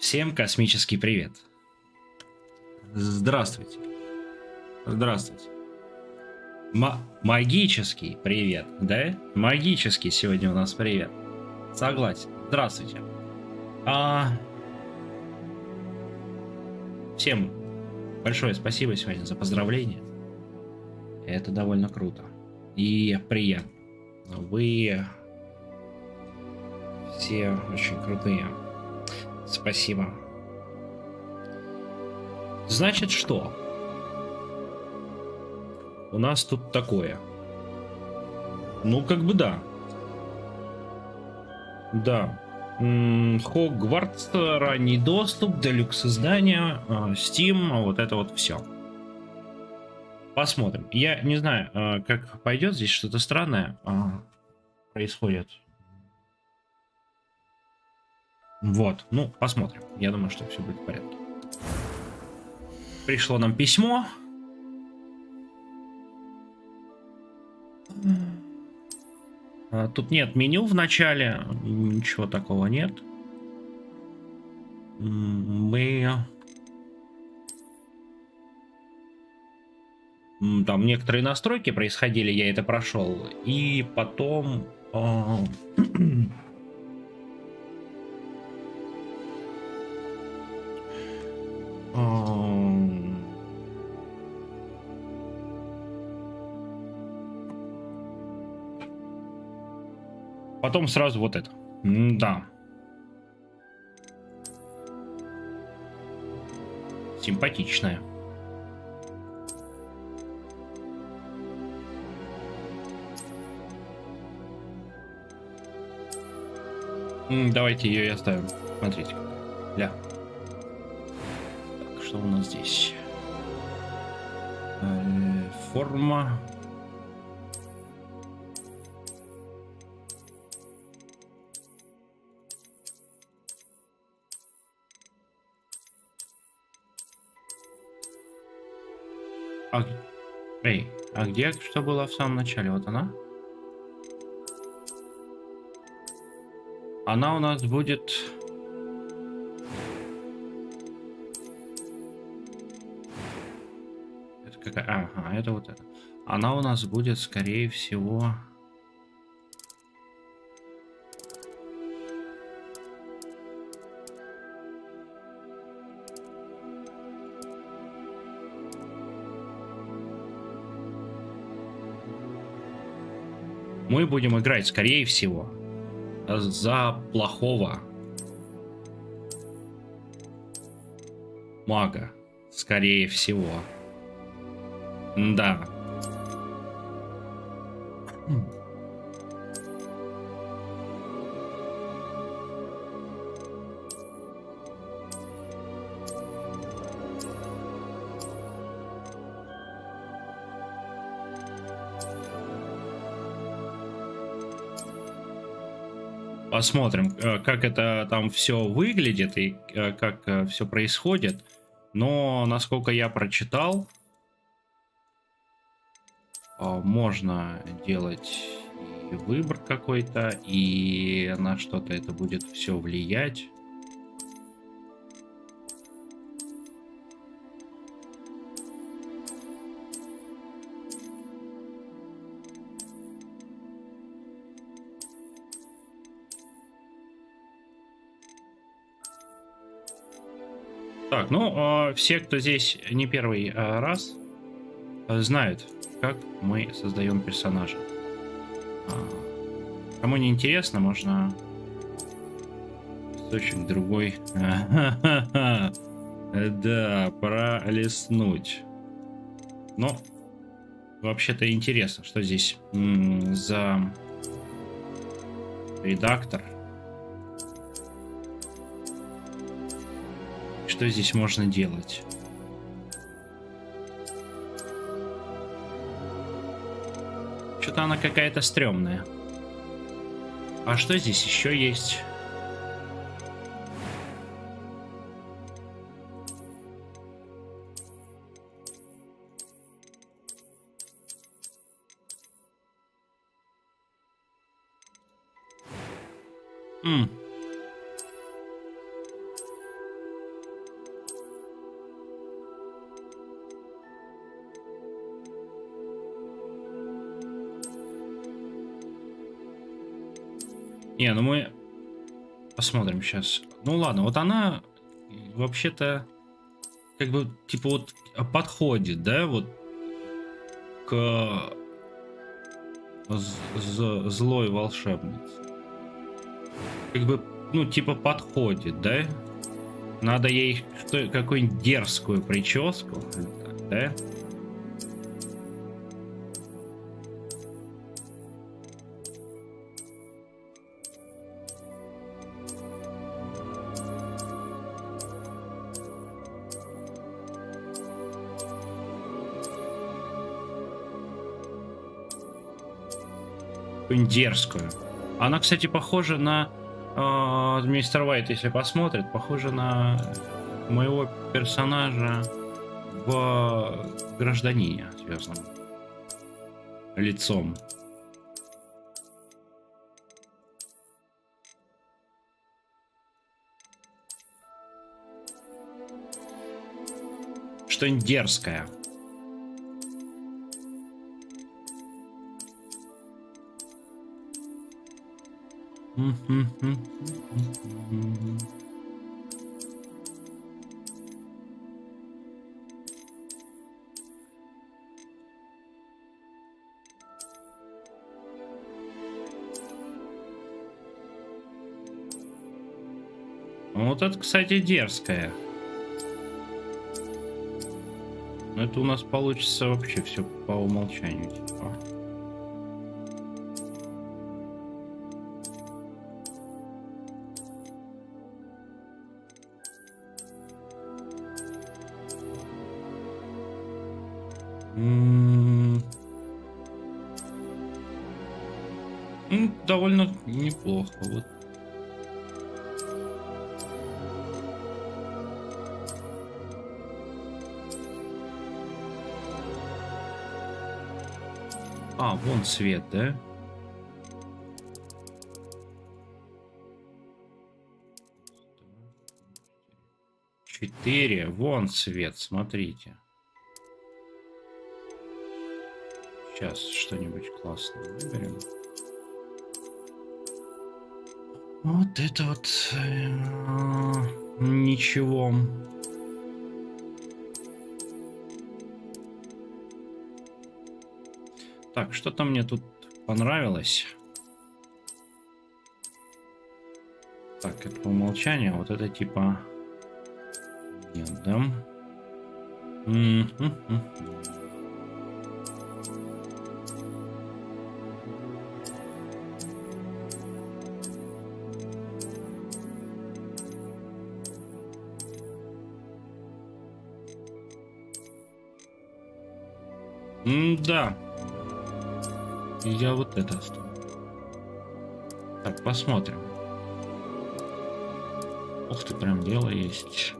Всем космический привет. Здравствуйте. Здравствуйте. Магический привет, да? Магический сегодня у нас привет. Согласен. Здравствуйте. Всем большое спасибо сегодня за поздравления. Это довольно круто. И приятно. Вы все очень крутые. Спасибо. Значит, что? У нас тут такое. Ну, как бы да. Да. Хогвартс, ранний доступ, делюкс издания, Steam, вот это вот все. Посмотрим. Я не знаю, как пойдет. Здесь что-то странное происходит. Вот, ну, посмотрим. Я думаю, что все будет в порядке. Пришло нам письмо. Тут нет меню в начале. Ничего такого нет. Там некоторые настройки происходили, я это прошел. И потом... Потом сразу вот это. Да. Симпатичная. Давайте ее и оставим. Смотрите. Ля. Так, что у нас здесь? Форма. А где что было в самом начале? Вот она. Она у нас будет... Это какая? Ага, это вот это. Она у нас будет, скорее всего... Мы будем играть, скорее всего, за плохого мага. Скорее всего. Да. Посмотрим, как это там все выглядит и как все происходит. Но, насколько я прочитал, можно делать и выбор какой-то, и на что-то это будет все влиять. Так, ну, все, кто здесь не первый раз, знают, как мы создаем персонажа. Кому не интересно, можно источник другой. Да, пролистнуть. Но вообще-то интересно, что здесь за редактор. Что здесь можно делать? Что-то она какая-то стрёмная. А что здесь еще есть? Не, ну мы посмотрим сейчас. Ну ладно, вот она вообще-то как бы типа вот подходит, да, вот к злой волшебнице. Как бы, ну, типа подходит, да? Надо ей какую-нибудь дерзкую прическу, да? Какую-нибудь дерзкую. Она, кстати, похожа на мистер Уайт, если посмотрит, похожа на моего персонажа в гражданине звездном. Лицом. Что-нибудь дерзкое. Вот это, кстати, дерзкая. Но это у нас получится вообще все по умолчанию. Типа. Довольно неплохо. Вот. А, вон свет, да? Четыре. Вон свет, смотрите. Сейчас что-нибудь классное выберем. Вот это вот ничего. Так, что-то мне тут понравилось. Так, это по умолчанию, вот это типа... Нет, да? Да. Я вот это оставлю. Так, посмотрим. Ух ты, прям дело есть.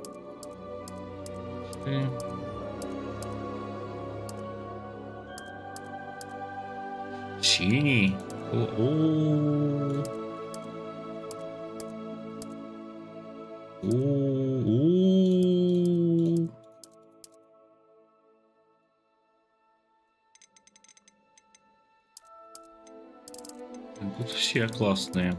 Синий. О-о-о. Тут все классные.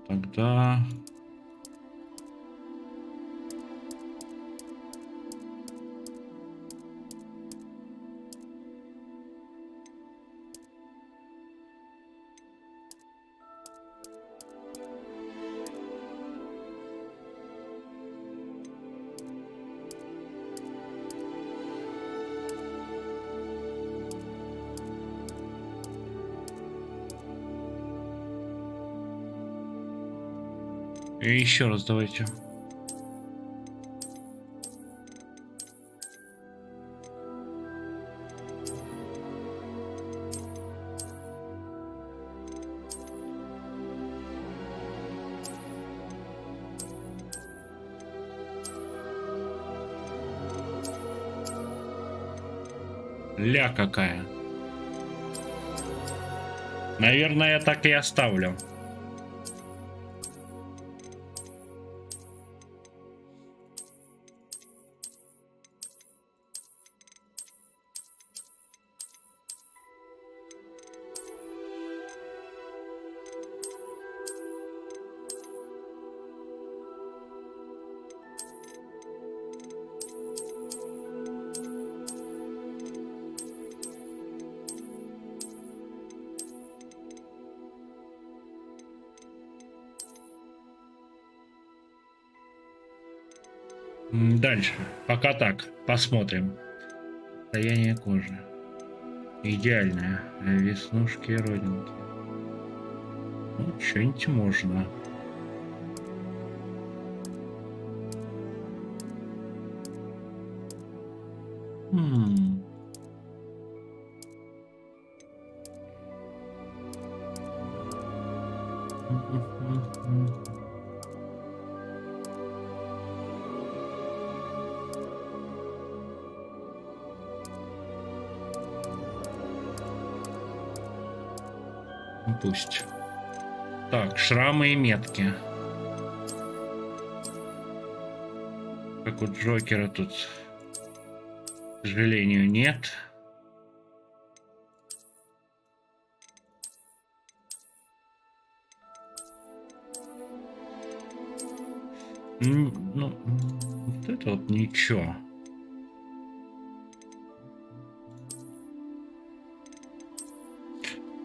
Тогда... И еще раз давайте. Ля какая. Наверное, я так и оставлю. Дальше. Пока так. Посмотрим. Состояние кожи. Идеальное. Веснушки и родинки. Ну, что-нибудь можно. Пусть. Так, шрамы и метки. Как у Джокера тут, к сожалению, нет. Ну, вот это вот ничего.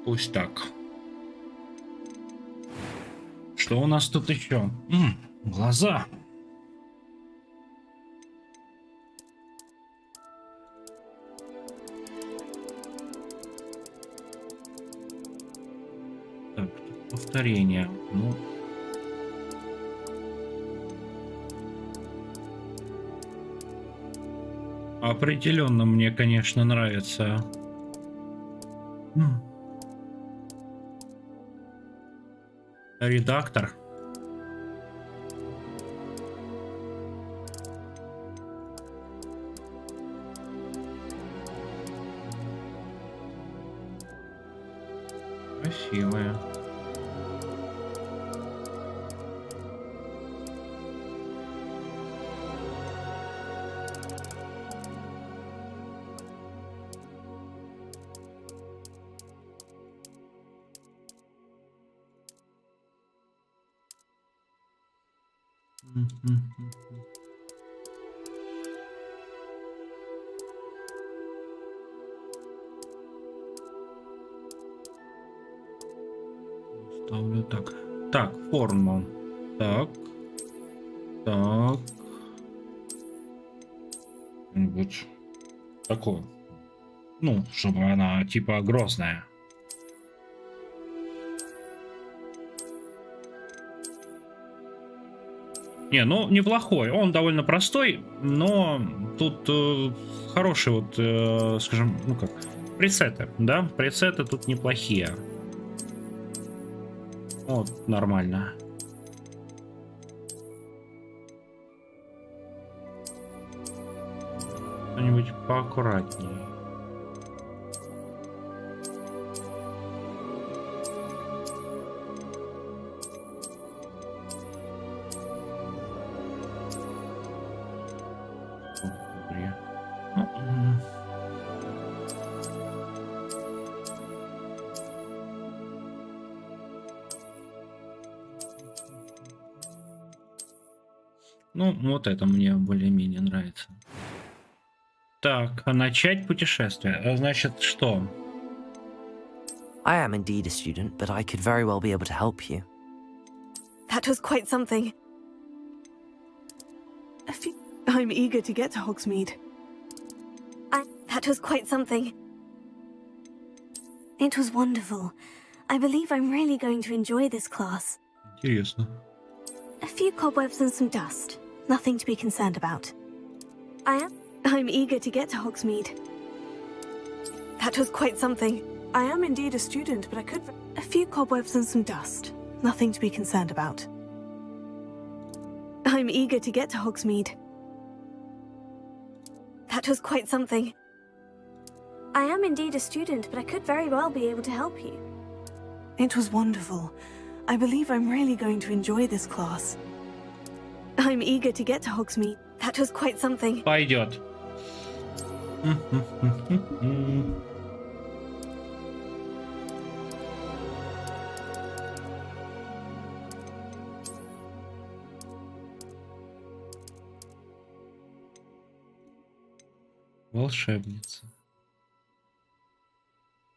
Пусть так. Что у нас тут еще? Глаза. Так, тут повторение. Ну. Определенно мне, конечно, нравится. Редактор. Красивая. Ставлю так. Так, форму. Так. Так. Вот такое. Ну, чтобы она типа грозная. Не, ну неплохой. Он довольно простой, но тут хорошие вот, скажем, ну как, пресеты, да? Пресеты тут неплохие. Вот, нормально. Что-нибудь поаккуратнее. Ну, вот это мне более-менее нравится. Так, а начать путешествие. Значит, что? I am indeed a student, but I could very well be able to help you. That was quite something. I'm eager to get to Hogsmeade. That was quite something. It was wonderful. I believe I'm really going to enjoy this class. Интересно. A few cobwebs and some dust. Nothing to be concerned about. I'm eager to get to Hogsmeade. That was quite something. I am indeed a student, but I could... A few cobwebs and some dust. Nothing to be concerned about. I'm eager to get to Hogsmeade. That was quite something. I am indeed a student, but I could very well be able to help you. It was wonderful. I believe I'm really going to enjoy this class. I'm eager to get to Hogsmeade. That was quite something. Пойдет. Волшебница.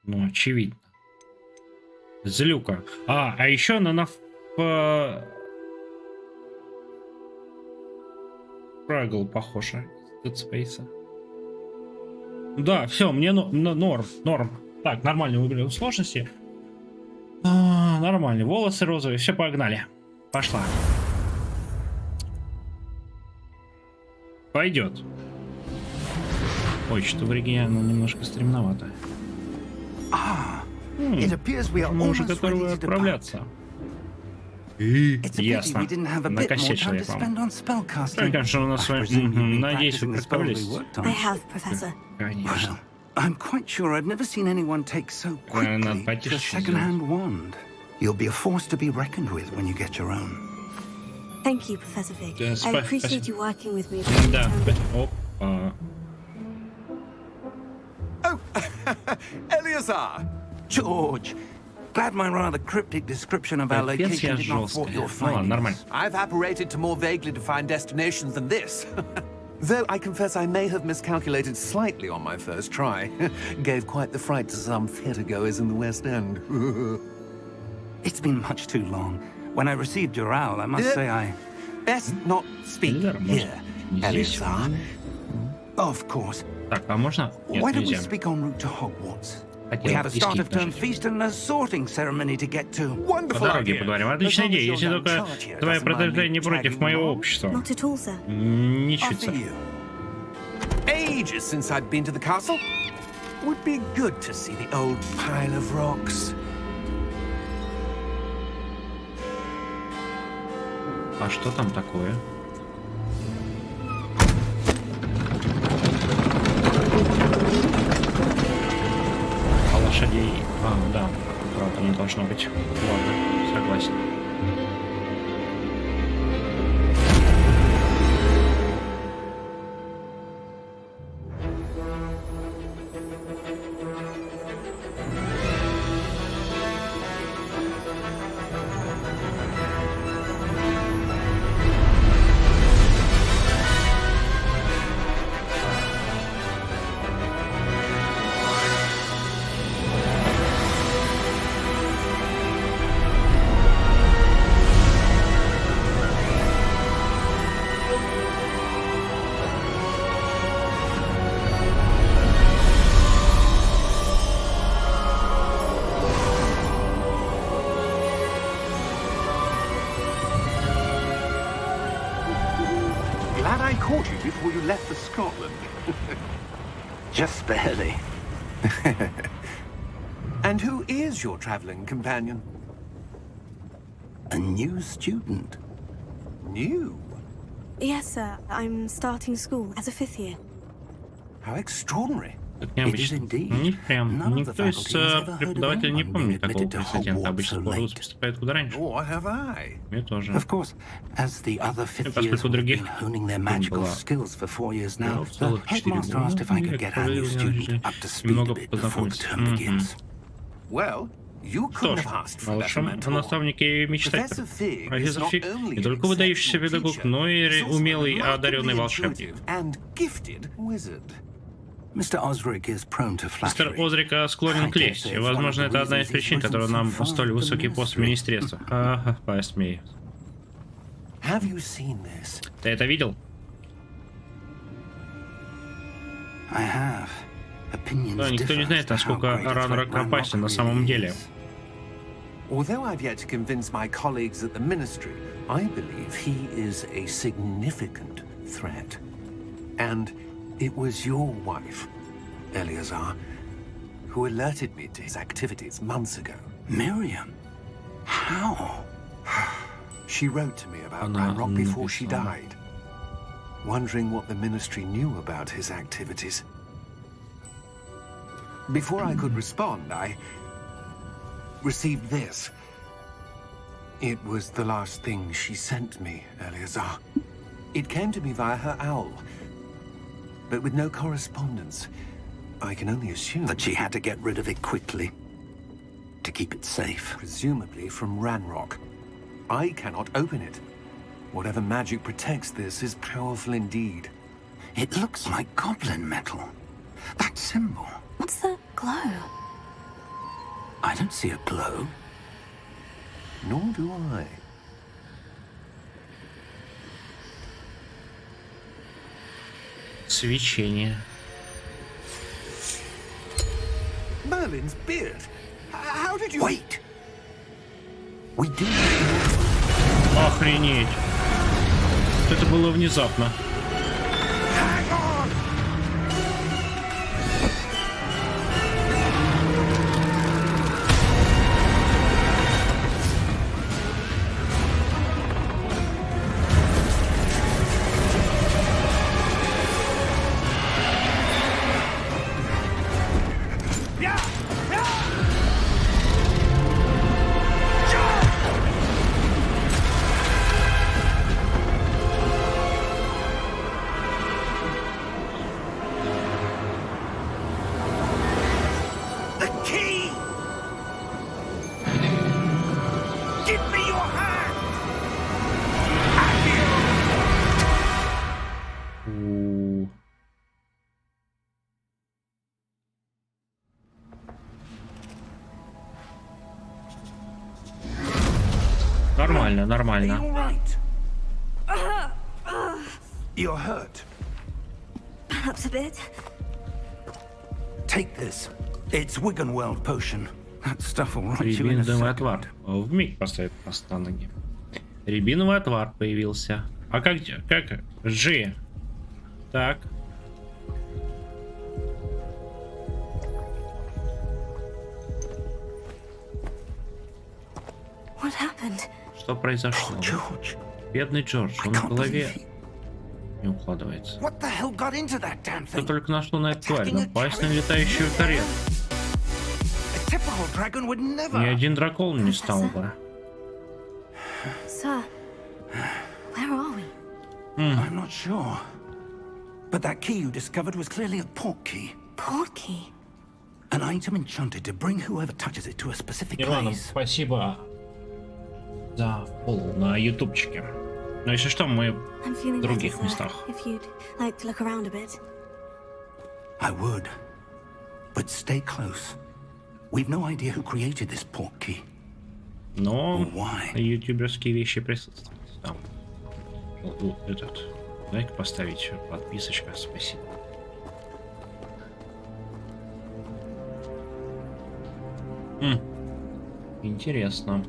Ну, очевидно. Злюка. А еще она Прыгал, похоже. Dead Space. Да, все, мне норм. Так, нормально выбрали сложности. Нормально. Волосы розовые. Все, погнали. Пошла. Пойдет. Ой, что в оригинале немножко стремновато. Мы уже готовы отправляться. Ясно. Накосячил я вам. Конечно, у нас с вами... Надеюсь, вы представились. I have, Professor. Конечно. I'm quite sure I've never seen anyone take so Надо quickly потише to a second-hand wand. You'll be a force to be reckoned with when you get your own. Thank you, Professor Fig. I appreciate you working with me. Да. Опа. Oh, Eleazar! George, glad my rather cryptic description of our Капец, я location did not thwart жесткая. your Ну ладно, нормально. findings. I've apparated to more vaguely defined destinations than this. Though I confess I may have miscalculated slightly on my first try. Gave quite the fright to some theatre-goers in the West End. It's been much too long. When I received your owl, I must say I... Best not speak Нельзя, here, здесь. Eleazar. Of course. Так, а можно? Нет, Why don't we нельзя. speak en route to Hogwarts? We Хотел have a start of term нажать. feast and a sorting ceremony to get to. По Wonderful дороге idea. поговорим. Отличная идея, если только твое продолжение не против моего общества. Not at all, sir. Ничего. After you. Ages since I'd been to the castle. Would be good to see the old pile of rocks. А что там такое? А лошадей... да. Правда, не должно быть. Ладно, согласен. Glad I caught you before you left for Scotland. Just barely. And who is your travelling companion? A new student. New? Yes, sir. I'm starting school as a fifth year. How extraordinary. Так необычно. Не прям. Никто из преподавателей не помнит такого прецедента. Обычно Хогвартс поступает куда раньше. Or have I? Мне тоже. Of course, as the other fifth Поскольку years have других been honing their magical было skills for 4 years now, в the целых 4 headmaster asked if I could get our new student up to speed a немного bit before the познакомиться. term begins. Well, you Что couldn't ж, have asked for a малышам better о mentor. наставнике и мечтать. Professor Fig is Профессор not Фиг only не an только выдающийся exceptional педагог, teacher, но и he's also умелый и a одаренный remarkably волшебник. intuitive and gifted wizard. Mr. Osric is prone to Мистер flattery. Озрика склонен к лести. Возможно, это одна из причин, которая нам столь высокий пост в министерстве. Ага, посмею. Have you seen this? Ты это видел? I have. Opinions Да, никто не differ знает, as to how насколько great a Ранрок threat опасен на Ranrock самом really деле. is. Although I've yet to convince my colleagues at the ministry, I believe he is a significant threat. And it was your wife, Eleazar, who alerted me to his activities months ago. Miriam? How? She wrote to me about Она Ranrock before she написала. died, wondering what the ministry knew about his activities. Before I could respond, I received this. It was the last thing she sent me, Eleazar. It came to me via her owl, but with no correspondence. I can only assume That she had to get rid of it quickly to keep it safe. presumably from Ranrock. I cannot open it. Whatever magic protects this is powerful indeed. It looks like goblin metal. That symbol. What's that glow? I don't see a glow. Nor do I. Свечение. Merlin's beard. How did you... Wait! We do. Охренеть. Это было внезапно. Hang on! The key! Give me your hand! У. Нормально, Are you нормально. all right? You're hurt. Perhaps a bit. Take this. It's Wiggenweld potion. That stuff will right you in a Рябиновый second. отвар. Вмиг поставит нас на ноги. Рябиновый отвар появился. А как G? Так. What happened? Что произошло? George, Бедный Джордж, I он в can't голове believe it. не укладывается. What the hell got into that damn Что thing? только нашло на эту тварь? Напасть на летающую карету. A typical dragon would Ни never. один дракон не стал бы. Sir, where are we? I'm not sure. But that key you discovered was clearly a port key. Portkey. An item enchanted to bring whoever touches it to a specific Ирландам, place. спасибо за фоллоу на ютубчике. Но если что, мы I'm feeling в других better, sir. местах. If you'd like to look around a bit. I would. But stay close. We've no idea who created this port key. Но Why? ютуберские вещи присутствуют. Там. Вот этот. Лайк поставить, подписочка, спасибо. Интересно.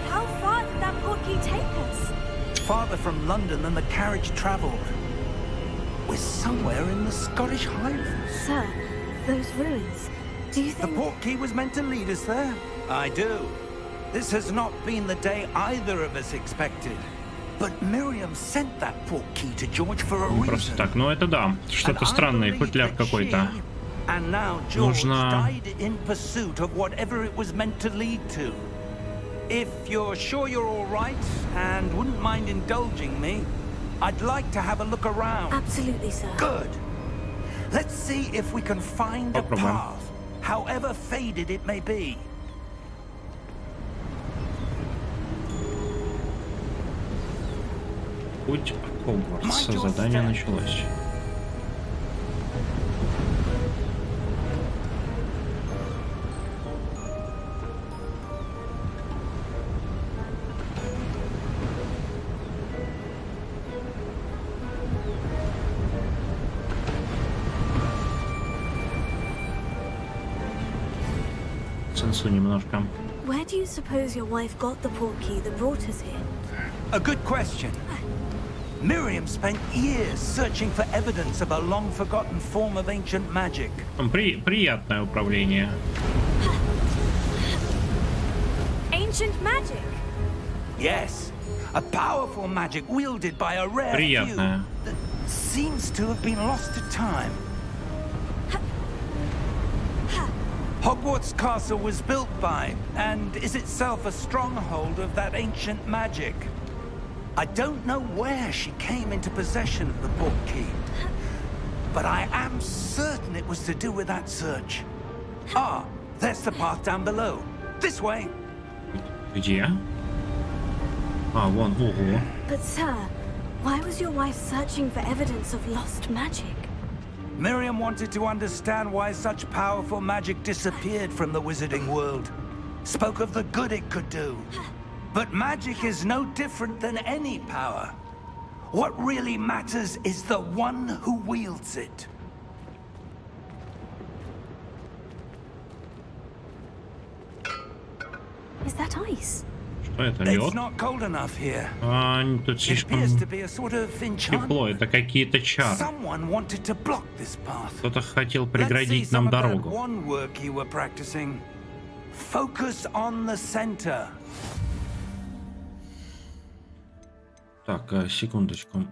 How far did that portkey take us? Farther from London than the carriage travelled. We're somewhere in the Scottish Highlands. Sir, those ruins. Do you The think... port key was meant to lead us there? I do. This has not been the day either of us expected. But Miriam sent that port key to George for a Просто reason. так, ну это да. Что-то And I странное, believe футляр that какой-то. she, and now George Нужно- died in pursuit of whatever it was meant to lead to. If you're sure you're all right and wouldn't mind indulging me, I'd like to have a look around. Absolutely, sir. Good. Let's see if we can find a Попробуем. path, however faded it may be. Путь Хогвартс. Задание началось. Сенсу немножко. Where do you suppose your wife got the portkey that brought us here? A good question. Miriam spent years searching for evidence of a long-forgotten form of ancient magic. Приятное управление. Ancient magic? Yes, a powerful magic wielded by a rare few Приятное. that seems to have been lost to time. Hogwarts Castle was built by, and is itself a stronghold of that ancient magic. I don't know where she came into possession of the portkey, but I am certain it was to do with that search. Ah, there's the path down below. This way. Где? А, вон, ого. But sir, why was your wife searching for evidence of lost magic? Miriam wanted to understand why such powerful magic disappeared from the wizarding world. Spoke of the good it could do. But magic is no different than any power. What really matters is the one who wields it. Is that ice? Что это, It's лед? not cold enough here. А, тут It слишком appears to be a sort of тепло, enchantment. это какие-то чары. Someone wanted to block this path. Кто-то хотел Let's see преградить some нам of that дорогу. one work you were practicing. Focus on the center. Так, секундочку.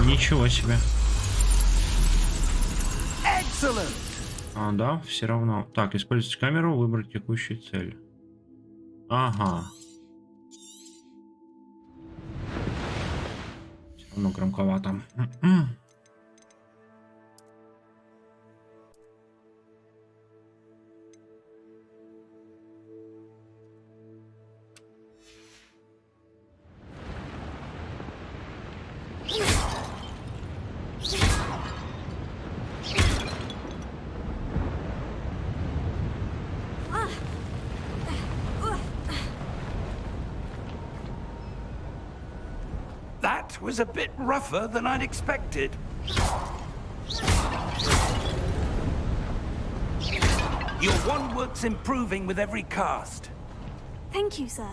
Ничего себе. Excellent. А, да, все равно. Так, использовать камеру, выбрать текущую цель. Ага. Все равно громковато. That was a bit rougher than I'd expected. Your one work's improving with every cast. Thank you, sir.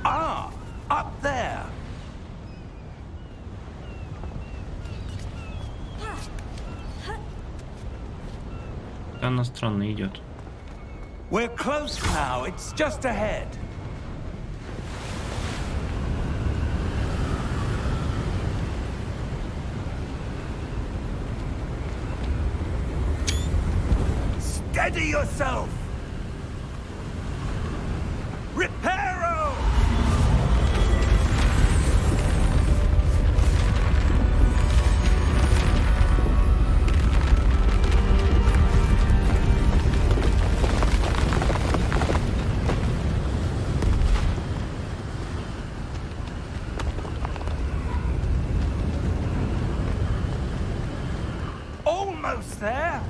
Ah, up there. Она странно идет. We're close now. It's just ahead. Steady yourself. Reparo! Almost there.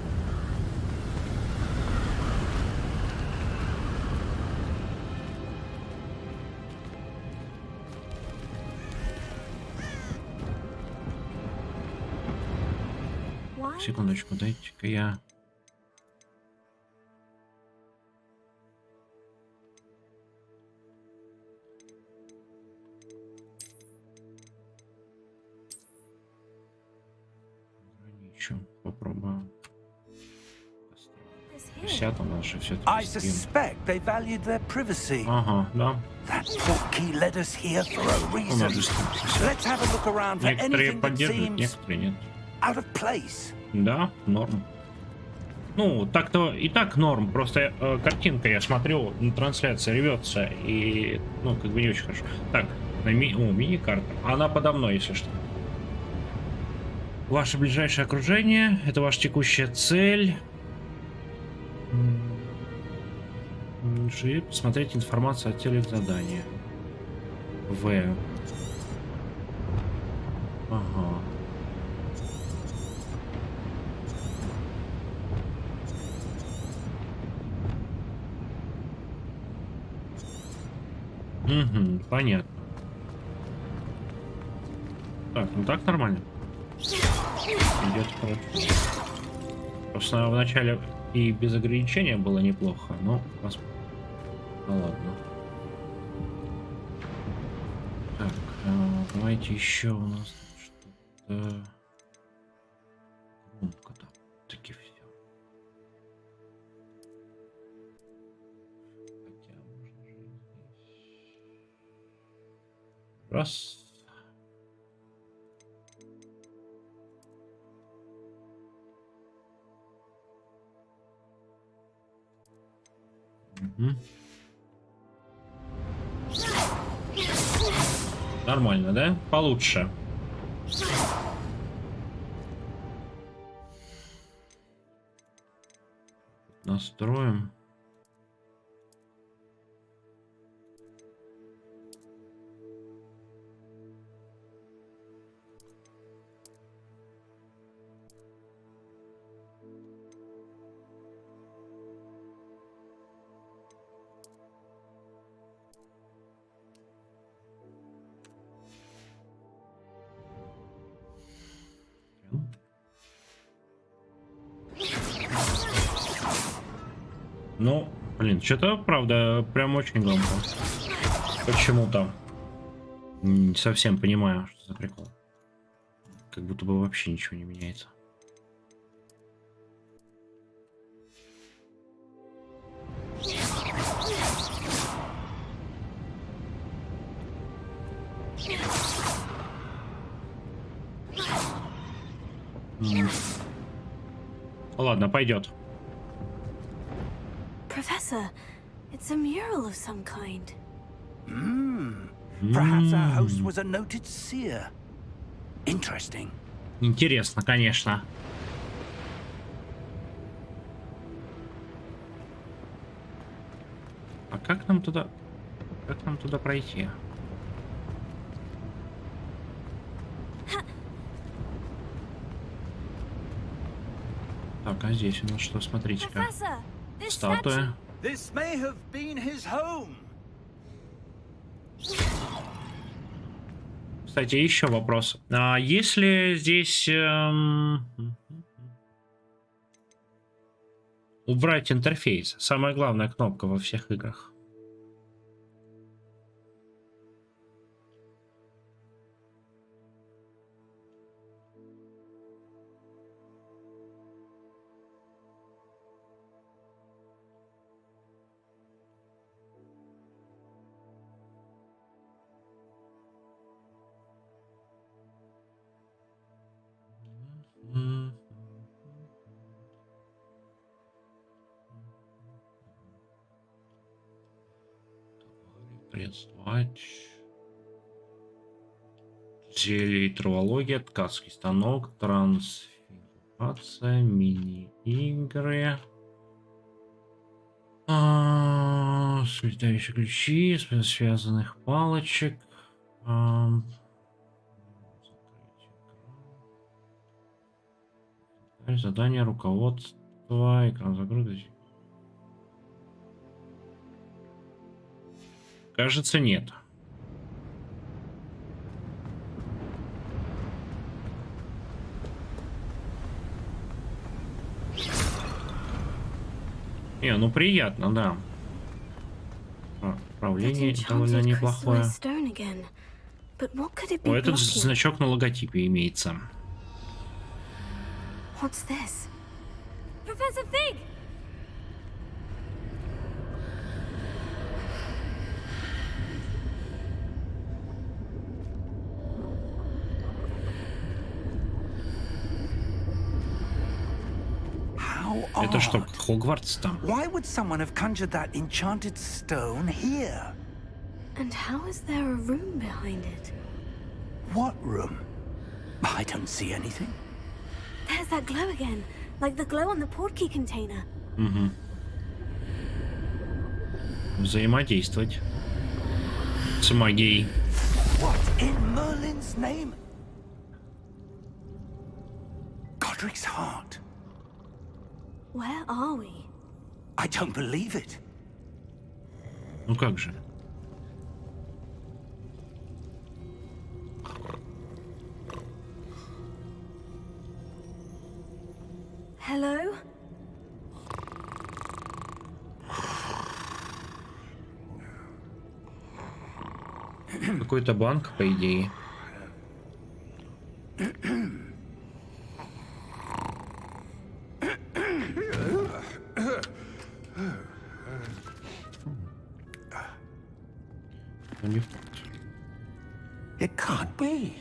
Why? Секундочку, дайте-ка я... Ограничу, попробую. This here. 50 у нас же I все-таки стрим. suspect they valued their privacy. Ага, да. That portkey led us here for a У reason. нас же стрим. Let's have a look around for Некоторые anything that поддерживают, seems некоторые нет. out of place. Да, норм. Ну, так-то и так норм, просто картинка, я смотрю, трансляция рвется, и, ну, как бы не очень хорошо. Так, мини-карта. Она подо мной, если что. Ваше ближайшее окружение, это ваша текущая цель. Посмотреть информацию о теле задания. В. Ага. Угу, понятно. Так, ну так нормально. Идет хорошо. Просто в начале и без ограничения было неплохо, но ну ладно. Так, давайте еще у нас что-то громко там таки все. Раз. Угу. Нормально, да? Получше. Настроим. Ну, блин, что-то, правда, прям очень громко. Почему-то. Не совсем понимаю, что за прикол. Как будто бы вообще ничего не меняется. Ладно, пойдет. Professor, it's a mural of some kind. Perhaps our host was a noted seer. Interesting. Интересно, конечно. А как нам туда... Как нам туда пройти? Так, а здесь у нас что? Смотрите-ка. Professor, this Статуя. This may have been his home. Кстати, еще вопрос. А если здесь убрать интерфейс, самая главная кнопка во всех играх? Приветствовать. Зелье, травология, ткацкий станок, трансфигурация, мини-игры. Светящие ключи, связанных палочек. Задание, руководство, экран загрузки. Кажется, нет. Не, ну приятно, да. Управление довольно неплохое. О, этот значок на логотипе имеется. What's this? Professor Fig! Это что, Хогвартс там? Why would someone have conjured that enchanted stone here? And how is there a room behind it? What room? I don't see anything. There's that glow again, like the glow on the portkey container. Угу. Взаимодействовать с магией. What in Merlin's name? Godric's heart. Where are we? I don't believe it. Ну как же? Hello? Какой-то банк, по идее. Ну, не факт. It can't be.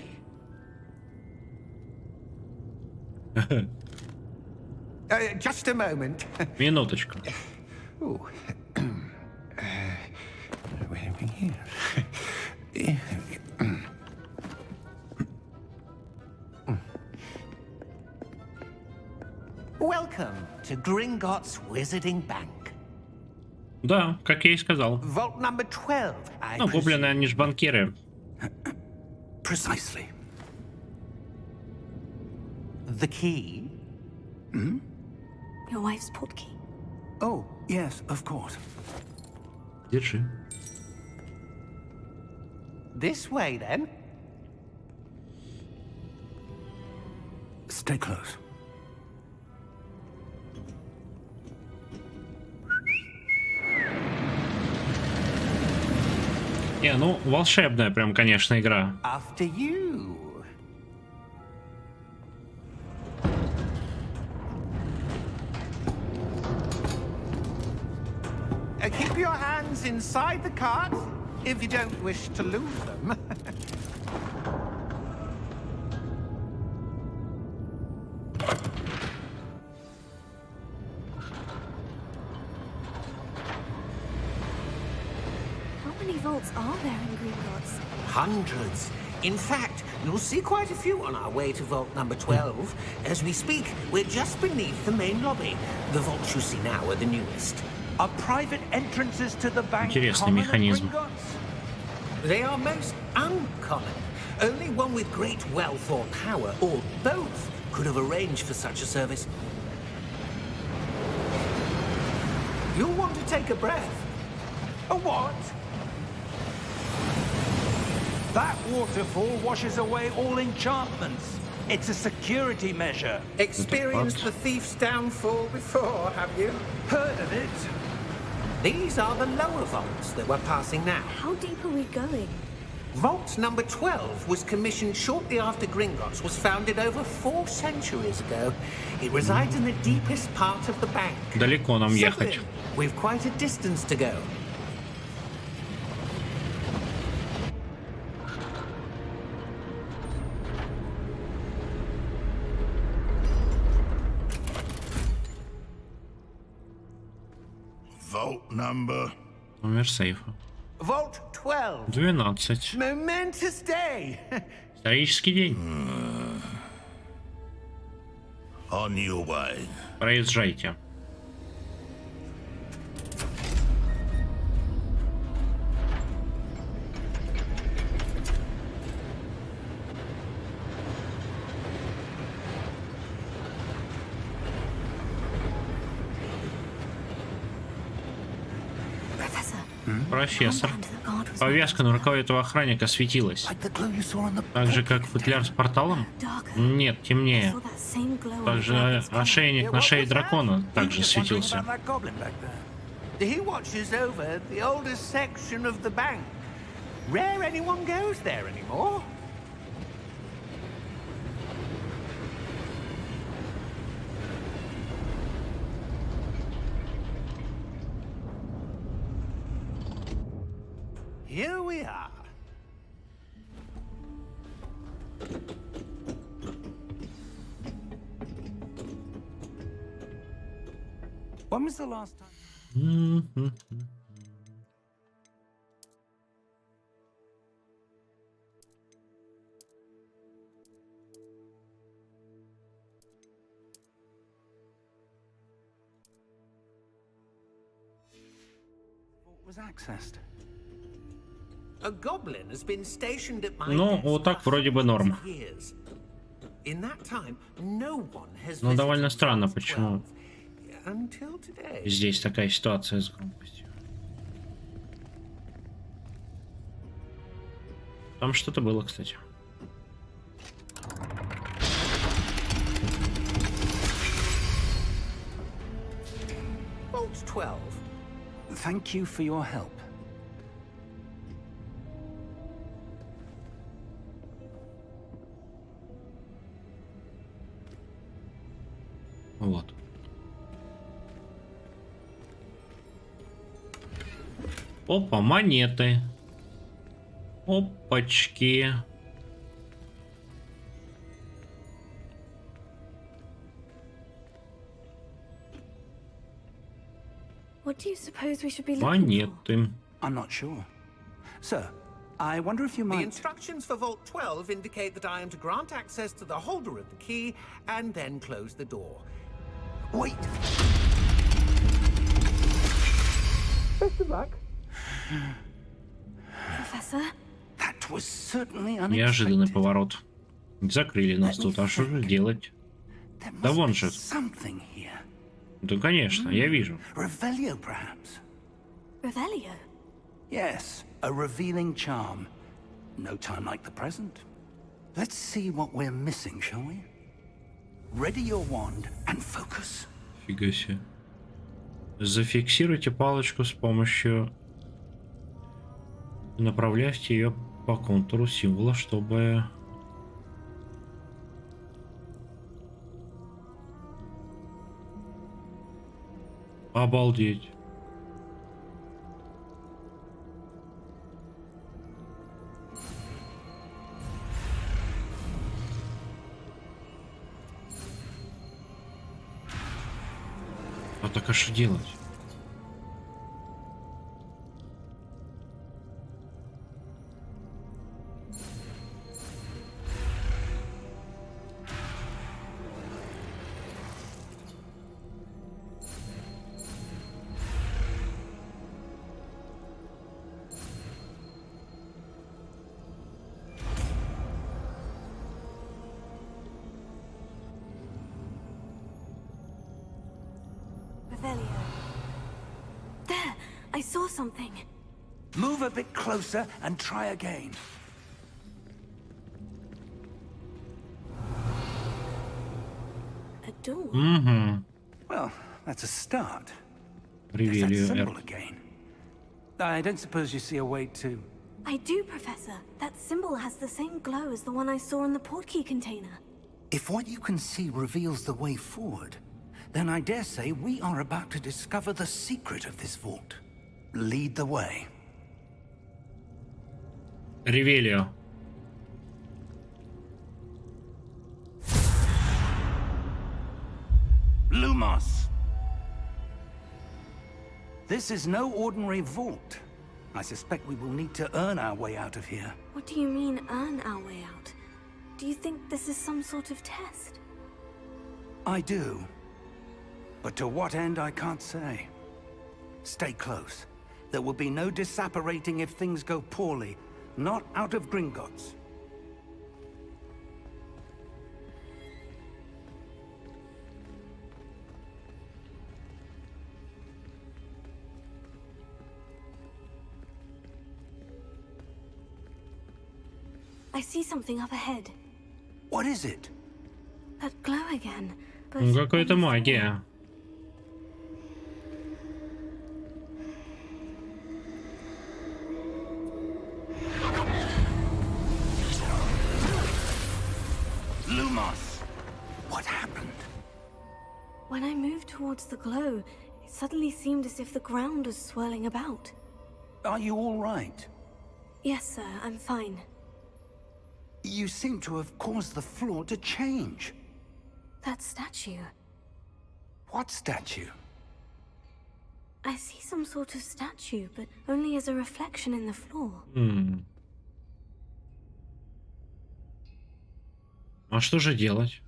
Just a moment. Минуточку. Ooh. Where are we here? Welcome to Gringotts Wizarding Bank. Да, как я и сказал. Vault number 12, I Ну, гоблины, они ж банкиры. Precisely. The key? Your wife's portkey. Oh, yes, of course. Держи. This way, then. Stay close. Не, ну, волшебная прям, конечно, игра. After you. Keep your hands inside the cart if you don't wish to lose them. How many vaults are there in Gringotts? Hundreds. In fact, you'll see quite a few on our way to vault number 12. As we speak, we're just beneath the main lobby. The vaults you see now are the newest. Are private entrances to the bank Интересный common at механизм. Gringotts? They are most uncommon. Only one with great wealth or power, or both, could have arranged for such a service. You'll want to take a breath. A what? That waterfall washes away all enchantments. It's a security measure. Experienced the thief's downfall before, have you? Heard of it? These are the lower vaults that we're passing now. How deep are we going? Vault number 12 was commissioned shortly after Gringotts was founded over 4 centuries ago. It resides in the deepest part of the bank. Далеко нам ехать. So we've quite a distance to go. Vault number. Номер сейфа. Vault 12. 12. Momentous day. Исторический день. On your way. Проезжайте. Professor, Профессор. and the guard was Повязка на рукаве этого охранника светилась. Like the glow you saw on the Так же, как футляр с порталом? darker. Нет, I темнее. saw that same glow on the Также dragon's collar. ошейник на шее дракона также Just wondering светился. about that goblin back there. He watches over the oldest section of the bank. Rare anyone goes there anymore. Here we are. When was the last time? Was accessed. A goblin has been stationed at my Ну, desk вот так for вроде бы норм. years. In that time, no one has Но довольно visited странно, Vault почему 12 until today. здесь такая ситуация с громкостью. Там что-то было, кстати. Vault 12. Thank you for your help. Вот. Опа, монеты. Опачки. What do you suppose we should be looking for? Монеты. I'm not sure. Sir, I wonder if you The might... instructions for Vault 12 indicate that I am to grant access to the holder of the key and then close the door. Wait! Best of luck. Professor? That was certainly Неожиданный unexpected. поворот. Закрыли нас тут, а что же делать? There Да must вон be же. something here. Да, конечно, я вижу. Revelio, perhaps? Revelio? Yes, a revealing charm. No time like the present. Let's see what we're missing, shall we? Ready your wand and focus. Фига себе. Зафиксируйте палочку с помощью... Направляйте ее по контуру символа, чтобы... Обалдеть. А так а что делать? Revelio. There! I saw something. Move a bit closer and try again. A door. Угу. Well, that's a start. There's that Ревелию symbol R. again. I don't suppose you see a way to... I do, Professor. That symbol has the same glow as the one I saw in the portkey container. If what you can see reveals the way forward, then I dare say we are about to discover the secret of this vault. Lead the way. Ревелио. Lumos! This is no ordinary vault. I suspect we will need to earn our way out of here. What do you mean, earn our way out? Do you think this is some sort of test? I do. But to what end, I can't say. Stay close. There will be no disapparating if things go poorly. Not out of Gringotts. I see something up ahead. What is it? That glow again. But Ну, какая-то on the floor. магия. Lumos! What happened? When I moved towards the glow, it suddenly seemed as if the ground was swirling about. Are you all right? Yes, sir, I'm fine. You seem to have caused the floor to change. That statue. What statue? I see some sort of statue, but only as a reflection in the floor. А что же делать?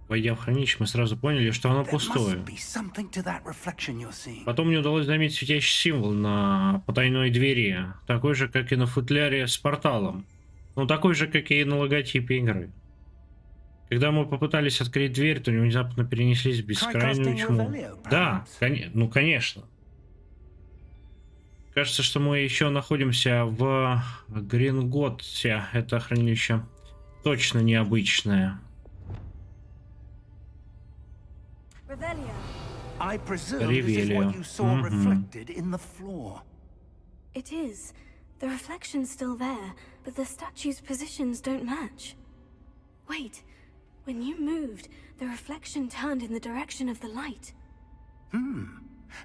Войдя в хранилище, мы сразу поняли, что оно There пустое. must be something to that reflection you're seeing. Потом мне удалось заметить светящий символ на потайной двери, такой же, как и на футляре с порталом. Ну, такой же, как и на логотипе игры. Когда мы попытались открыть дверь, то внезапно перенеслись в бескрайнюю тьму. Да, ну, конечно. Кажется, что мы еще находимся в Гринготте. Это хранилище точно необычное. Revelio. I presume this is what you saw reflected in the floor. It is. The reflection's still there, but the statue's positions don't match. Wait. When you moved, the reflection turned in the direction of the light.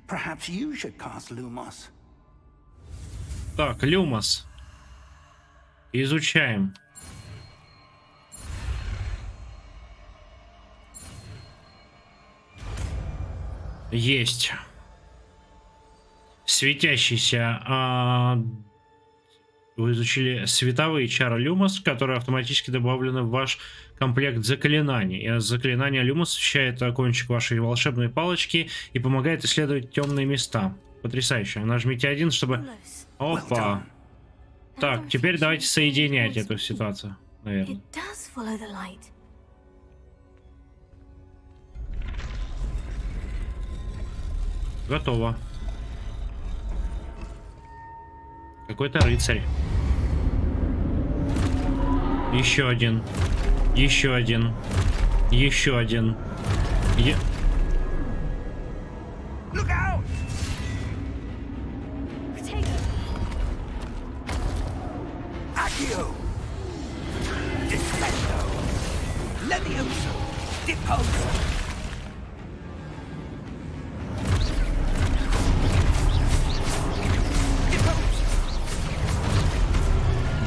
Perhaps you should cast Lumos. Так, Люмос. Изучаем. Есть. Светящийся. Вы изучили световые чары Люмос, которые автоматически добавлены в ваш комплект заклинаний. И заклинание Люмос освещает кончик вашей волшебной палочки и помогает исследовать темные места. Потрясающе. Нажмите 1, чтобы... Опа. Так, теперь давайте соединять эту ситуацию, наверное. Готово. Какой-то рыцарь. Еще один. Еще один. Еще один.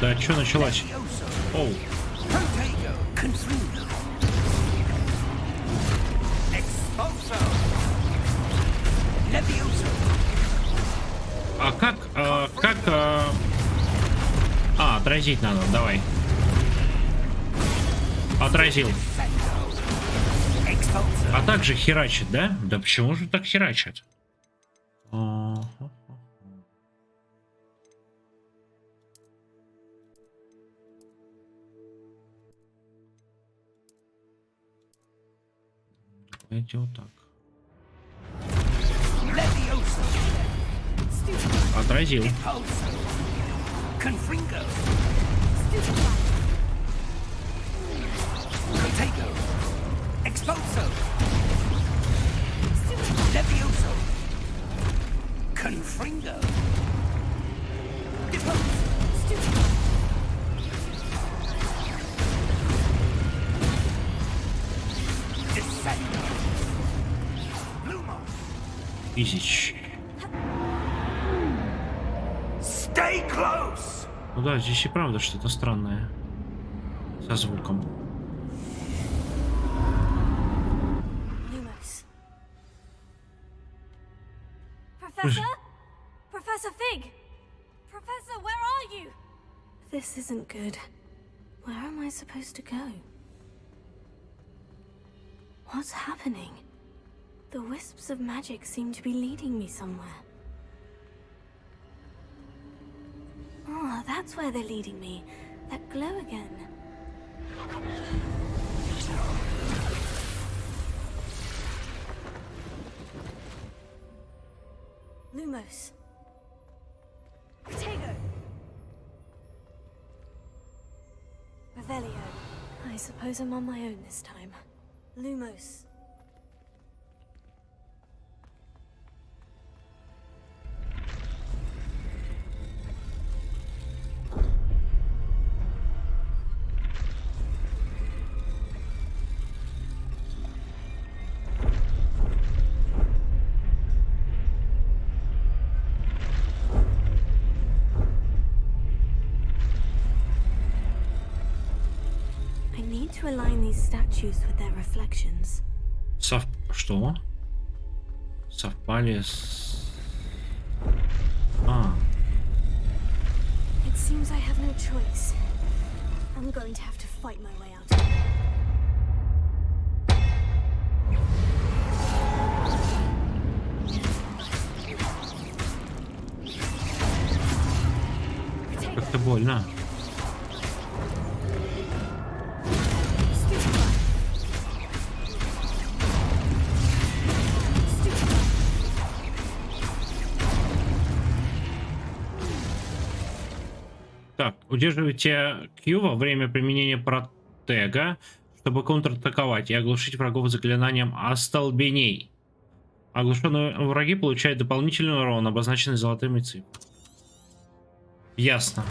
Да, что началось? Оу. А как? Отразить надо, давай. Отразил. А так же херачит, да? Да почему же так херачит? Давайте вот так. Отразил. Тысяч. Ну да, здесь и правда что-то странное со звуком. Professor Fig! Professor, where are you? This isn't good. Where am I supposed to go? What's happening? The wisps of magic seem to be leading me somewhere. Oh, that's where they're leading me. That glow again. Lumos. Protego. Revelio. I suppose I'm on my own this time. Lumos. To align these statues with their reflections. Что? Совпали с... It seems I have no choice. I'm going to have to fight my way out of here. Как-то больно. Так, удерживайте Q во время применения протега, чтобы контратаковать и оглушить врагов заклинанием остолбеней. Оглушенные враги получают дополнительный урон, обозначенный золотыми цифрами. Ясно.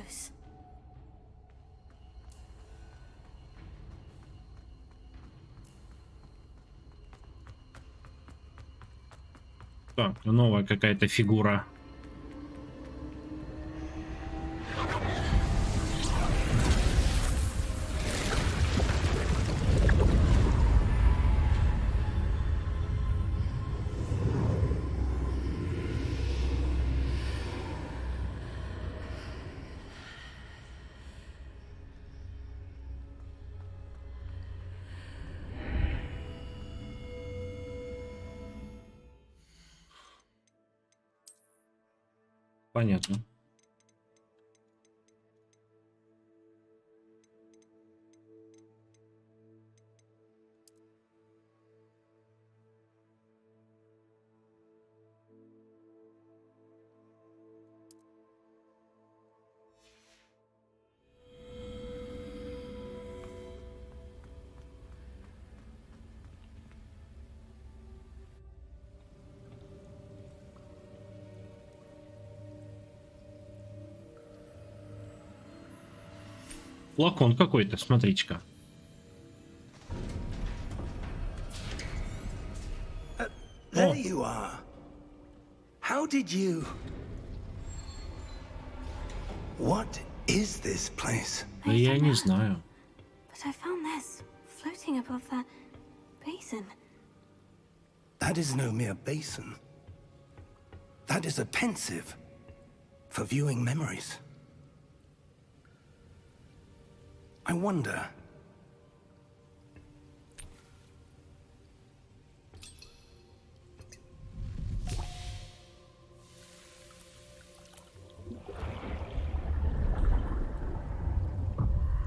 close. Так, новая какая-то фигура. Понятно. Флакон какой-то, смотрите-ка. There you are. How did you... What is this place? Да я не знаю. But I found this floating above that basin. That is no mere basin. That is a pensive for viewing memories. I wonder...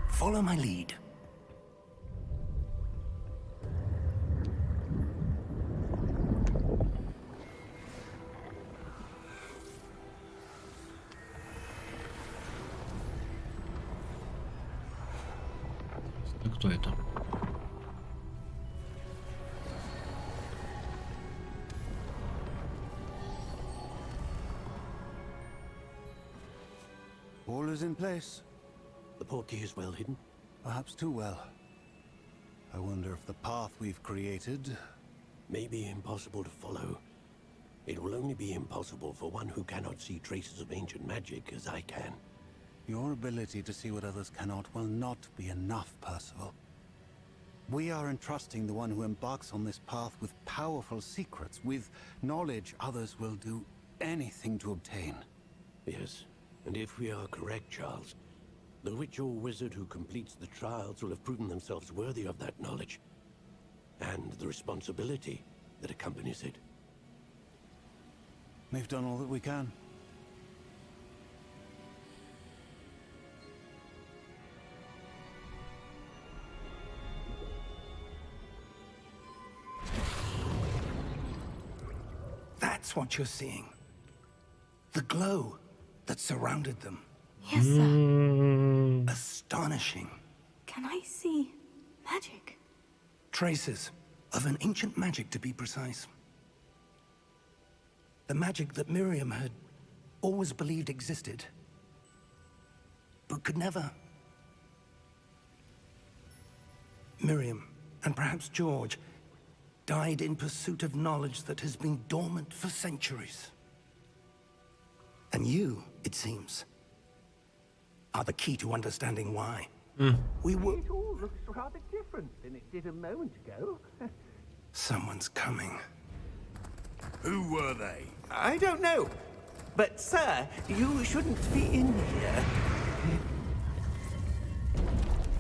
Follow my lead. А кто это? All is in place. The portkey is well hidden. Perhaps too well. I wonder if the path we've created... May be impossible to follow. It will only be impossible for one who cannot see traces of ancient magic as I can. Your ability to see what others cannot will not be enough, Percival. We are entrusting the one who embarks on this path with powerful secrets, with knowledge others will do anything to obtain. Yes, and if we are correct, Charles, the witch or wizard who completes the trials will have proven themselves worthy of that knowledge, and the responsibility that accompanies it. We've done all that we can. That's what you're seeing. The glow that surrounded them. Yes, sir. Astonishing. Can I see magic? Traces of an ancient magic, to be precise. The magic that Miriam had always believed existed, but could never. Miriam, and perhaps George, died in pursuit of knowledge that has been dormant for centuries. And you, it seems, are the key to understanding why. We were... It all looks rather different than it did a moment ago. Someone's coming. Who were they? I don't know. But, sir, you shouldn't be in here.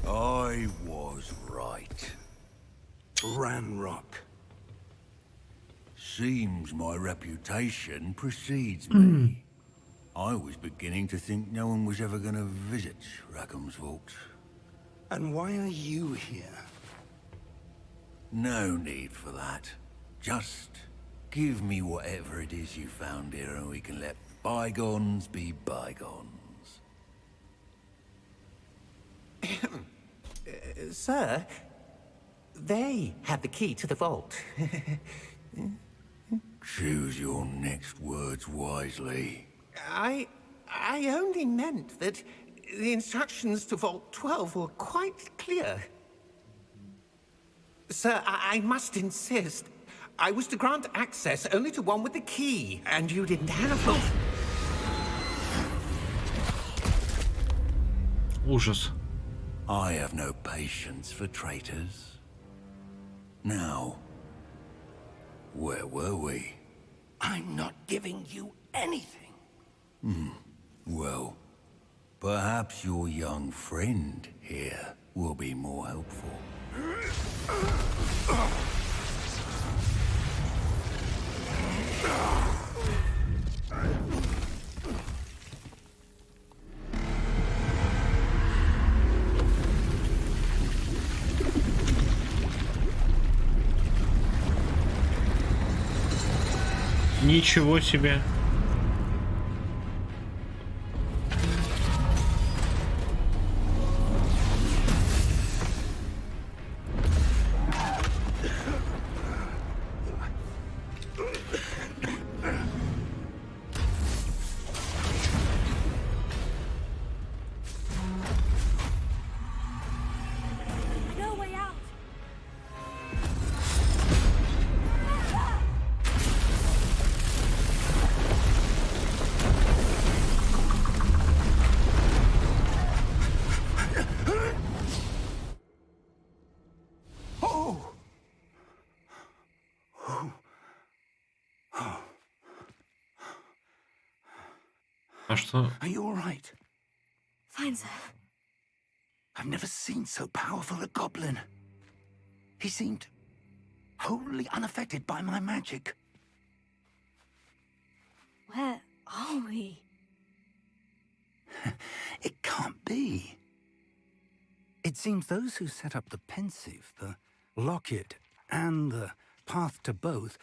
I was right. Ranrock. Seems my reputation precedes me. I was beginning to think no one was ever going to visit Rackham's vault. And why are you here? No need for that. Just give me whatever it is you found here and we can let bygones be bygones. Sir, they have the key to the vault. Choose your next words wisely. I only meant that The instructions to Vault 12 were quite clear. Sir, I must insist. I was to grant access only to one with the key, and you didn't have it. Ужас. I have no patience for traitors. Now, where were we? I'm not giving you anything. Well, perhaps your young friend here will be more helpful. Ничего себе. No way out. А что? Are you all right? Fine, sir. I've never seen so powerful a goblin. He seemed wholly unaffected by my magic. Where are we? It can't be. It seems those who set up the pensive, the locket, and the path to both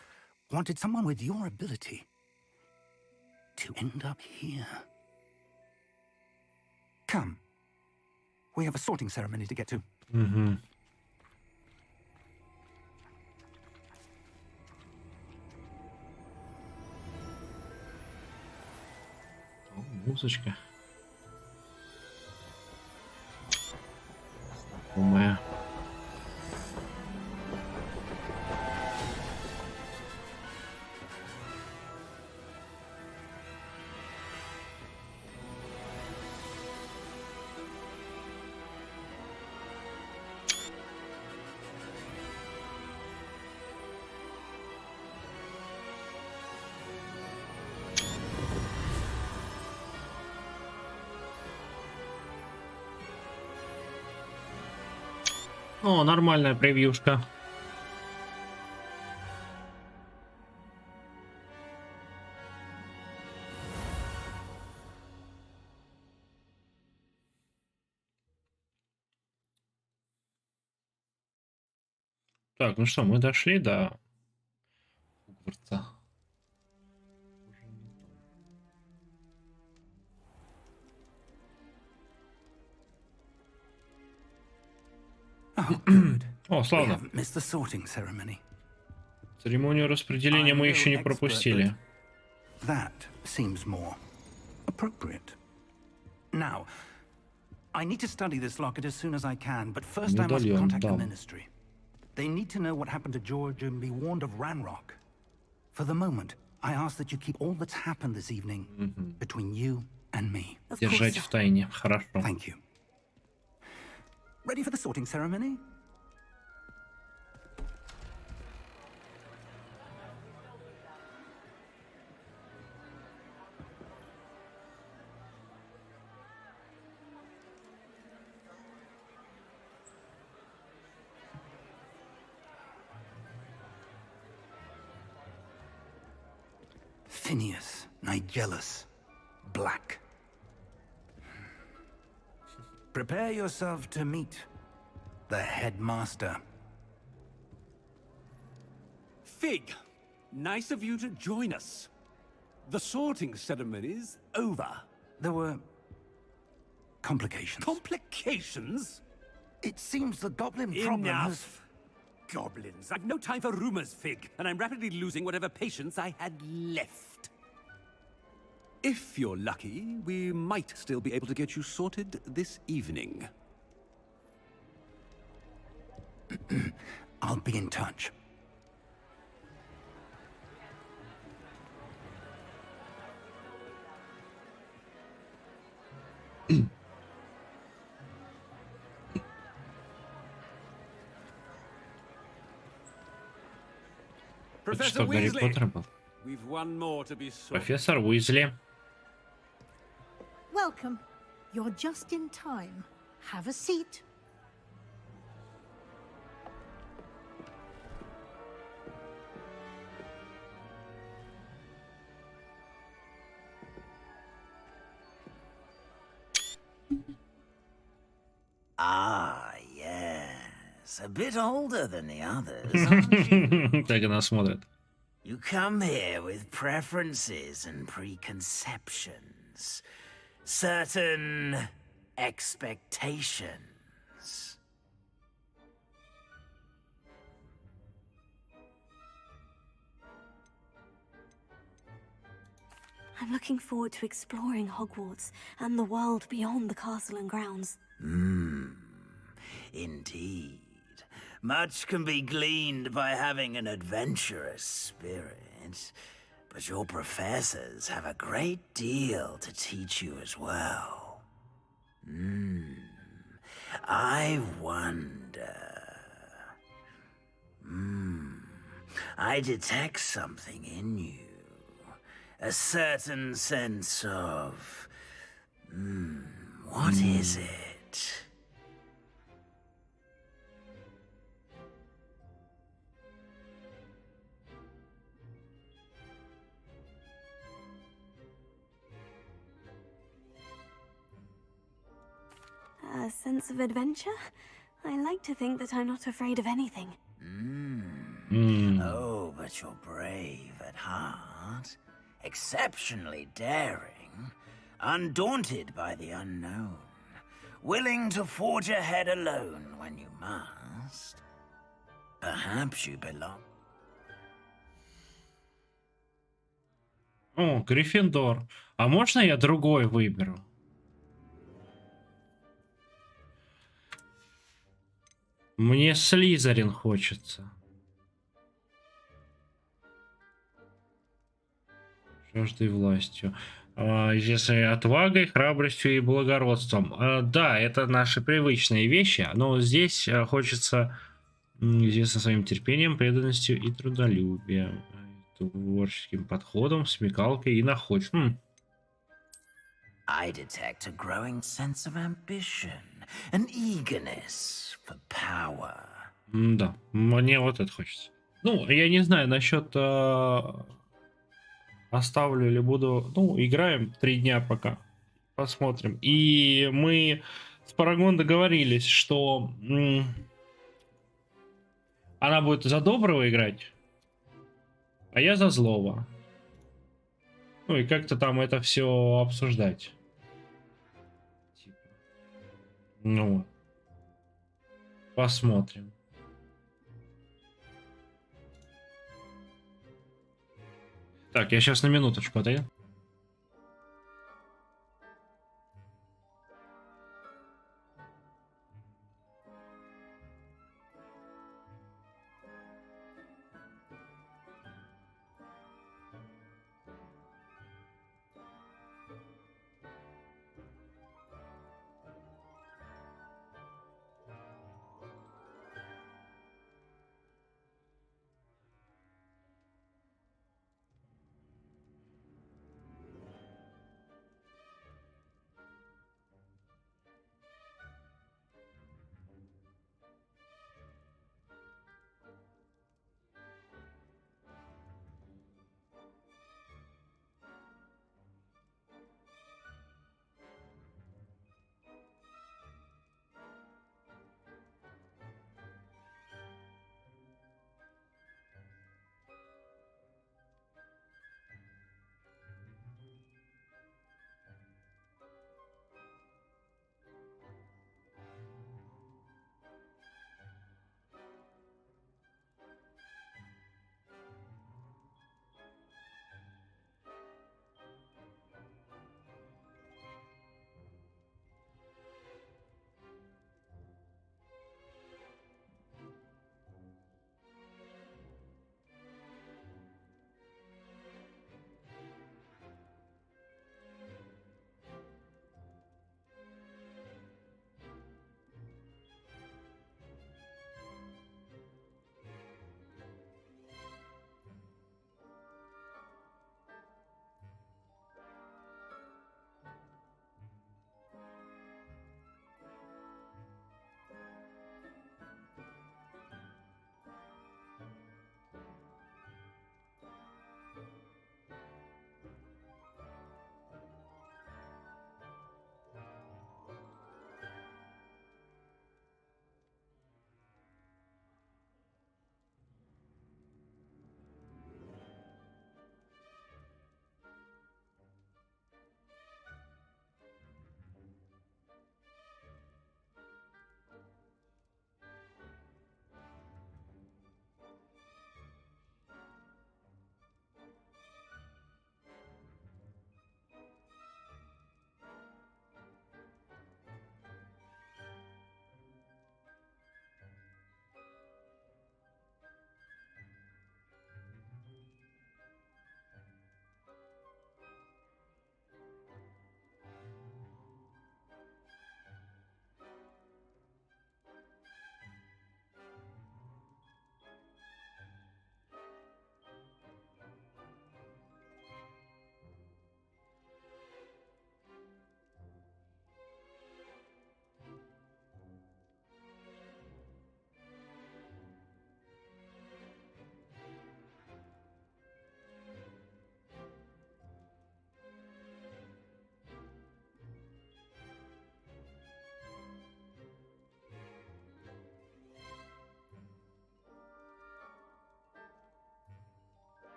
wanted someone with your ability to end up here. Come. We have a sorting ceremony to get to. Угу. О, музычка. Знакомая. О, нормальная превьюшка. Так, ну что, мы дошли до Хогвартса. Oh, good. О, We славно. haven't missed the sorting ceremony. Церемонию распределения мы еще не пропустили. That seems more appropriate. Now, I need to study this locket as soon as I can, but first I must Медальон, contact the да. Ministry. They need to know what happened to George and be warned of Ranrock. For the moment, I ask that you keep all that's happened this evening between you and me. Of course, Держать sir. в тайне. Хорошо. Thank you. Ready for the sorting ceremony? Phineas, Nigellus, Black. Prepare yourself to meet the headmaster. Fig, nice of you to join us. The sorting ceremony's over. There were complications. Complications? It seems the goblin problem has... Enough. Goblins. I've no time for rumors, Fig, and I'm rapidly losing whatever patience I had left. If you're lucky, we might still be able to get you sorted this evening. I'll be in touch. Это что, Гарри Поттер был? Профессор Уизли. Welcome. You're just in time. Have a seat. Ah, yes. A bit older than the others, aren't you? Так она смотрит. You come here with preferences and preconceptions. Certain expectations. I'm looking forward to exploring Hogwarts and the world beyond the castle and grounds. Indeed. Much can be gleaned by having an adventurous spirit, but your professors have a great deal to teach you as well. I wonder... I detect something in you. A certain sense of... what is it? A sense of adventure? I like to think that I'm not afraid of anything. Oh, but you're brave at heart. Exceptionally daring. Undaunted by the unknown. Willing to forge ahead alone when you must. Perhaps you belong. О, Гриффиндор. А можно я другой выберу? Мне Слизерин хочется. Жаждой властью. Если отвагой, храбростью и благородством. Да, это наши привычные вещи, но здесь хочется известно своим терпением, преданностью и трудолюбием, творческим подходом, смекалкой и находкой. I detect a growing sense of ambition, an eagerness for power. Да, мне вот это хочется. Ну, я не знаю насчет оставлю или буду. Ну, играем 3 дня пока. Посмотрим. И мы с Парагон договорились, что она будет за доброго играть, а я за злого. Ну и как-то там это все обсуждать. Ну вот. Посмотрим. Так, я сейчас на минуточку отойду.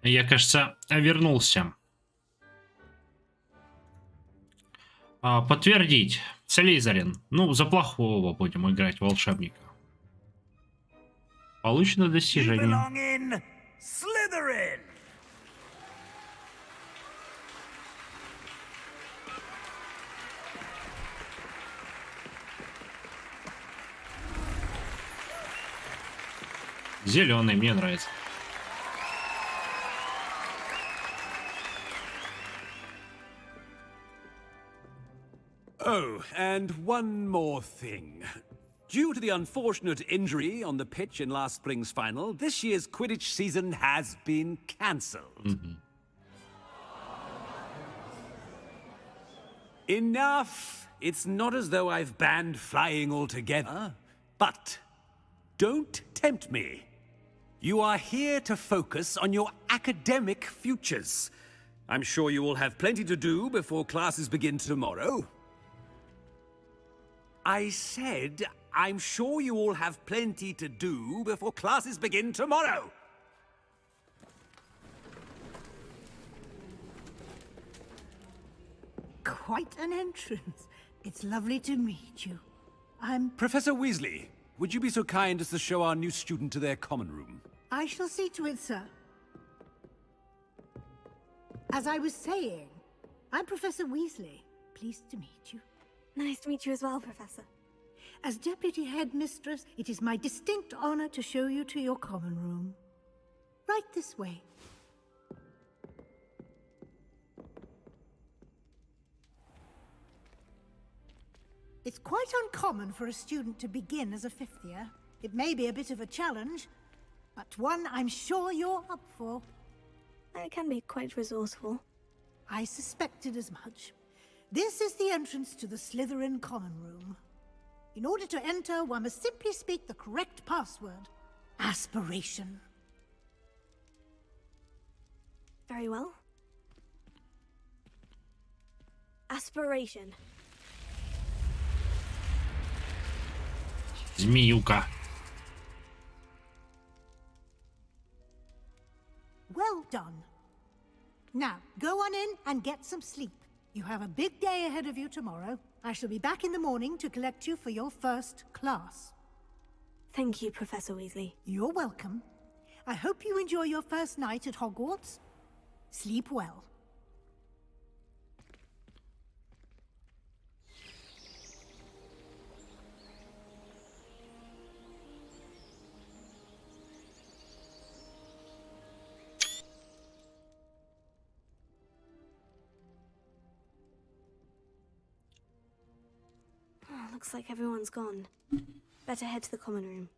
Я, кажется, вернулся. Подтвердить. Слизерин. Ну, за плохого будем играть волшебника. Получено You достижение. belong in Slytherin. Зеленый, мне нравится. Oh, and one more thing. Due to the unfortunate injury on the pitch in last spring's final, this year's Quidditch season has been cancelled. Enough! It's not as though I've banned flying altogether. But don't tempt me. You are here to focus on your academic futures. I'm sure you will have plenty to do before classes begin tomorrow. I said, I'm sure you all have plenty to do before classes begin tomorrow. Quite an entrance. It's lovely to meet you. I'm... Professor Weasley, would you be so kind as to show our new student to their common room? I shall see to it, sir. As I was saying, I'm Professor Weasley. Pleased to meet you. Nice to meet you as well, Professor. As Deputy Headmistress, it is my distinct honor to show you to your common room. Right this way. It's quite uncommon for a student to begin as a fifth year. It may be a bit of a challenge, but one I'm sure you're up for. I can be quite resourceful. I suspected as much. This is the entrance to the Slytherin common room. In order to enter, one must simply speak the correct password. Aspiration. Very well. Aspiration. Змеюка. Well done. Now, go on in and get some sleep. You have a big day ahead of you tomorrow. I shall be back in the morning to collect you for your first class. Thank you, Professor Weasley. You're welcome. I hope you enjoy your first night at Hogwarts. Sleep well. Oh, looks like everyone's gone. Better head to the common room.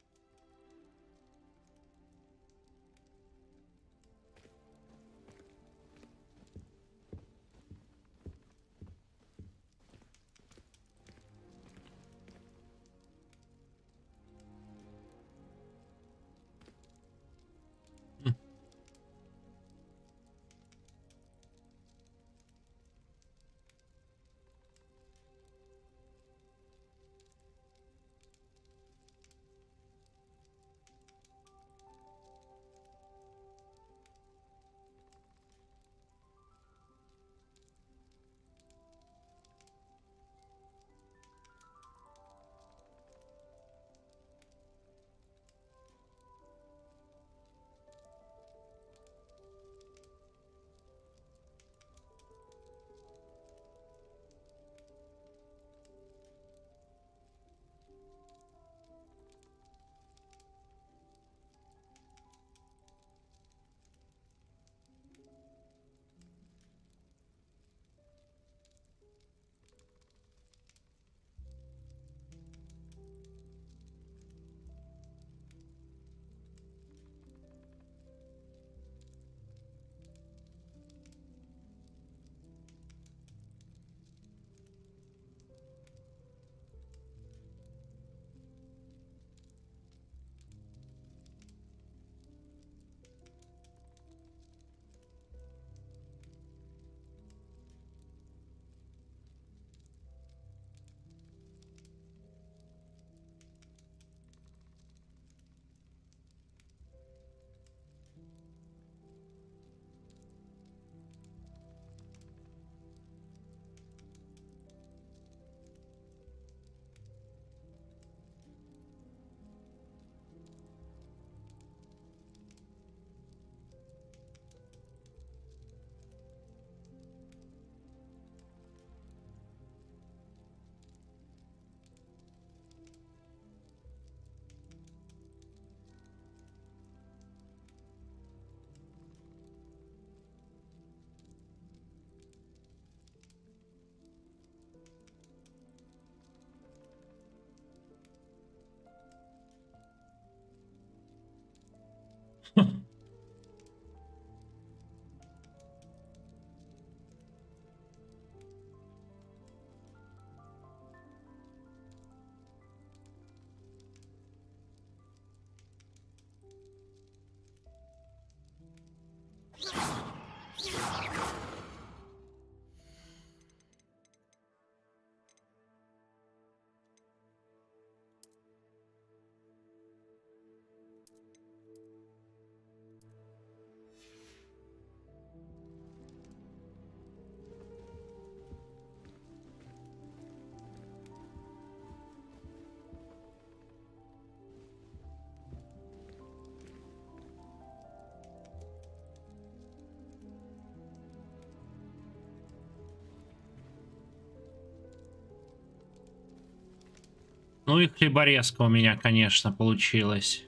Ну и хлеборезка у меня, конечно, получилась.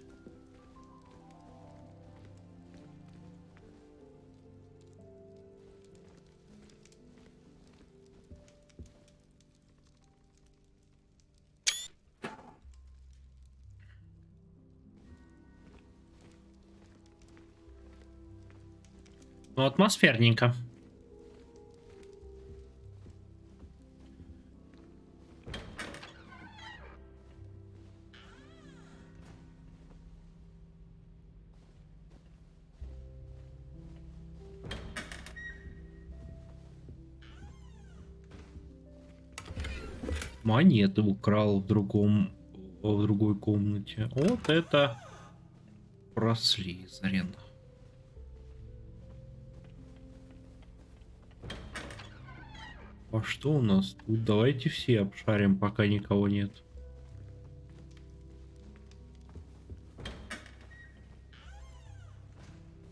Ну, атмосферненько. Монеты украл в другой комнате. Вот это Слизерин. А что у нас тут? Давайте все обшарим, пока никого нет.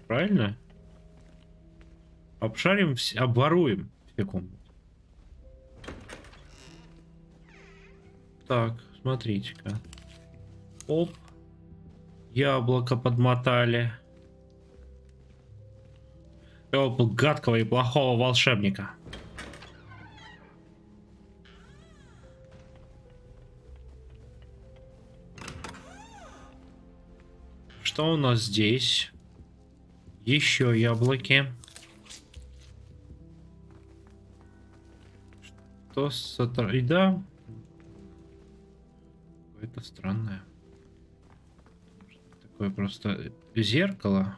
Правильно? Обшарим, обворуем все комнаты. Так, смотрите-ка. Оп. Яблоко подмотали. Оп, гадкого и плохого волшебника. Что у нас здесь? Еще яблоки. Что с еда? Это странное. Такое просто зеркало.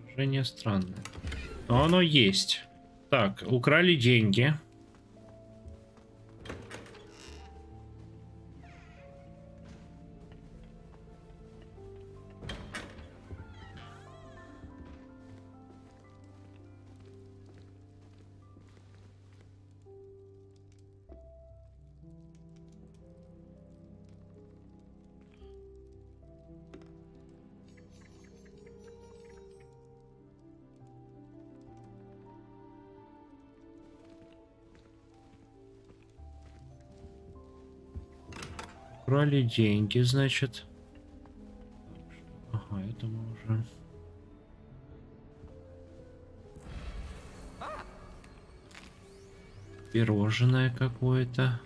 Отражение странное. Но оно есть. Так, украли деньги. Украли деньги, значит. Ага, это мы уже... Пирожное какое-то.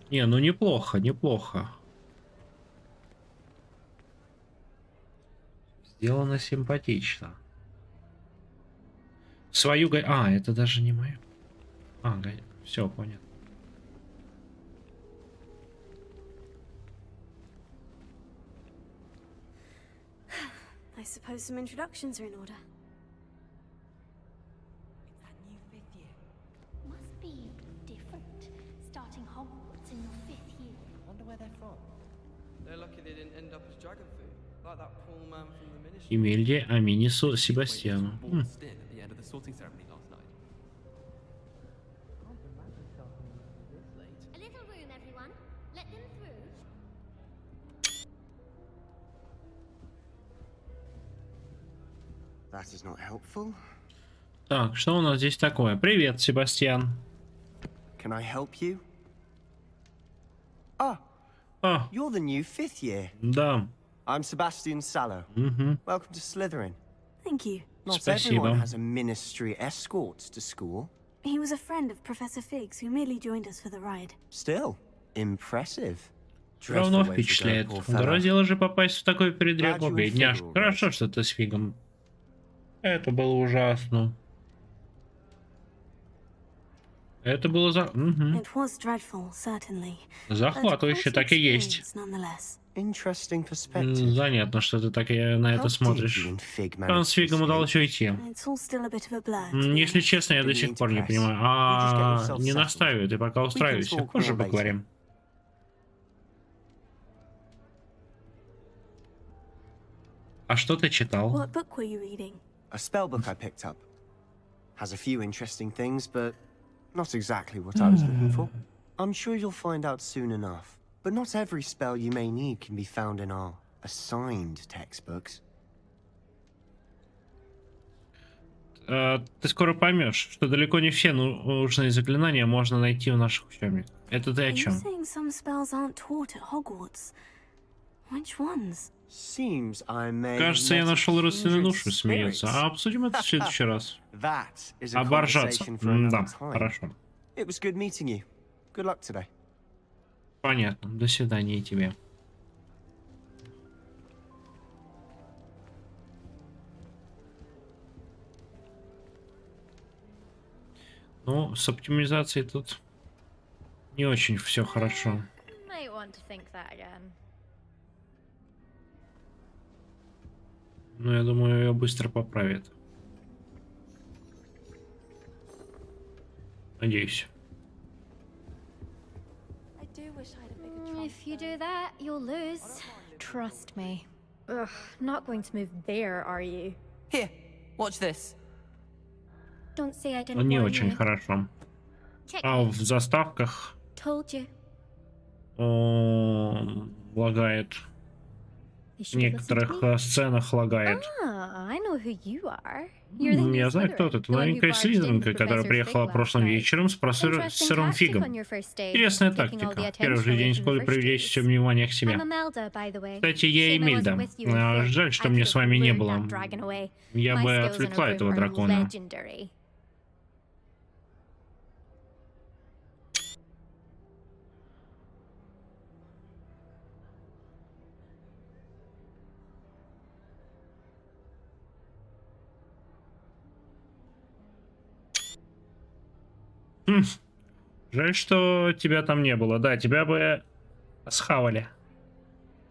Не, ну неплохо, неплохо. Сделано симпатично. Свою это даже не мое. Все, понятно. I suppose some introductions are in order. That new fifth year must be different. Starting Hogwarts in your 5th year. Wonder where they're from. They're lucky they didn't end up as dragon food, like that poor man from the ministry. Имельде Аминису Себастьяну. A little room, everyone. Let them through. That is not helpful. Так, что у нас здесь такое? Привет, Себастьян. Can I help you? You're the new 5th year. Да. I'm Sebastian Sallow. Welcome to Slytherin. Thank you. Not everyone has a ministry escort to school. He was a friend of Professor Figgs, who merely joined us for the ride. Still, impressive. Все равно впечатляет. Угрозило же попасть в такой передряг, бедняжка. Хорошо, что ты с Фигом. Это было ужасно. Это было захватывающе, так и есть. Занятно, что ты так и на это смотришь. Как с Фигом удалось уйти? Если честно, я до сих пор не понимаю. Не настаивай, ты пока устраивайся. Позже поговорим. А что ты читал? A spellbook I picked up. Has a few interesting things, but not exactly what I was looking for. I'm sure you'll find out soon enough. But not every spell you may need can be found in our assigned textbooks. ты скоро поймешь, что далеко не все нужные заклинания можно найти в наших учебниках. Это ты о чем? Кажется, я нашел родственную душу, смеется. А обсудим это в следующий раз. Оборжаться. Да, хорошо. Понятно. До свидания и тебе. Ну, с оптимизацией тут не очень все хорошо. Но я думаю, ее быстро поправит. Надеюсь. If you do that, you'll lose. Trust me. Ugh, not going to move there, are you? Here, watch this. Don't say I didn't Не warn очень you. хорошо. А в заставках Told you. лагает. В некоторых сценах лагает. I know who you are. You're the Я new знаю, кто ты. Slytherin, Это the one who маленькая barged in слизеринка, with которая Professor приехала Fig прошлым last night. вечером с Interesting сырым tactic фигом. on your first day, Интересная taking all the тактика. attention Первый же away день from школы the привлечь virtues. все внимание к себе. I'm Imelda, by the way. Кстати, я Shame I Эмильда. wasn't with you in Fig. Жаль, что I мне could с have вами не lured было. that dragon away. Я My бы skills in a отвлекла room этого are дракона. legendary. Жаль, что тебя там не было. Да, тебя бы схавали.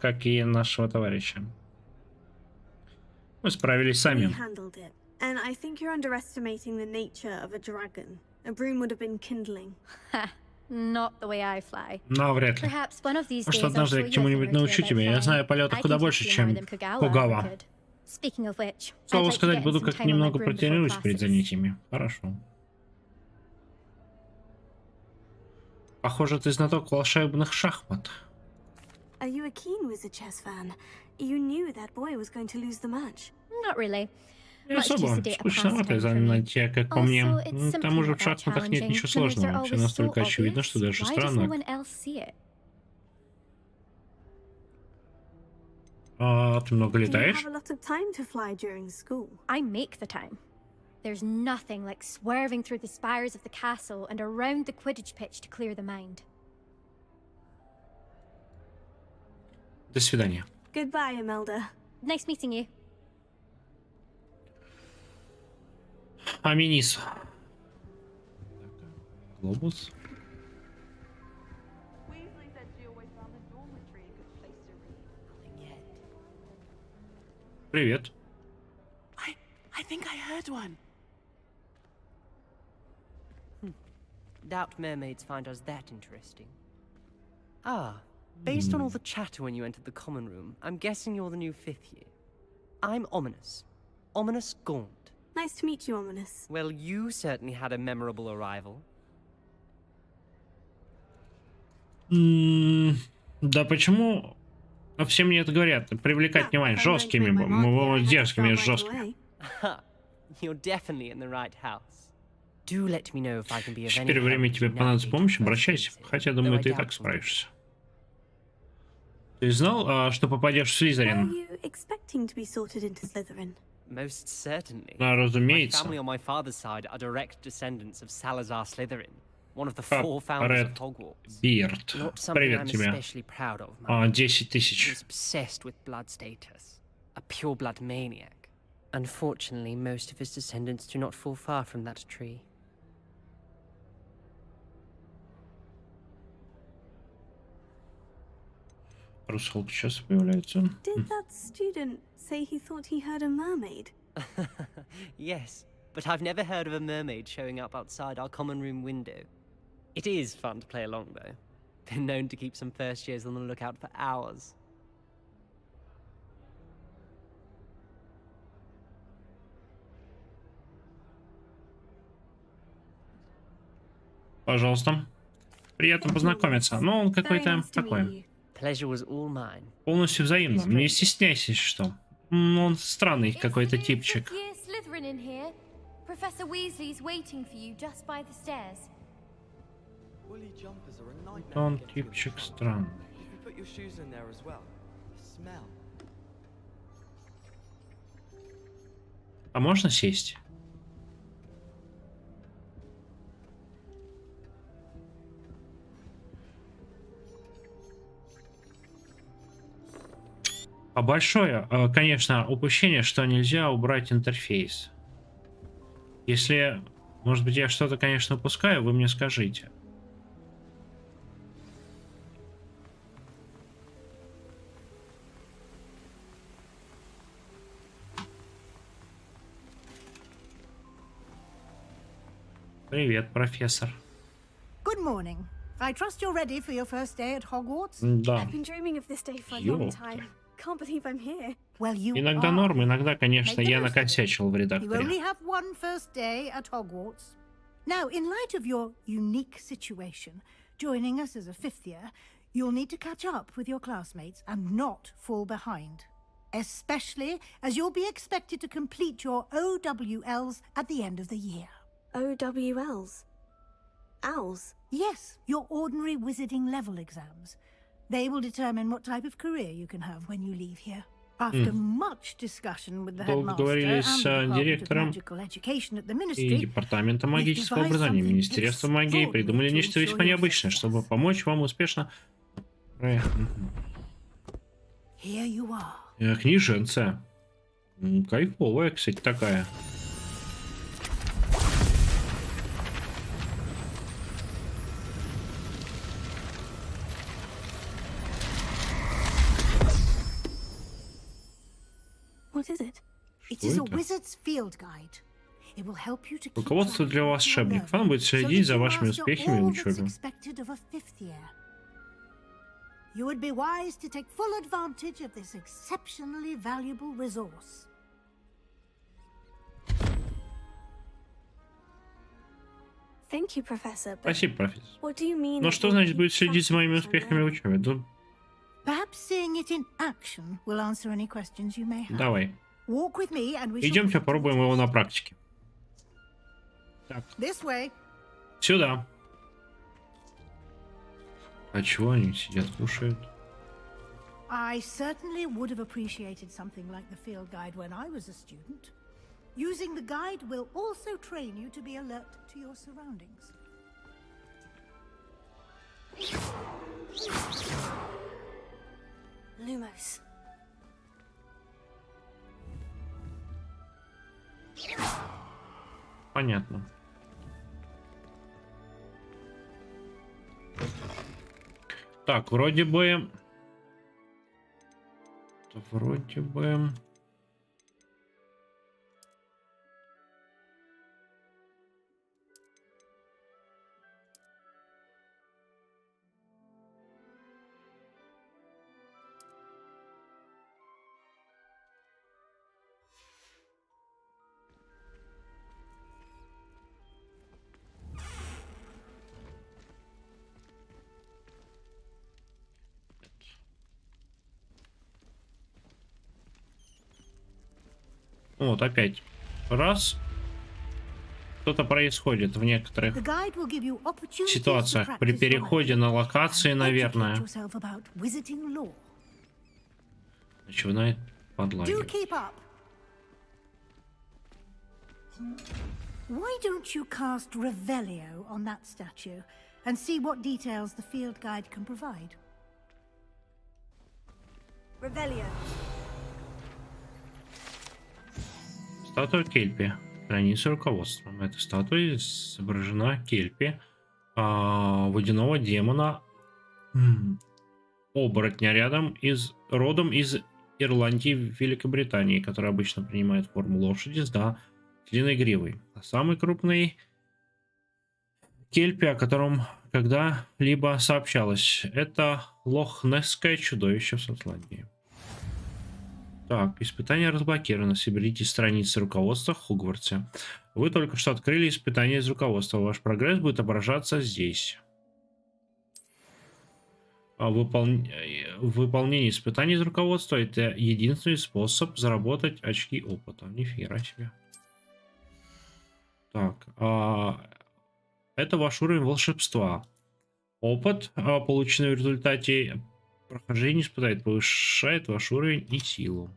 Как и нашего товарища. Мы справились сами. And I think you're underestimating the nature of a dragon. A broom would have been kindling. Not the way I fly. Навряд ли. Perhaps one of these Может, days I'll однажды show я you к a чему-нибудь thing or two научу about тебя. Я flying. знаю полета I куда can больше, teach you more чем than Kugala Кугава. could. Speaking of which, К слову I'd like to сказать, get in буду some как time on my немного broom before протренируюсь перед classes. занятиями. Хорошо. Похоже, ты знаток волшебных шахмат. Are you a keen Wizard chess fan? You knew that boy was going to lose the match. Not really. Не особо. Скучноватое занятие, как по мне. К тому же в шахматах нет ничего сложного. Все настолько очевидно, что даже странно. А ты много летаешь? I make the time. There's nothing like swerving through the spires of the castle and around the Quidditch pitch to clear the mind. До свидания. Goodbye, Imelda. Nice meeting you. Аминис. Глобус. Привет. I think I heard one. Doubt mermaids find us that interesting. Ah, based on all the chatter when you entered the common room, I'm guessing you're the new 5th year. I'm Ominous. Ominous Gaunt. Nice to meet you, Ominous. Well, you certainly had a memorable arrival. Да почему все мне это говорят? Привлекать внимание жесткими, дерзкими, жесткими. You're definitely in the right house. Do let me know if I can be of any Теперь время help тебе to понадобится navigate помощь, the обращайся. first Хотя, думаю, ты и так справишься. Ты знал, что попадешь в Слизерин? Are you expecting to be sorted into Slytherin? Most certainly. Да, разумеется. My family on my father's side are direct descendants of Salazar Slytherin, one of the 4 founders of Hogwarts. Бирд. Not something Привет I'm тебе. especially proud of. 10 000. He was obsessed with blood status, a pure blood maniac. Unfortunately, most of his descendants do not fall far from that tree. Русалка сейчас появляется. Did that student say he thought he heard a mermaid? Yes, but I've never heard of a mermaid showing up outside our common room window. It is fun to play along, though. Been known to keep some first years on the lookout for hours. Пожалуйста. Приятно познакомиться. Ну, он какой-то такой. Полностью взаимно. Не стесняйся, что. Он странный какой-то типчик. Professor Weasley's waiting for you just by the stairs. Woolly jumpers are a nightmare. Он to get through the типчик summer. странный. If you put your shoes in there as well, the smell. А можно сесть? А большое, конечно, упущение, что нельзя убрать интерфейс. Если, может быть, я что-то, конечно, упускаю, вы мне скажите. Привет, профессор. Good morning. I trust you're ready for your first day at Hogwarts? Да. I've been dreaming of this day for a long time. Can't believe I'm here. Well, you Иногда are. норм, иногда, конечно, Make the я most of it. накосячил в You редакторе. only have one first day at Hogwarts. Now, in light of your unique situation, joining us as a fifth year, you'll need to catch up with your classmates and not fall behind. Especially as you'll be expected to complete your OWLs at the end of the year. OWLs? Owls? Yes, your ordinary wizarding level exams. They will determine what type of career you can have when you leave here. After much discussion with the headmaster Договорились and с the Department of директором Magical Education at the и Ministry, Департаментом магического образования Министерства магии придумали нечто весьма необычное, чтобы помочь вам успешно... here you are. Книженция. Кайфовая, кстати, такая. What is it? It Что is a это? wizard's field guide. It will help you to keep Руководство track для of your волшебников. Оно learning, будет so следить that за you вашими master успехами в all that's учебе. expected of a fifth year. You would be wise to take full advantage of this exceptionally valuable resource. Thank you, Professor. But Спасибо, профессор. what do you mean? Но it что will значит keep будет следить за track of моими what I'm успехами в learning? учебе? Да, Perhaps seeing it in action will answer any questions you may have. давай. Walk with me and we shall Идемте put it to the попробуем его test. на практике. Так, This way. сюда. А чего они сидят, кушают? I certainly would have appreciated something like the field guide when I was a student. Using the guide will also train you to be alert to your surroundings. Lumos. Понятно. Так, вроде бы... Вроде бы... Вот опять. Раз. Что-то происходит в некоторых The guide will give you opportunities to ситуациях. При practice your переходе на magic локации, and наверное, educate yourself about wizarding lore. начинает Do подлагивать. keep up. Why don't you cast Revelio on that statue and see what details the field guide can provide? Revelio. Статуя Кельпи. Страница руководства. На этой статуе изображена Кельпи, водяного демона, оборотня родом из Ирландии, Великобритании, который обычно принимает форму лошади с длинной гривой. А самый крупный Кельпи, о котором когда-либо сообщалось, это лохнесское чудовище в Шотландии. Так, испытание разблокировано. Соберите страницы руководства в Хогвартсе. Вы только что открыли испытание из руководства. Ваш прогресс будет отображаться здесь. Выполнение испытаний из руководства — это единственный способ заработать очки опыта. Нифига себе. Так, это ваш уровень волшебства. Опыт, полученный в результате прохождения испытаний, повышает ваш уровень и силу.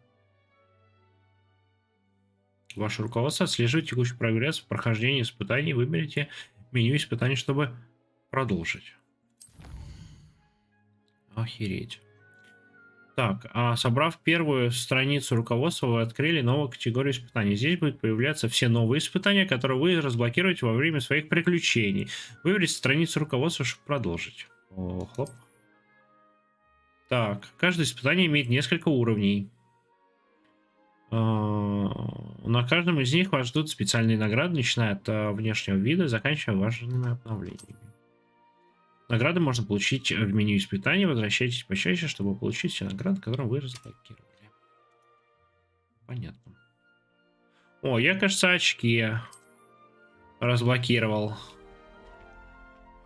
Ваше руководство отслеживает текущий прогресс в прохождении испытаний. Выберите меню испытаний, чтобы продолжить. Охереть. Так, собрав первую страницу руководства, вы открыли новую категорию испытаний. Здесь будут появляться все новые испытания, которые вы разблокируете во время своих приключений. Выберите страницу руководства, чтобы продолжить. О, хлоп. Так, каждое испытание имеет несколько уровней. На каждом из них вас ждут специальные награды, начиная от внешнего вида и заканчивая важными обновлениями. Награды можно получить в меню испытаний. Возвращайтесь почаще, чтобы получить все награды, которые вы разблокировали. Понятно. О, я, кажется, очки разблокировал.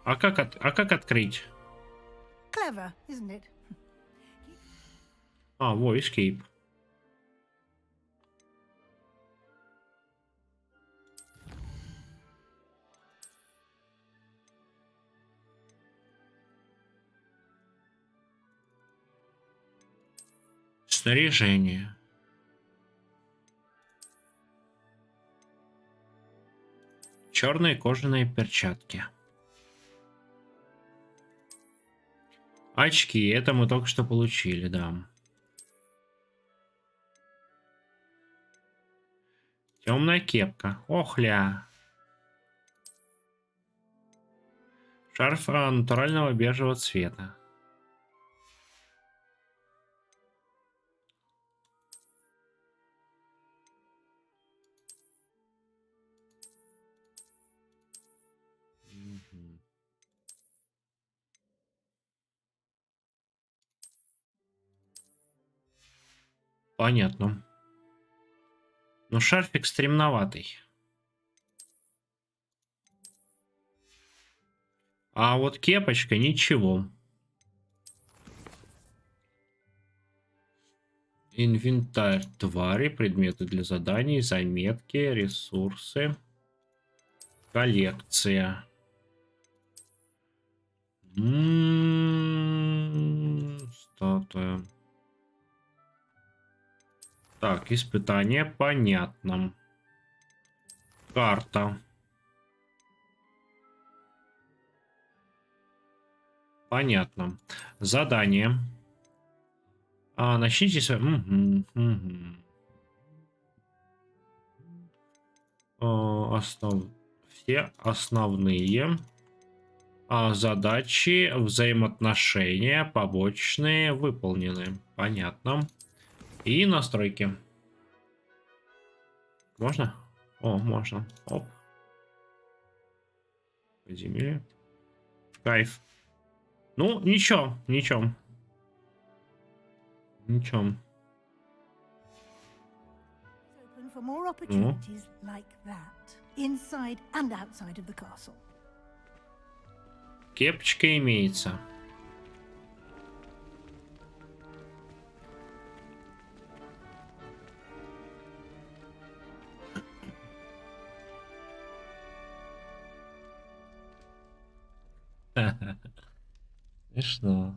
А как открыть? Clever, isn't it? Во, escape. Снаряжение. Черные кожаные перчатки. Очки. Это мы только что получили, да. Темная кепка. Охля. Шарф натурального бежевого цвета. Понятно. Но шарфик стремноватый. А вот кепочка ничего. Инвентарь, твари, предметы для заданий, заметки, ресурсы, коллекция. Статуя. Так, испытание, понятно. Карта. Понятно. Задание. Начните с... Все основные задачи, взаимоотношения, побочные выполнены. Понятно. И настройки. Можно? О, можно. Оп. Подземелье. Кайф. Ну, ничего, ничего. Ничего. Open for more opportunities like that, inside and outside of the castle. Кепочка имеется. Смешно.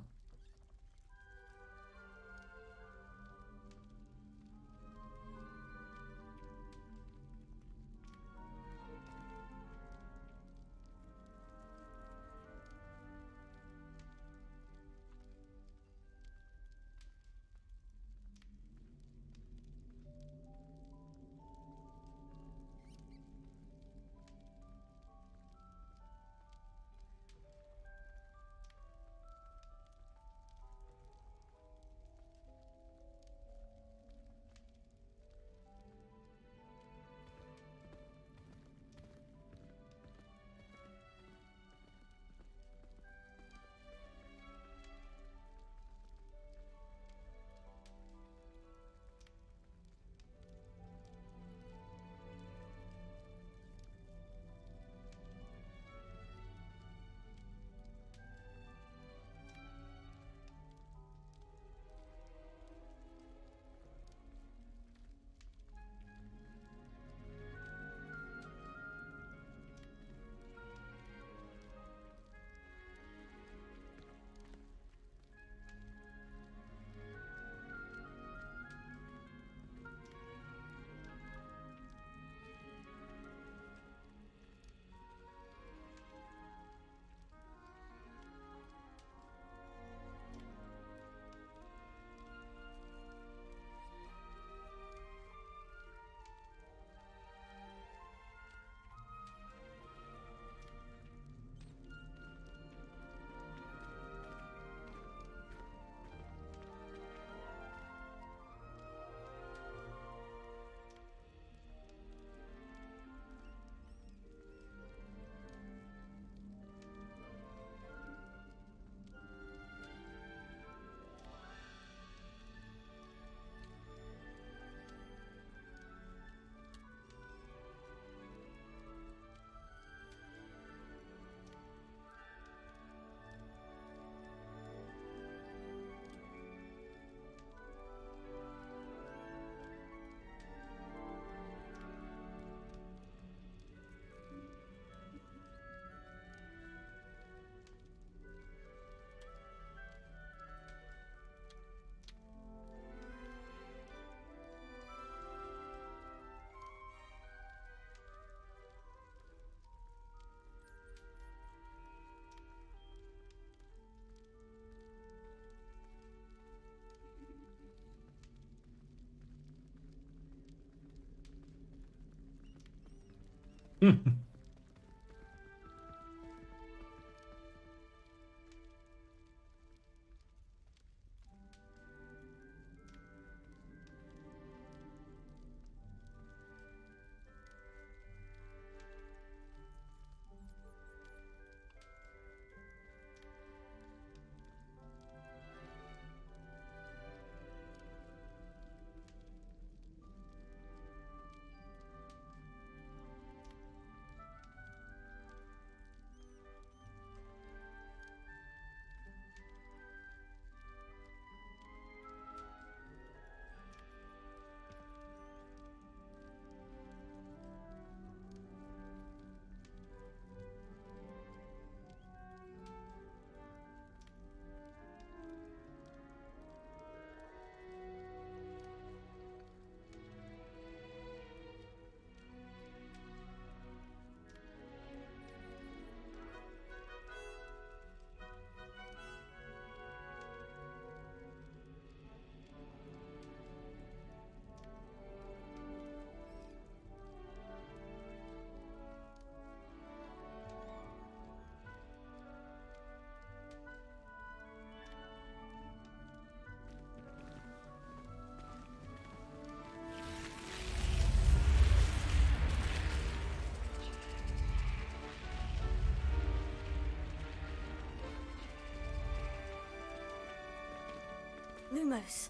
Lumos.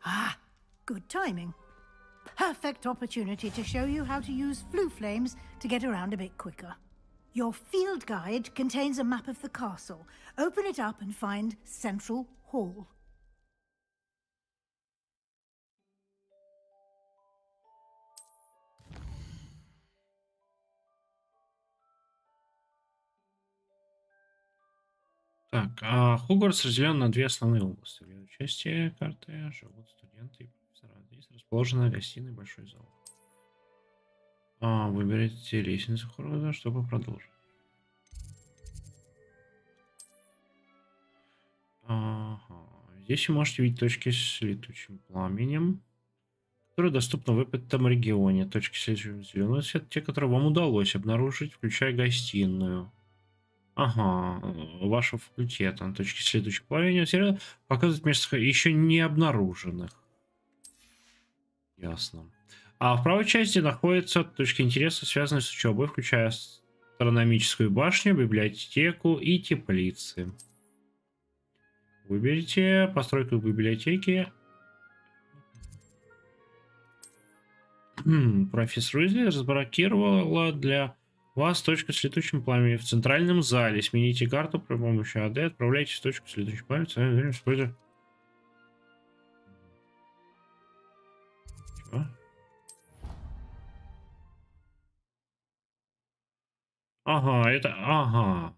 Ah, good timing. Perfect opportunity to show you how to use flue flames to get around a bit quicker. Your field guide contains a map of the castle. Open it up and find Central Hall. Так, Хогвартс разделен на две основные области. В этой части карты живут студенты и профессора. Здесь расположена гостиная и большой зал. Выберите лестницу хода, чтобы продолжить. Ага. Здесь вы можете видеть точки с летучим пламенем, которые доступны в этом регионе. Точки с летучим зеленым — это те, которые вам удалось обнаружить, включая гостиную. Ага, вашего факультета. Точки следующих пламени показывают место еще не обнаруженных. Ясно. А в правой части находятся точки интереса, связанные с учебой, включая астрономическую башню, библиотеку и теплицы. Выберите постройку библиотеки. Профессор Уизли разблокировала для вас точку с летучим пламенем в центральном зале. Смените карту при помощи АД, отправляйтесь в точку с летучим пламенем, используя... Чего? Ага, это... Ага.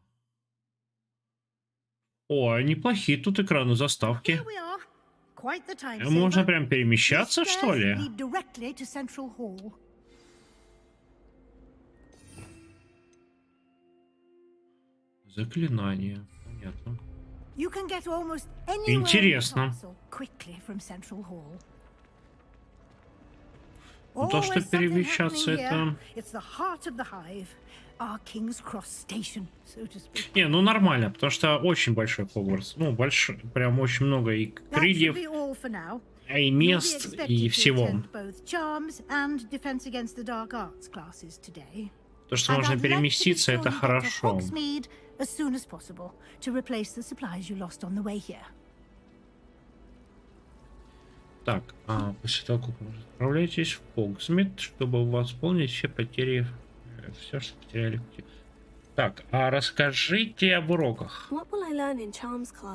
О, неплохие тут экраны заставки. Можно прям перемещаться, что ли? Заклинание. Понятно. Интересно. Ну, то, что перемещаться, это... Не, ну нормально, потому что очень большой Хогвартс. Ну, большой, прям очень много и крыльев, и мест, и всего. То, что можно переместиться, это хорошо. Так, после того, как вы отправляетесь в Hogsmeade, чтобы восполнить все потери, все, что потеряли. Так, расскажите об уроках.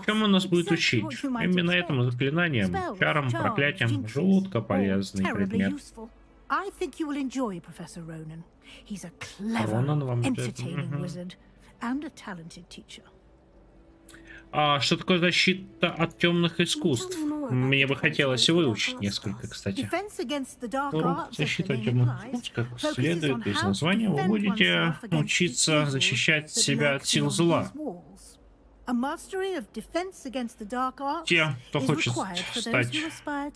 Чем у нас будет учить? Именно этому заклинанием, чарам, проклятиям. Жутко полезный предмет. Ронан вам что такое защита от темных искусств? Мне бы хотелось выучить несколько, кстати. Урок защиты от темных искусств, как следует из названия, вы будете учиться защищать себя от сил зла. Те, кто хочет стать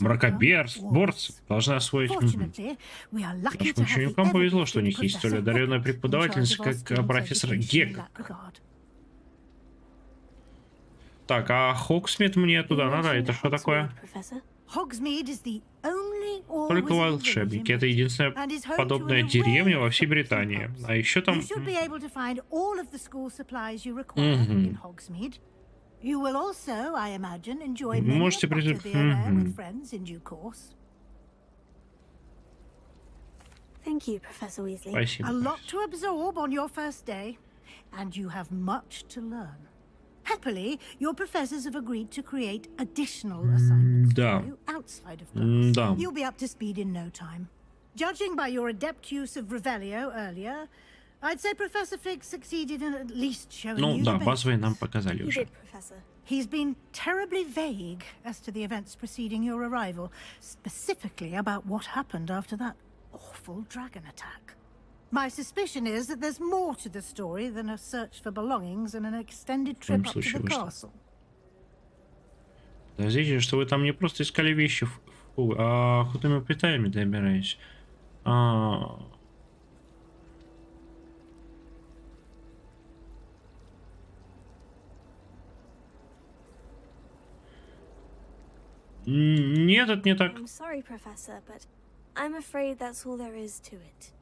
мракоборцем, должны освоить. Нашим ученикам повезло, что у них есть столь одаренная преподавательница, как профессор Гек. Так, а Хогсмит мне туда надо. Это что такое? Только волшебники. Это единственная подобная деревня во всей Британии. А еще там... Можете прийти... Спасибо. Happily, your professors have agreed to create additional assignments for you outside of class. Да. You'll be up to speed in no time. Judging by your adept use of Revelio earlier, I'd say Professor Fig succeeded in at least showing you the базовые нам показали уже. He's been terribly vague as to the events preceding your arrival, specifically about what happened after that awful dragon attack. My suspicion is that there's more to the story than a search for belongings and an extended trip up to the castle. Подождите, что вы там не просто искали вещи, а худыми путями добирались. Нет, это не так. I'm sorry, Professor, but I'm afraid that's all there is to it.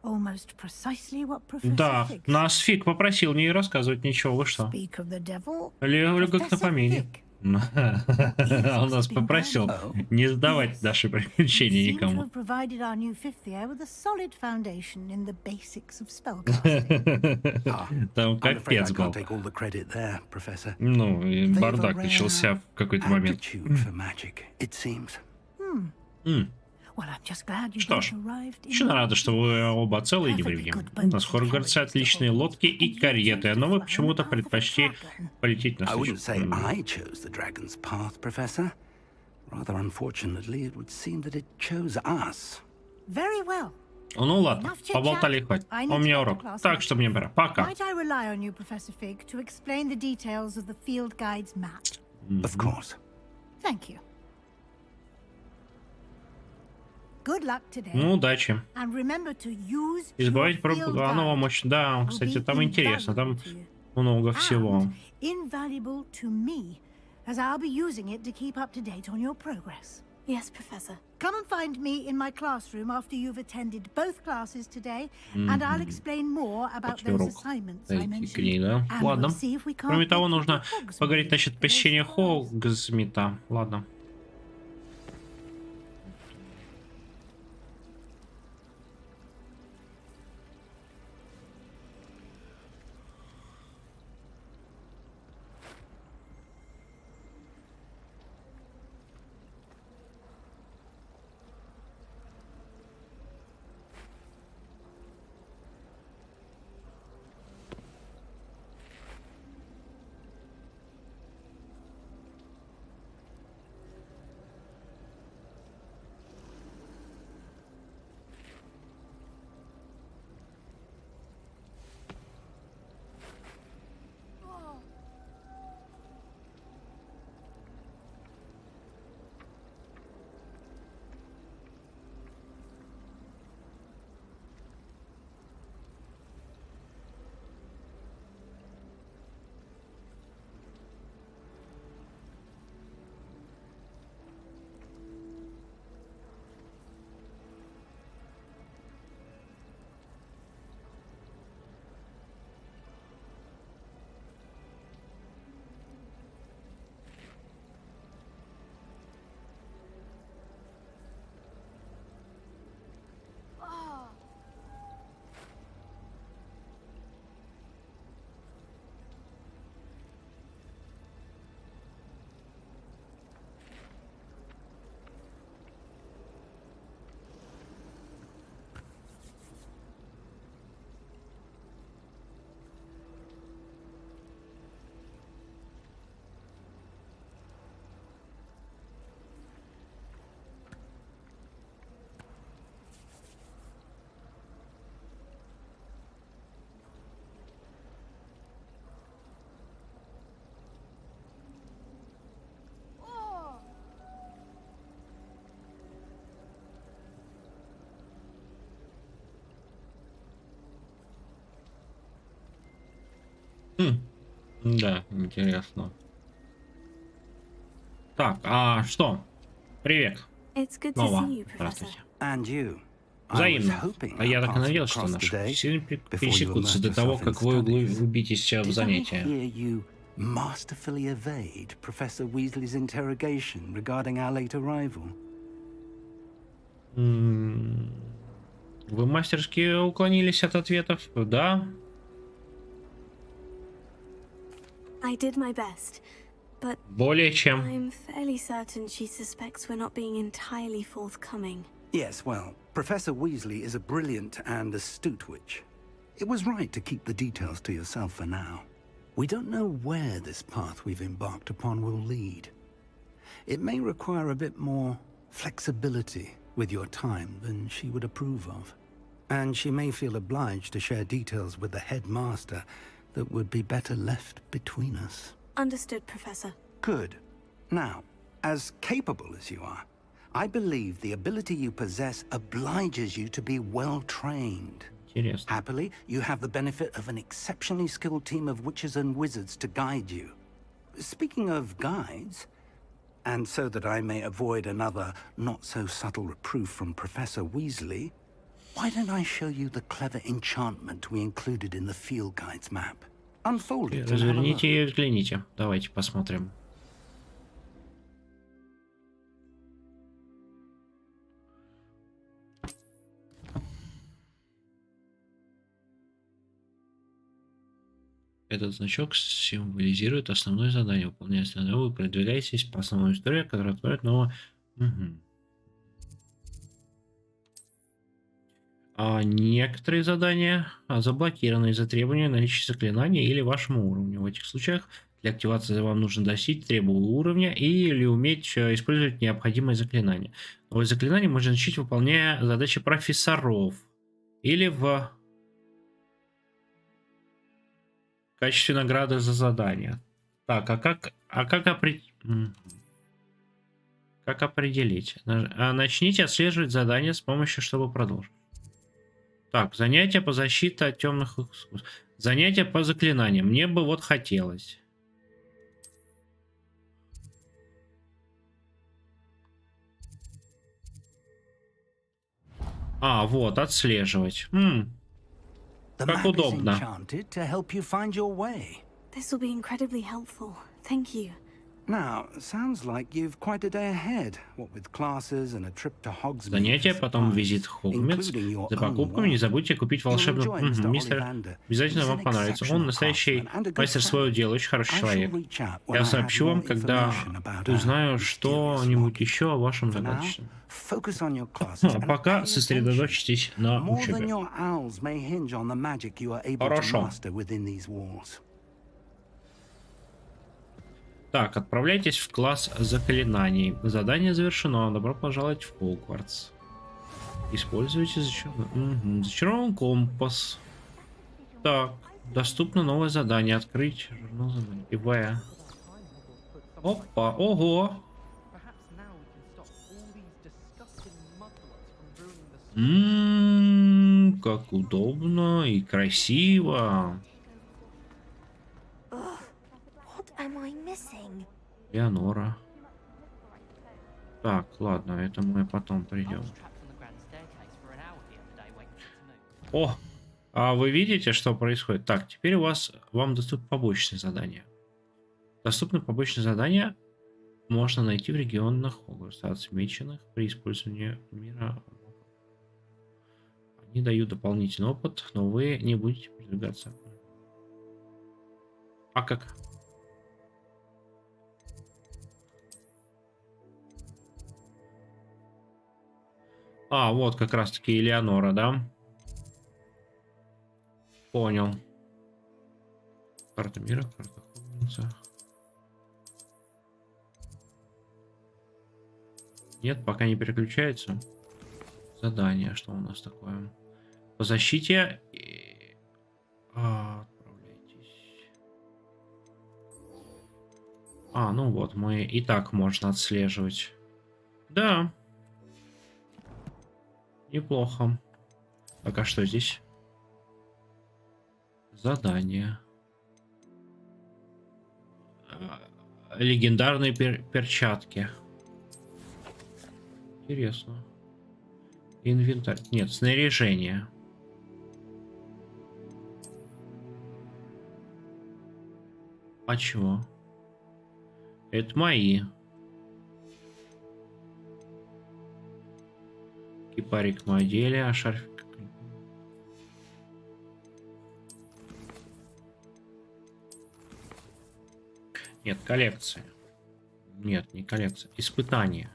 Almost precisely what Professor Да, нас Фиг попросил не рассказывать ничего, вы что? Легко к напомине. Он нас попросил не сдавать наши приключения никому. Там капец был. Ну, и бардак начался в какой-то момент. Что ж, очень рада, что вы оба целы и невредимы. У нас в Хогвартсе отличные лодки и кареты, но вы почему-то предпочли полететь на встречу. Ну ладно, поболтали хоть. У меня урок, так что мне пора. Пока. Ну, удачи. И забывайте про плановую мощь. Да, кстати, там интересно, там много всего. Yes, Professor. Come and find me in my classroom after you've attended both classes today, and I'll explain more about those assignments I mentioned. Ладно. Кроме того, нужно поговорить насчет посещения Хогсмита. Ладно. Да, интересно. Так, а что? Привет. Снова. Здравствуйте. Взаимно. А я так и надеялся, что наши пути сильно пересекутся до того, как вы углубитесь в занятия. Masterfully evade Professor Weasley's interrogation regarding our late arrival. Вы мастерски уклонились от ответов, да? I did my best, but более чем. I'm fairly certain she suspects we're not being entirely forthcoming. Yes, well, Professor Weasley is a brilliant and astute witch. It was right to keep the details to yourself for now. We don't know where this path we've embarked upon will lead. It may require a bit more flexibility with your time than she would approve of. And she may feel obliged to share details with the headmaster that would be better left between us. Understood, Professor. Good. Now, as capable as you are, I believe the ability you possess obliges you to be well trained. Happily, you have the benefit of an exceptionally skilled team of witches and wizards to guide you. Speaking of guides, and so that I may avoid another not-so-subtle reproof from Professor Weasley, why don't I show you the clever enchantment we included in the field guide's map? Unfold it and have a look. Разверните и взгляните. Давайте посмотрим. Этот значок символизирует основное задание. Выполняя основное, вы продвигаетесь по основной истории, которая откроет новое. А некоторые задания заблокированы из-за требования наличия заклинания или вашему уровню. В этих случаях для активации вам нужно достичь требуемого уровня или уметь использовать необходимые заклинания. Новое заклинание можно начать, выполняя задачи профессоров или в качестве награды за задание. Так, как определить? Начните отслеживать задания с помощью, чтобы продолжить. Так, занятия по защите от темных искусств. Занятия по заклинаниям. Мне бы вот хотелось. А, вот, отслеживать. Как удобно. This will be incredibly helpful. Thank you. Now, sounds like you've quite a day ahead. What with classes and a trip to Hogsmeade. Занятия, потом визит в Хогвартс. За покупками не забудьте купить волшебную. Мистер, обязательно вам понравится. Он настоящий мастер своего дела, очень хороший человек. Я сообщу вам, когда узнаю что-нибудь еще о вашем загадочном. А пока сосредоточьтесь на учебе. Хорошо. Так, отправляйтесь в класс заклинаний. Задание завершено. Добро пожаловать в Хогвартс. Используйте зачарованный компас. Так, доступно новое задание. Открыть журнал заданий. ИВ. Опа, ого. Как удобно и красиво. Леонора. Так, ладно, это мы потом придем. О, а вы видите, что происходит? Так, теперь вам доступны побочные задания. Доступны побочные задания можно найти в регионах Хогвартса, отмеченных при использовании мира. Они дают дополнительный опыт, но вы не будете продвигаться. А как? А, вот как раз таки Элеонора, да? Понял. Карта мира, карта Хогвартса. Нет, пока не переключается. Задание, что у нас такое? По защите. Отправляйтесь. А, ну вот, мы и так можно отслеживать. Да. Неплохо. Пока что здесь? Задание. легендарные перчатки. Интересно. Инвентарь. Нет, снаряжение. А чего? Это мои. Кипарик мы одели, а шарфик... Нет, коллекция. Нет, не коллекция. Испытание.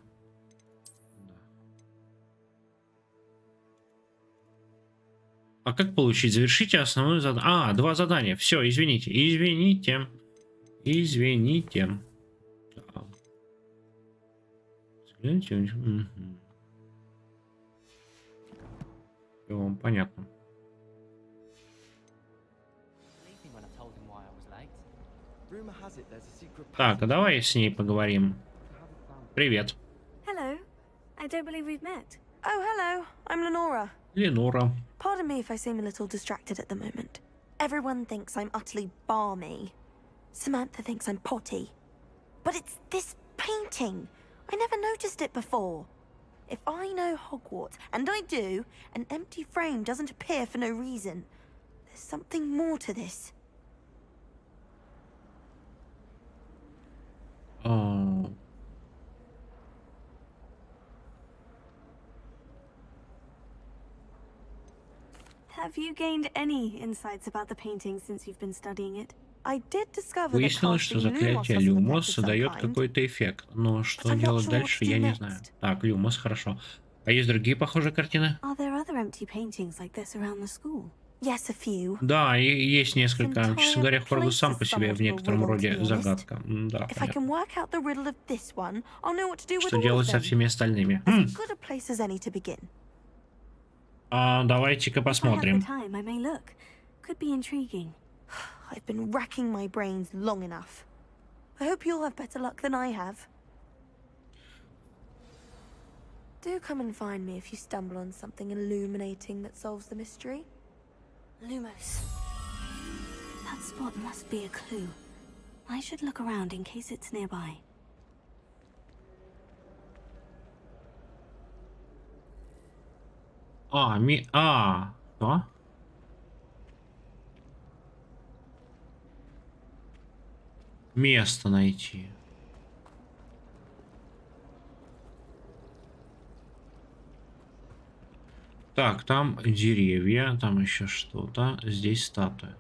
А как получить? Завершите основное задание. А, 2 задания. Все, извините. Извините. Извините. Да. Взгляните. Угу. Все, понятно. Так, а давай с ней поговорим. Привет. Hello. I don't believe we've met. Oh, hello. I'm Lenora. Ленора. Pardon me if I seem a little distracted at the moment. Everyone thinks I'm utterly balmy. Samantha thinks I'm potty. But it's this painting. I never noticed it before. If I know Hogwarts, and I do, an empty frame doesn't appear for no reason. There's something more to this. Oh. Have you gained any insights about the painting since you've been studying it? I did discover that Выяснилось, что заклятие Люмос дает какой-то эффект, но что делать дальше, я не знаю. Так, Люмос, хорошо. А есть другие похожие картины? Are there other empty paintings like this around the school? Yes, a few. Да, и есть несколько. Честно говоря, Хогвартс сам по себе в некотором роде загадка. Да, понятно. Что делать со всеми остальными? Давайте-ка посмотрим. I've been racking my brains long enough. I hope you'll have better luck than I have. Do come and find me if you stumble on something illuminating that solves the mystery. Lumos. That spot must be a clue. I should look around in case it's nearby. Что? Место найти. Так, там деревья, там еще что-то. Здесь статуя.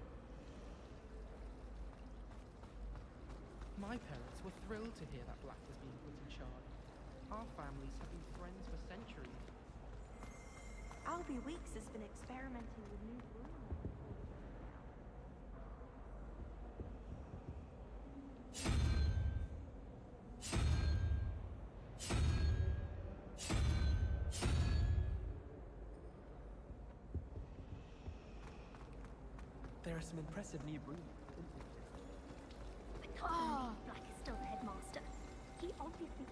There are some impressive new rooms. Oh, Black is still the headmaster. He obviously.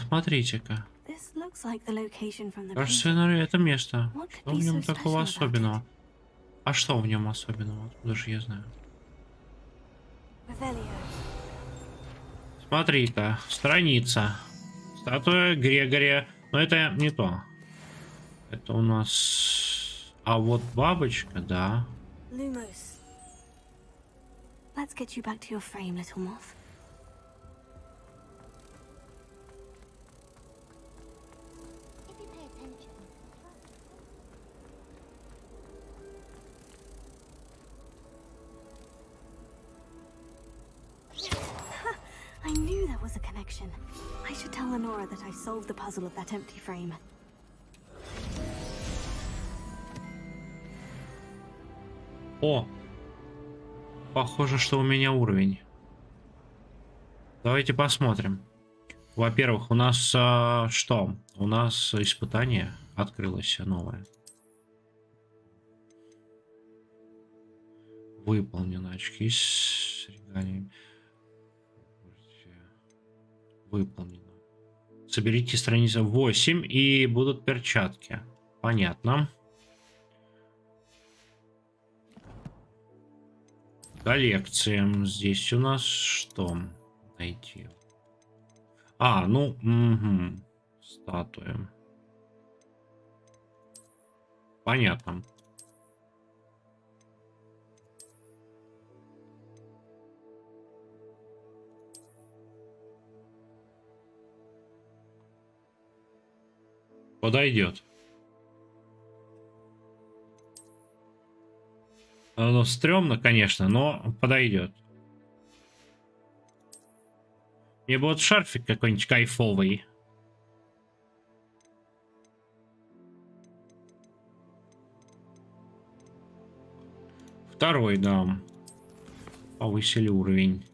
Смотрите-ка. This looks like the location from the Кажется, это место. Что в нем такого особенного? А что в нем особенного? Откуда же я знаю? Смотри-ка, страница. Статуя Грегория. Но это не то. Это у нас... А вот бабочка, да. Lumos. Let's get you back to your frame, little moth. If you pay attention. I knew there was a connection. I should tell Lenora that I solved the puzzle of that empty frame. О! Похоже, что у меня уровень. Давайте посмотрим. Во-первых, у нас что? У нас испытание открылось новое. Выполнено. Очки с регалиями. Выполнено. Соберите страницу 8 и будут перчатки. Понятно. Коллекции. Здесь у нас что найти? А, ну, угу. Статуи. Понятно. Подойдет. Оно стрёмно, конечно, но подойдет. Мне бы вот шарфик какой-нибудь кайфовый. Второй, да. Повысили уровень.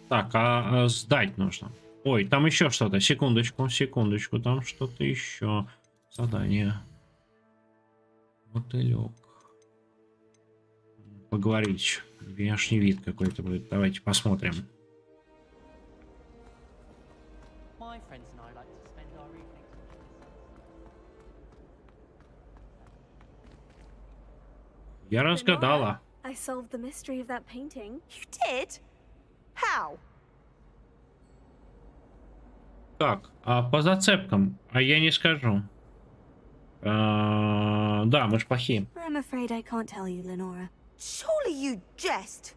Так, а сдать нужно. Ой, там еще что-то. Секундочку, секундочку. Там что-то еще. Задание. Мотылек. Поговорить. Внешний вид какой-то будет. Давайте посмотрим. Я разгадала. I solved the mystery of that painting. You did? How? Так, а по зацепкам? А я не скажу. Да, мы ж плохие. I'm afraid I can't tell you, Lenora. Surely you jest.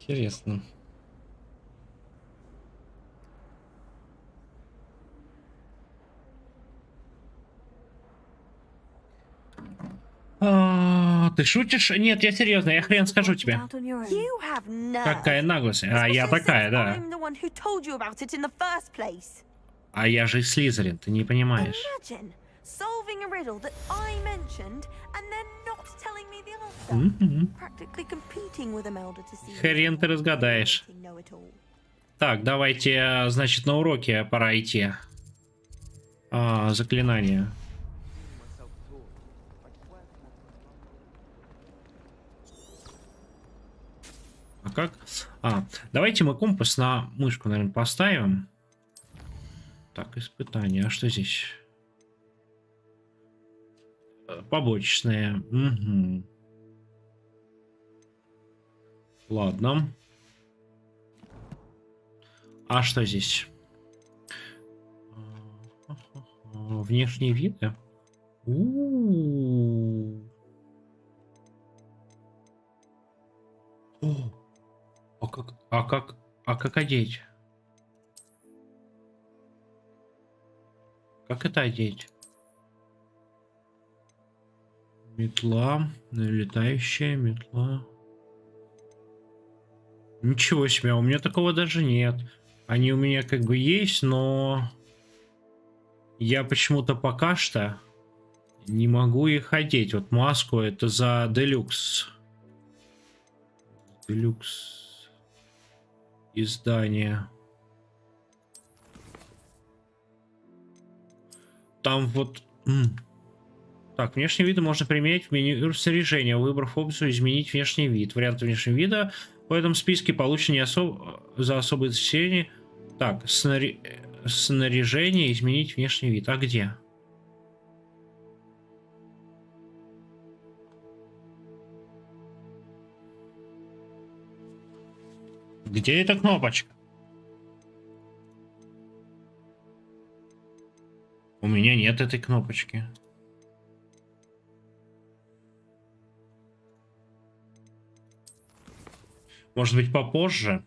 Интересно. Ты шутишь? Нет, я серьезно, я хрен скажу тебе. You have nerve. Какая наглость. А я такая, да. I'm the one who told you about it in the first place. А я же Слизерин, ты не понимаешь. Imagine solving a riddle that I mentioned and then not telling me the answer. Practically competing with Imelda to see. Хрен ты разгадаешь. Так, давайте, значит, на уроке пора идти. Заклинание. А как? Давайте мы компас на мышку, наверное, поставим. Так, испытание. А что здесь? Побочные. Угу. Ладно. А что здесь? Внешние виды? О, а как одеть? Как это одеть? Метла, летающая метла. Ничего себе, у меня такого даже нет. Они у меня как бы есть, но я почему-то пока что не могу их одеть. Вот маску это за делюкс. Делюкс издание. Там вот... Так, внешний вид можно применять в меню снаряжения, выбрав опцию «Изменить внешний вид». Варианты внешнего вида в этом списке получены за особые зачисления. Так, снаряжение, изменить внешний вид. А где? Где эта кнопочка? У меня нет этой кнопочки. Может быть, попозже?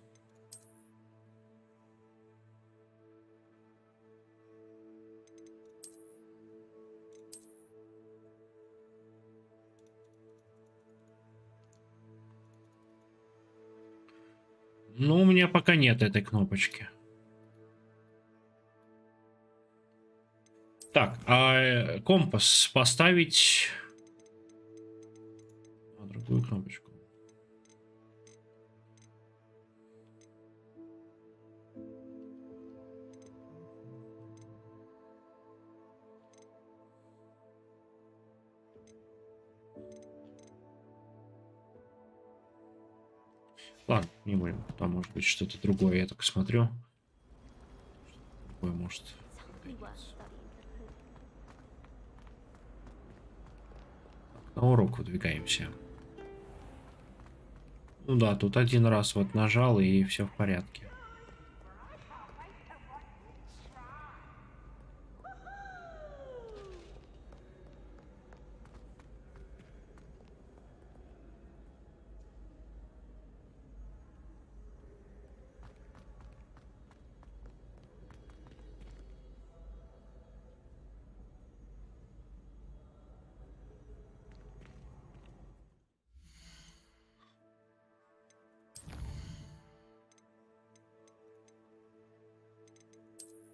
Ну, у меня пока нет этой кнопочки. Так, а компас поставить на другую кнопочку. Ладно, не будем. Там может быть что-то другое. Я так смотрю. Другое может. На урок выдвигаемся. Ну да, тут один раз вот нажал и все в порядке.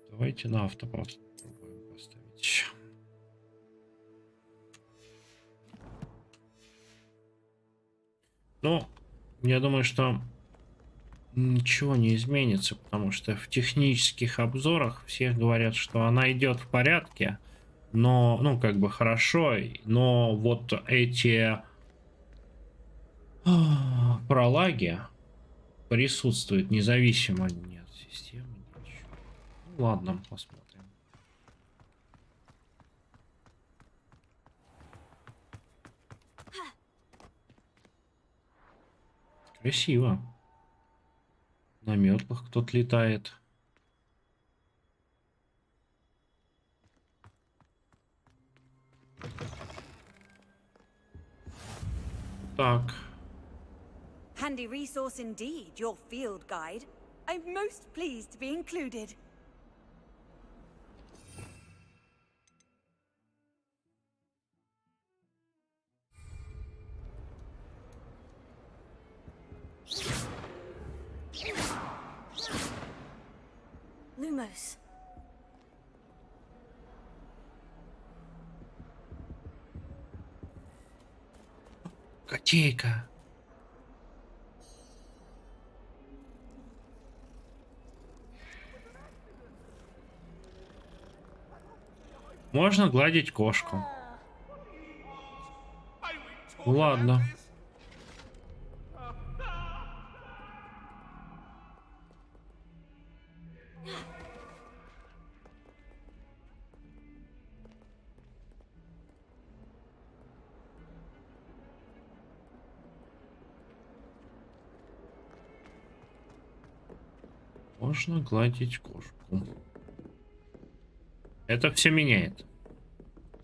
Давайте на авто попробуем поставить. Ну, я думаю, что ничего не изменится, потому что в технических обзорах все говорят, что она идет в порядке, но, ну, как бы хорошо, но вот эти пролаги присутствуют независимо от системы. Ну, ладно, посмотрим. Красиво. На метлах кто-то летает. Так. Handy resource indeed, your field guide. I'm most pleased to be included. Lumos. Котейка. Можно гладить кошку. Ладно. Можно гладить кошку. Это все меняет.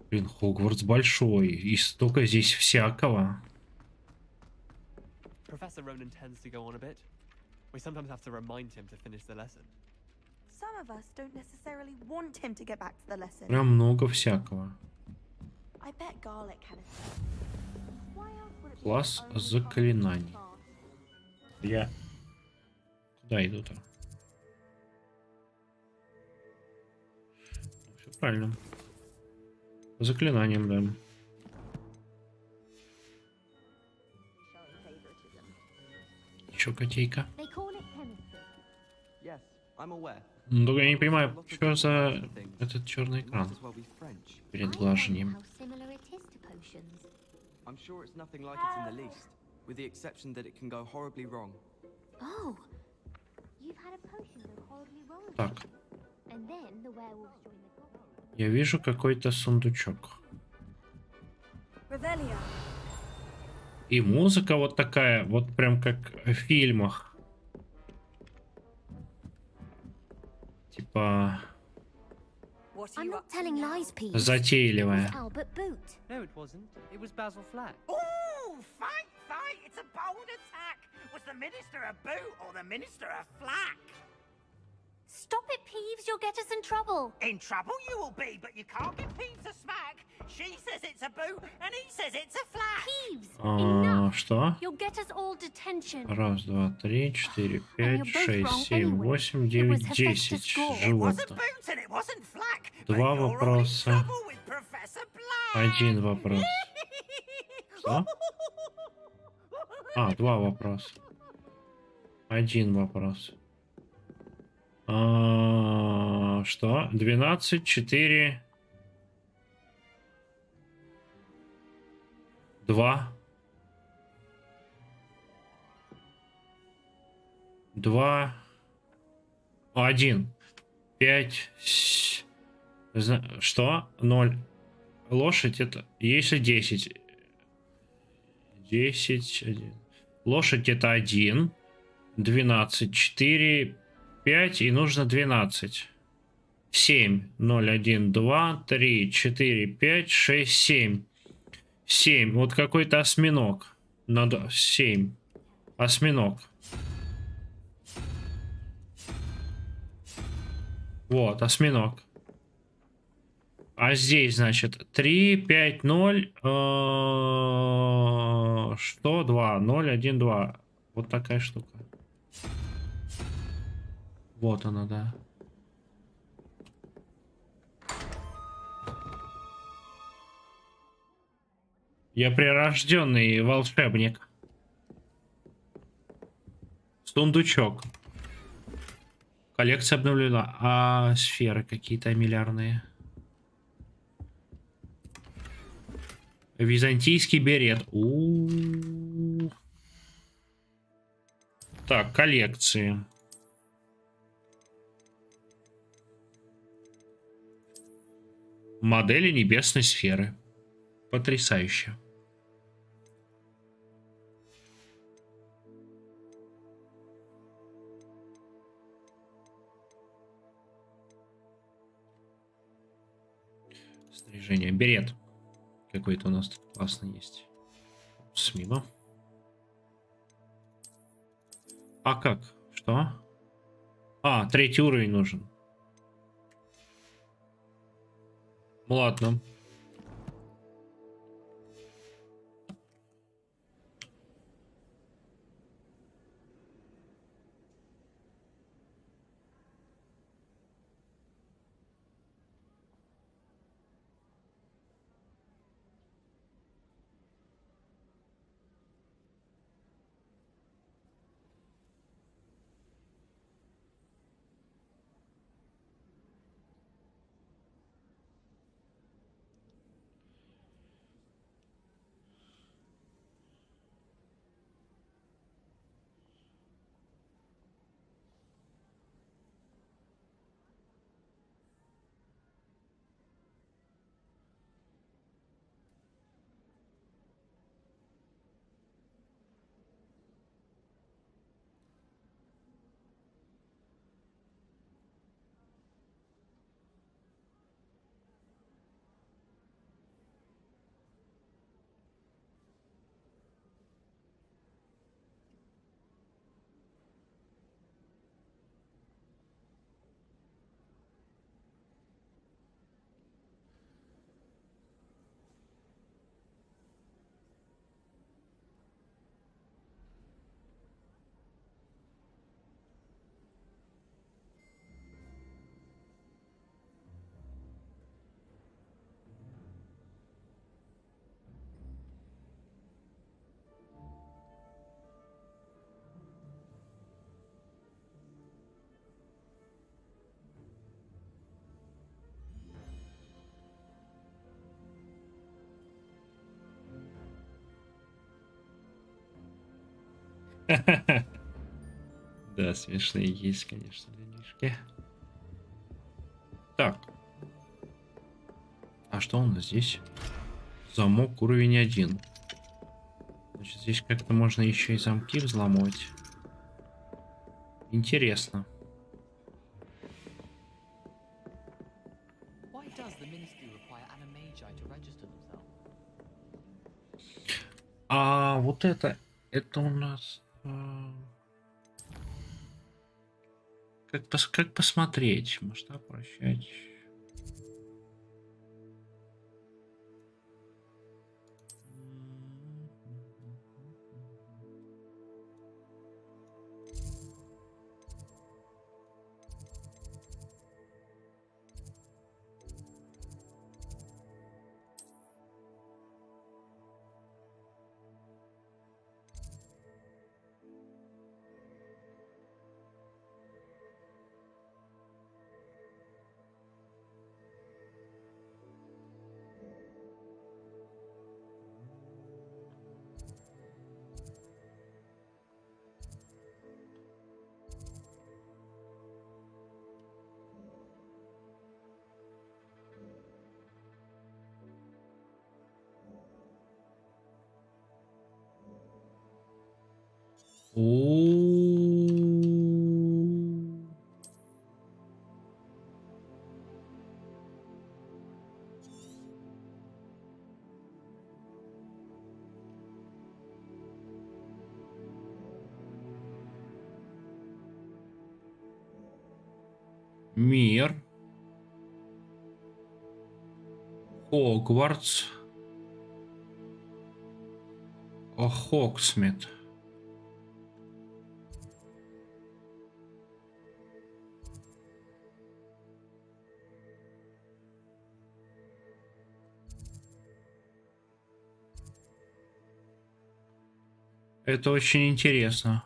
Блин, Хогвартс большой. И столько здесь всякого. Professor Ronan tends to go on a bit. We sometimes have to remind him to finish the lesson. Some of us don't necessarily want him to get back to the lesson. Прям много всякого. I bet Garlic had a... Why else would it be Класс only заклинаний. class? Я... Куда иду-то? Все правильно. По заклинаниям, да. Еще котейка. Yes, I'm aware. Ну, только я не понимаю, что за этот черный экран перед глажением. I'm sure it's nothing like it in the least, with the exception that it can go horribly wrong. Oh, you've had a potion go horribly wrong. Так, And then the werewolves join the goblins. я вижу какой-то сундучок. Revelio. И музыка вот такая, вот прям как в фильмах. Типа... I'm not telling lies, Pete. Затейливая. It was Albert Boot. No, it wasn't. It was Basil Flack. Ooh, fight, fight! It's a bold attack! Was the minister a boot or the minister a flack? Stop it, Peeves. You'll get us in trouble. In trouble you will be, but you can't give Peeves a smack. She says it's a boot, and he says it's a flack. Peeves, Что? you'll get us all detention. Раз, два, три, четыре, пять, шесть, семь, восемь, девять, 10. Животных. Два вопроса. Один вопрос. Что? А, два вопроса. Один вопрос. Что? 12, 4... 2. 2. 1. 5. Что? 0. Лошадь это... Если 10. 10. 1. Лошадь это 1. 12. 4. 5. И нужно 12. 7. 0, 1, 2, 3, 4, 5, 6, 7. 7. Вот какой-то осьминог. Надо 7. Осьминог. Вот, осьминог. А здесь, значит, 3, 5, 0. Что? 2. 0, 1, 2. Вот такая штука. Вот она, да. Я прирожденный волшебник. Сундучок. Коллекция обновлена. А сферы какие-то миллиардные. Византийский берет. У-у-у. Так, коллекции. Модели небесной сферы. Потрясающе. Снаряжение. Берет. Какой-то у нас тут классный есть. Мимо. А как? Что? А, 3-й уровень нужен. Ладно. Да, смешные есть, конечно, денежки. Так. А что у нас здесь? Замок уровень 1. Значит, здесь как-то можно еще и замки взломать. Интересно. А вот это у нас... Как посмотреть? Масштаб прощать. Мир. Хогвартс. Хоксмит. Это очень интересно.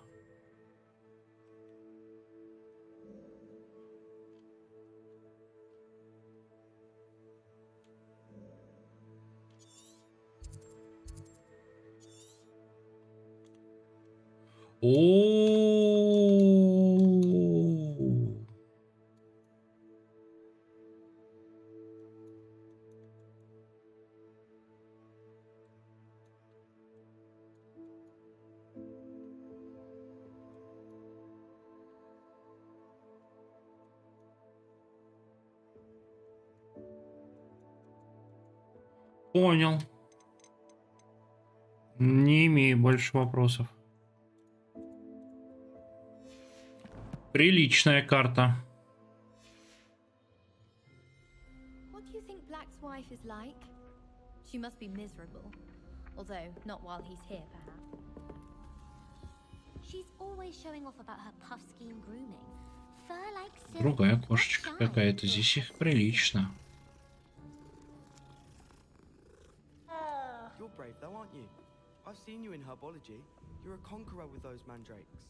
Понял. Не имею больше вопросов. Приличная карта. What do you think Black's wife is like? She must be miserable. Although, not while he's here, perhaps. She's always showing off about her puff scheme grooming. Fur like silk. Другая кошечка какая-то. Здесь их прилично. You're brave though, aren't you? I've seen you in herbology. You're a conqueror with those mandrakes.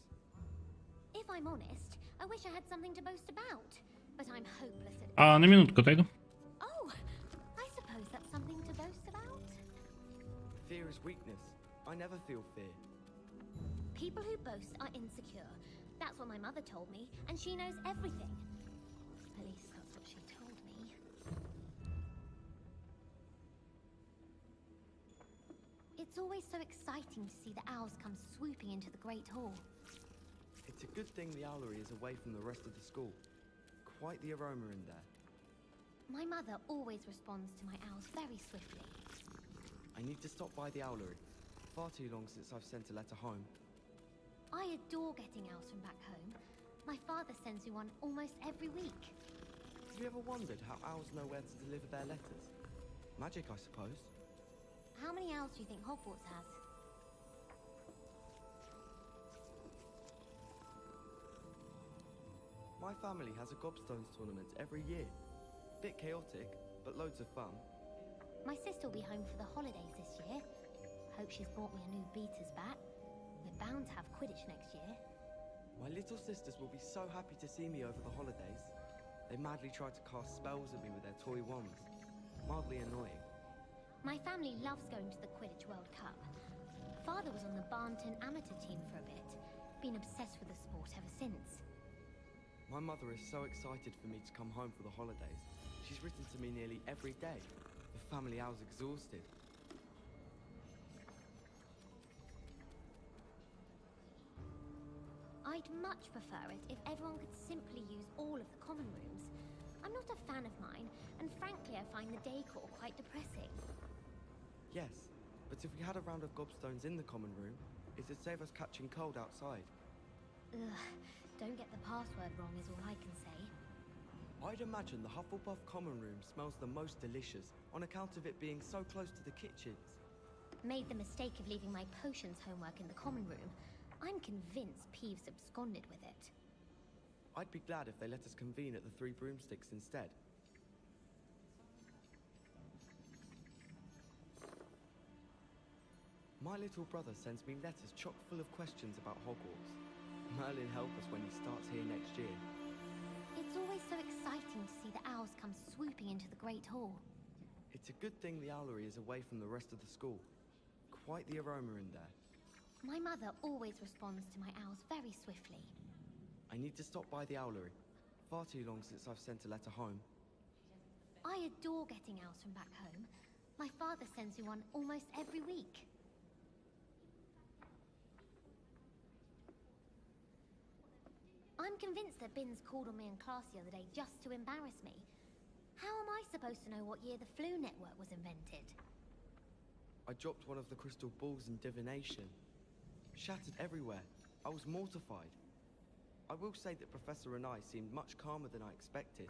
If I'm honest, I wish I had something to boast about, but I'm hopeless at it. А, на минутку отойду. Oh, I suppose that's something to boast about. Fear is weakness. I never feel fear. People who boast are insecure. That's what my mother told me, and she knows everything. At least that's what she told me. It's always so exciting to see the owls come swooping into the Great Hall. It's a good thing the owlery is away from the rest of the school. Quite the aroma in there. My mother always responds to my owls very swiftly. I need to stop by the owlery. Far too long since I've sent a letter home. I adore getting owls from back home. My father sends me one almost every week. Have you ever wondered how owls know where to deliver their letters? Magic, I suppose. How many owls do you think Hogwarts has? My family has a gobstones tournament every year. Bit chaotic, but loads of fun. My sister will be home for the holidays this year. Hope she's brought me a new beater's bat. We're bound to have Quidditch next year. My little sisters will be so happy to see me over the holidays. They madly try to cast spells at me with their toy wands. Mildly annoying. My family loves going to the Quidditch World Cup. Father was on the Barnton amateur team for a bit, Been obsessed with the sport ever since. My mother is so excited for me to come home for the holidays. She's written to me nearly every day. The family owl's exhausted. I'd much prefer it if everyone could simply use all of the common rooms. I'm not a fan of mine, and frankly I find the decor quite depressing. Yes, but if we had a round of gobstones in the common room, it'd save us catching cold outside. Ugh, don't get the password wrong is all I can say. I'd imagine the Hufflepuff common room smells the most delicious on account of it being so close to the kitchens. Made the mistake of leaving my potions homework in the common room. I'm convinced Peeves absconded with it. I'd be glad if they let us convene at the Three Broomsticks instead. My little brother sends me letters chock full of questions about Hogwarts. Merlin help us when he starts here next year. It's always so exciting to see the owls come swooping into the Great Hall. It's a good thing the owlery is away from the rest of the school. Quite the aroma in there. My mother always responds to my owls very swiftly. I need to stop by the owlery. Far too long since I've sent a letter home. I adore getting owls from back home. My father sends me one almost every week. I'm convinced that Binns called on me in class the other day just to embarrass me. How am I supposed to know what year the flu network was invented? I dropped one of the crystal balls in divination. Shattered everywhere. I was mortified. I will say that Professor and I seemed much calmer than I expected.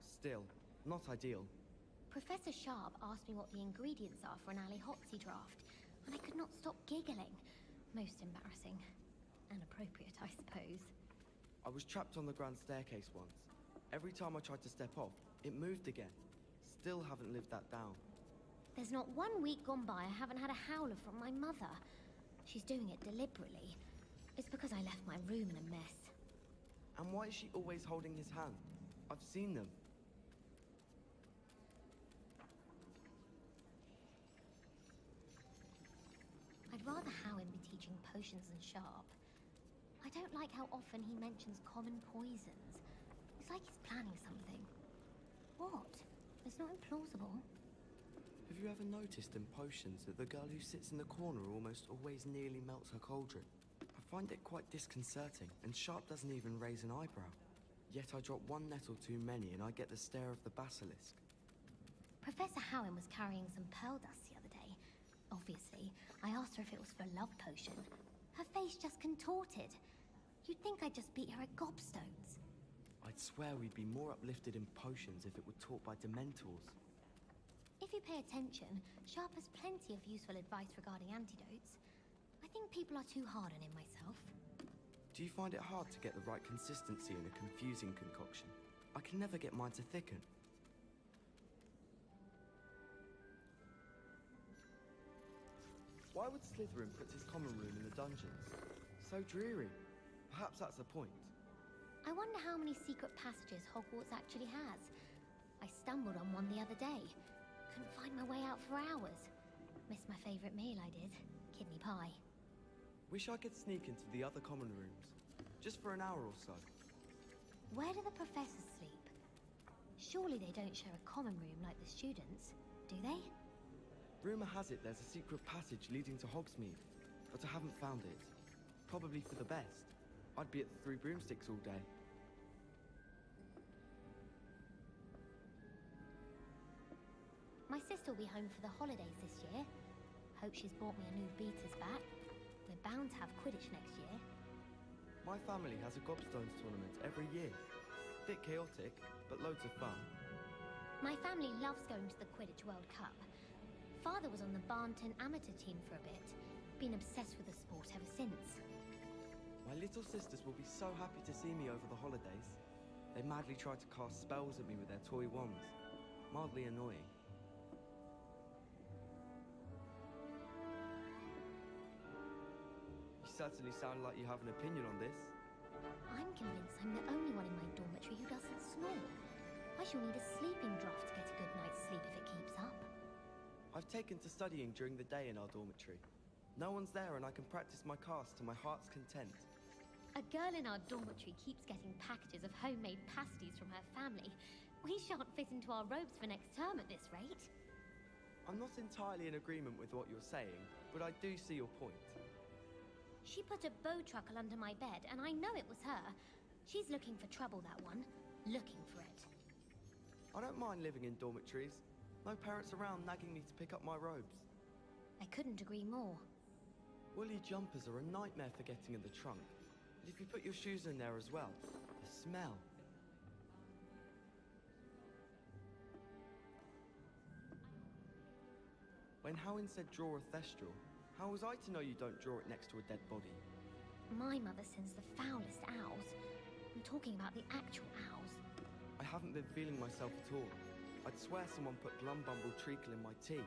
Still, not ideal. Professor Sharp asked me what the ingredients are for an Ali Hotsy draft, and I could not stop giggling. Most embarrassing. And appropriate, I suppose. I was trapped on the grand staircase once. Every time I tried to step off, it moved again. Still haven't lived that down. There's not 1 week gone by I haven't had a howler from my mother. She's doing it deliberately. It's because I left my room in a mess. And why is she always holding his hand? I've seen them. I'd rather Howin be teaching potions than Sharp. I don't like how often he mentions common poisons. It's like he's planning something. What? It's not implausible. Have you ever noticed in potions that the girl who sits in the corner almost always nearly melts her cauldron? I find it quite disconcerting, and Sharp doesn't even raise an eyebrow. Yet I drop one nettle too many and I get the stare of the basilisk. Professor Howin was carrying some pearl dust the other day. Obviously, I asked her if it was for a love potion. Her face just contorted. You'd think I'd just beat her at gobstones. I'd swear we'd be more uplifted in potions if it were taught by Dementors. If you pay attention, Sharp has plenty of useful advice regarding antidotes. I think people are too hard on him myself. Do you find it hard to get the right consistency in a confusing concoction? I can never get mine to thicken. Why would Slytherin put his common room in the dungeons? So dreary. Perhaps that's the point. I wonder how many secret passages Hogwarts actually has. I stumbled on one the other day. Couldn't find my way out for hours. Missed my favorite meal I did. Kidney pie. Wish I could sneak into the other common rooms. Just for an hour or so. Where do the professors sleep? Surely they don't share a common room like the students, do they? Rumor has it there's a secret passage leading to Hogsmeade, but I haven't found it. Probably for the best. I'd be at the Three Broomsticks all day. My sister will be home for the holidays this year. Hope she's brought me a new beaters bat. We're bound to have Quidditch next year. My family has a gobstones tournament every year. Bit chaotic, but loads of fun. My family loves going to the Quidditch World Cup. Father was on the Barnton amateur team for a bit. Been obsessed with the sport ever since. My little sisters will be so happy to see me over the holidays. They madly try to cast spells at me with their toy wands. Mildly annoying. You certainly sound like you have an opinion on this. I'm convinced I'm the only one in my dormitory who doesn't snore. I shall need a sleeping draft to get a good night's sleep if it keeps up. I've taken to studying during the day in our dormitory. No one's there and I can practice my cast to my heart's content. A girl in our dormitory keeps getting packages of homemade pasties from her family. We shan't fit into our robes for next term at this rate. I'm not entirely in agreement with what you're saying, but I do see your point. She put a bow truckle under my bed, and I know it was her. She's looking for trouble, that one. Looking for it. I don't mind living in dormitories. No parents around nagging me to pick up my robes. I couldn't agree more. Woolly jumpers are a nightmare for getting in the trunk. And if you put your shoes in there as well, the smell. When Howin said draw a thestral, how was I to know you don't draw it next to a dead body? My mother sends the foulest owls. I'm talking about the actual owls. I haven't been feeling myself at all. I'd swear someone put Glumbumble treacle in my tea.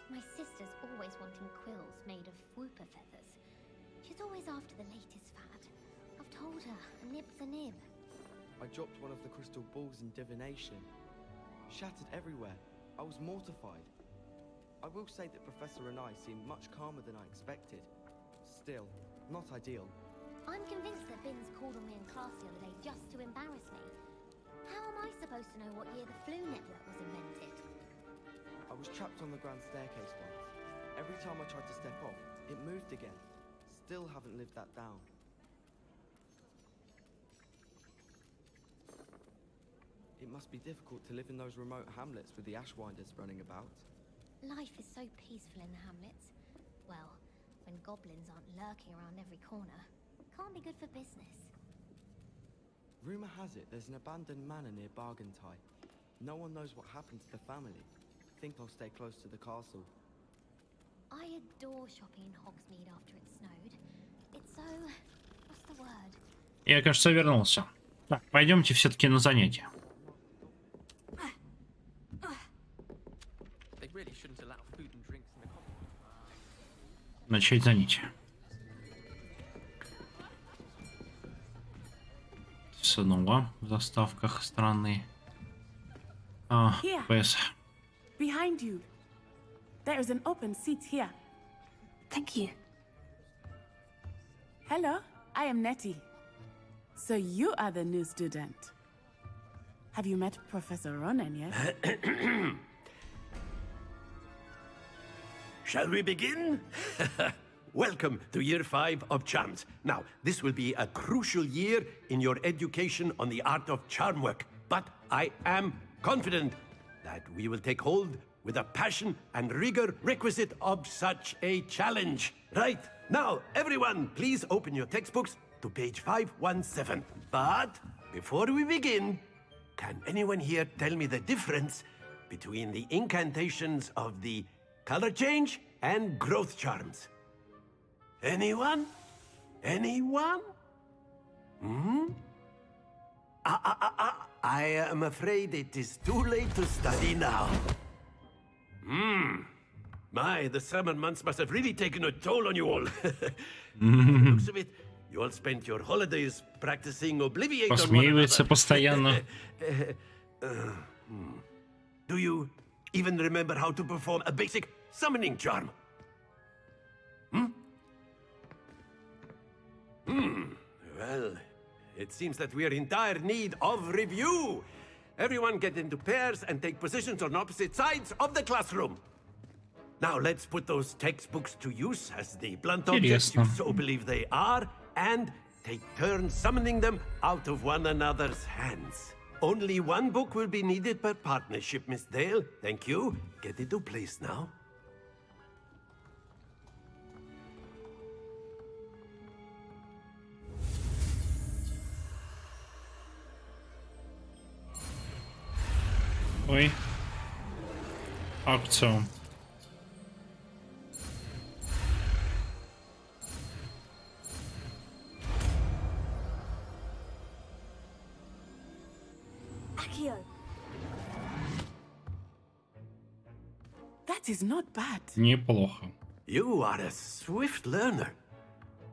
My sister's always wanting quills made of whooper feathers. She's always after the latest fad. I've told her, a nib's a nib. I dropped one of the crystal balls in divination. Shattered everywhere. I was mortified. I will say that Professor and I seemed much calmer than I expected. Still, not ideal. I'm convinced that Binns called on me in class the other day just to embarrass me. How am I supposed to know what year the flu network was invented? I was trapped on the grand staircase once. Every time I tried to step off, it moved again. Still haven't lived that down. It must be difficult to live in those remote hamlets with the Ashwinders running about. Life is so peaceful in the hamlets. Well, when goblins aren't lurking around every corner, can't be good for business. Rumour has it there's an abandoned manor near Bargantine. No one knows what happened to the family. Think I'll stay close to the castle. I adore shopping in Hogsmeade after it snowed. It's so... what's the word? Я, кажется, вернулся. Так, пойдемте все-таки на занятия. Начать занятия. Снова в заставках странные. PS. Behind you. There is an open seat here. Thank you. Hello, I am Nettie. So you are the new student. Have you met Professor Ronan yet? Shall we begin? Welcome to Year 5 of Charms. Now, this will be a crucial year in your education on the art of charm work, but I am confident that we will take hold with a passion and rigor requisite of such a challenge. Right, now, everyone, please open your textbooks to page 517. But before we begin, can anyone here tell me the difference between the incantations of the color change and growth charms? Anyone? Anyone? I am afraid it is too late to study now. My, the summer months must have really taken a toll on you all. From the looks of it, you all spent your holidays practicing Obliviate on one Посмеивается another. постоянно. Do you even remember how to perform a basic summoning charm? Well, it seems that we are in dire need of review. Everyone get into pairs and take positions on opposite sides of the classroom. Now let's put those textbooks to use as the blunt objects you so believe they are, and take turns summoning them out of one another's hands. Only one book will be needed per partnership, Miss Dale. Thank you. Get into place now. Ой. Акцию. Accio. That is not bad. Неплохо. You are a swift learner.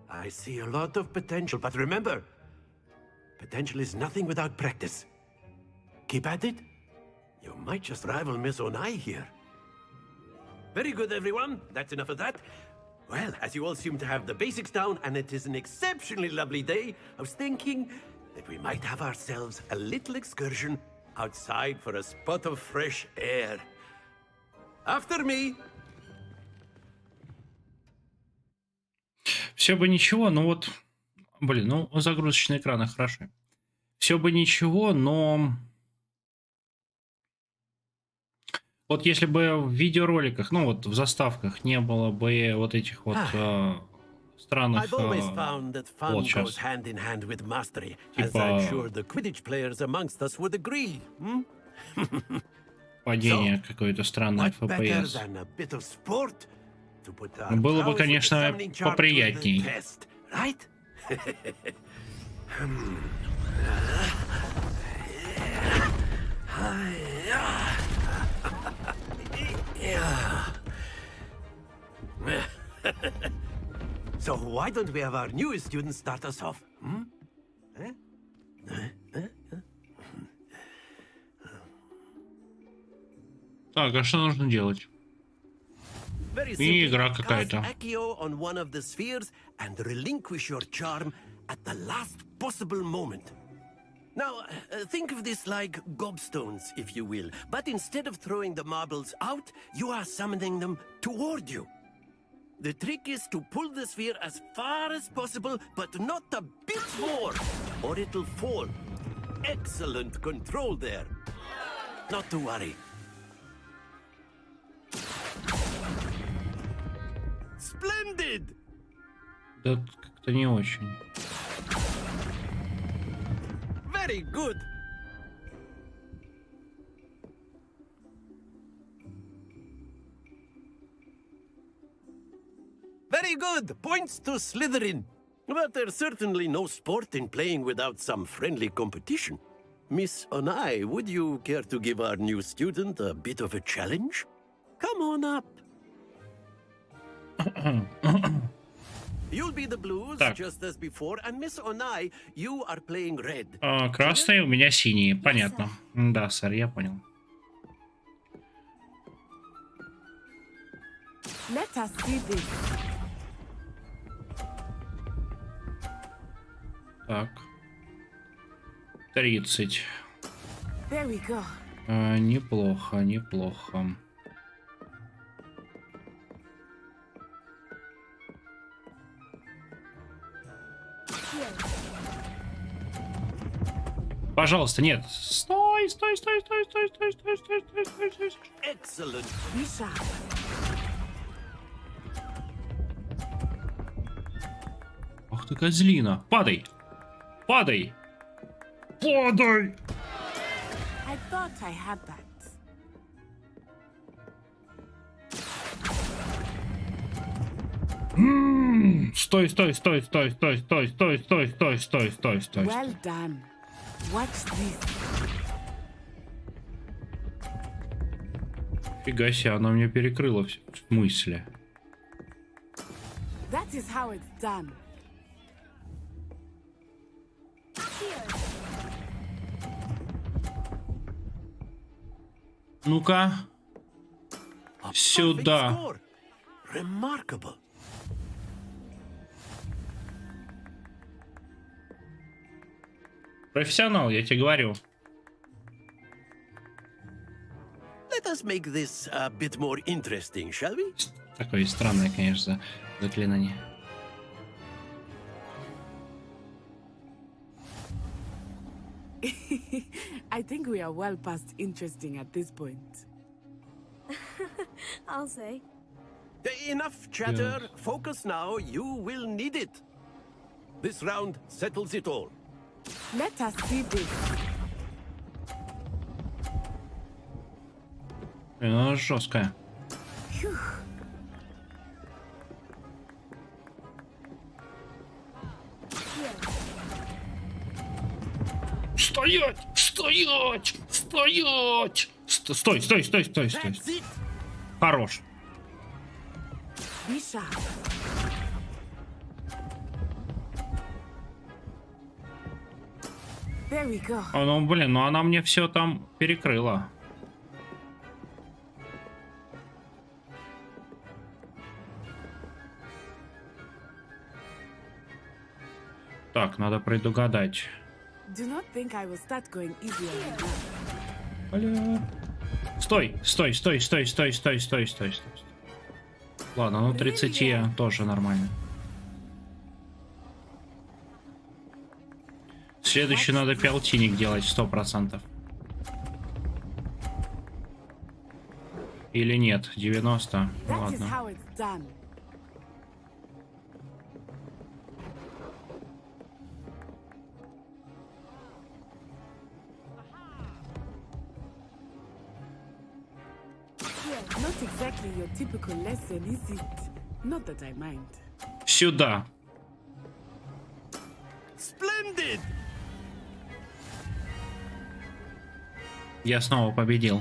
I see a lot of potential, but remember, potential is nothing without practice. Keep at it. You might just rival Miss Onai here. Very good, everyone. That's enough of that. Well, as you all seem to have the basics down, and it is an exceptionally lovely day, I was thinking that we might have ourselves a little excursion outside for a spot of fresh air. After me. Все бы ничего, но вот... Блин, ну, загрузочные экраны хороши. Все бы ничего, но... Вот если бы в видеороликах, ну вот в заставках не было бы вот этих вот странных... вот сейчас. Типа... Падение какое-то странное FPS. Было бы, конечно, поприятней. So why don't we have our newest student start us off? Так, а что нужно делать? И игра какая-то. On one of the spheres and relinquish your charm at the last possible moment. Now, think of this like gobstones, if you will. But instead of throwing the marbles out, you are summoning them toward you. The trick is to pull the sphere as far as possible, but not a bit more, or it'll fall. Excellent control there. Not to worry. Splendid! Да как-то не очень. Very good. Very good. Points to Slytherin. But there's certainly no sport in playing without some friendly competition. Miss Onai, would you care to give our new student a bit of a challenge? Come on up. You'll be the blues, just as before, and Miss Onai, you are playing red. Красные, у меня синие, понятно. Да, сэр, я понял. Let us see this. Так. 30. There we go. Неплохо, неплохо. Пожалуйста, нет. Стой, стой, стой, стой, стой, стой, стой, стой, стой, стой, стой, стой. Excellent. Ах ты козлина. Падай. Падай. Падай. I thought I had that. Стой, стой, стой, стой, стой, стой, стой, стой, стой, стой, стой, стой. Well done. Watch this. Фига себе, она мне перекрыла все. В смысле? That is how it's done. Ну-ка. Сюда. Remarkable. Профессионал, я тебе говорю. Let us make this a bit more interesting, shall we? Такое странное, конечно, заклинание. I think we are well past interesting at this point. I'll say. Enough chatter. Focus now. You will need it. This round settles it all. Let us see this. Она жесткая. Стоять! Стоять! Стоять! Стой, стой, стой, стой, стой. Хорош. There we go. Ну, блин, ну она мне все там перекрыла. Так, надо предугадать. Do not think I will start going easy on you. Бля. Стой, стой, стой, стой, стой, стой, стой, стой, стой. Ладно, ну 30 тоже нормально. Следующий надо пялтинник делать 100%. Или нет, 90. Ладно. Not exactly your typical lesson, is it? Not that I mind. Сюда. Splendid! Я снова победил.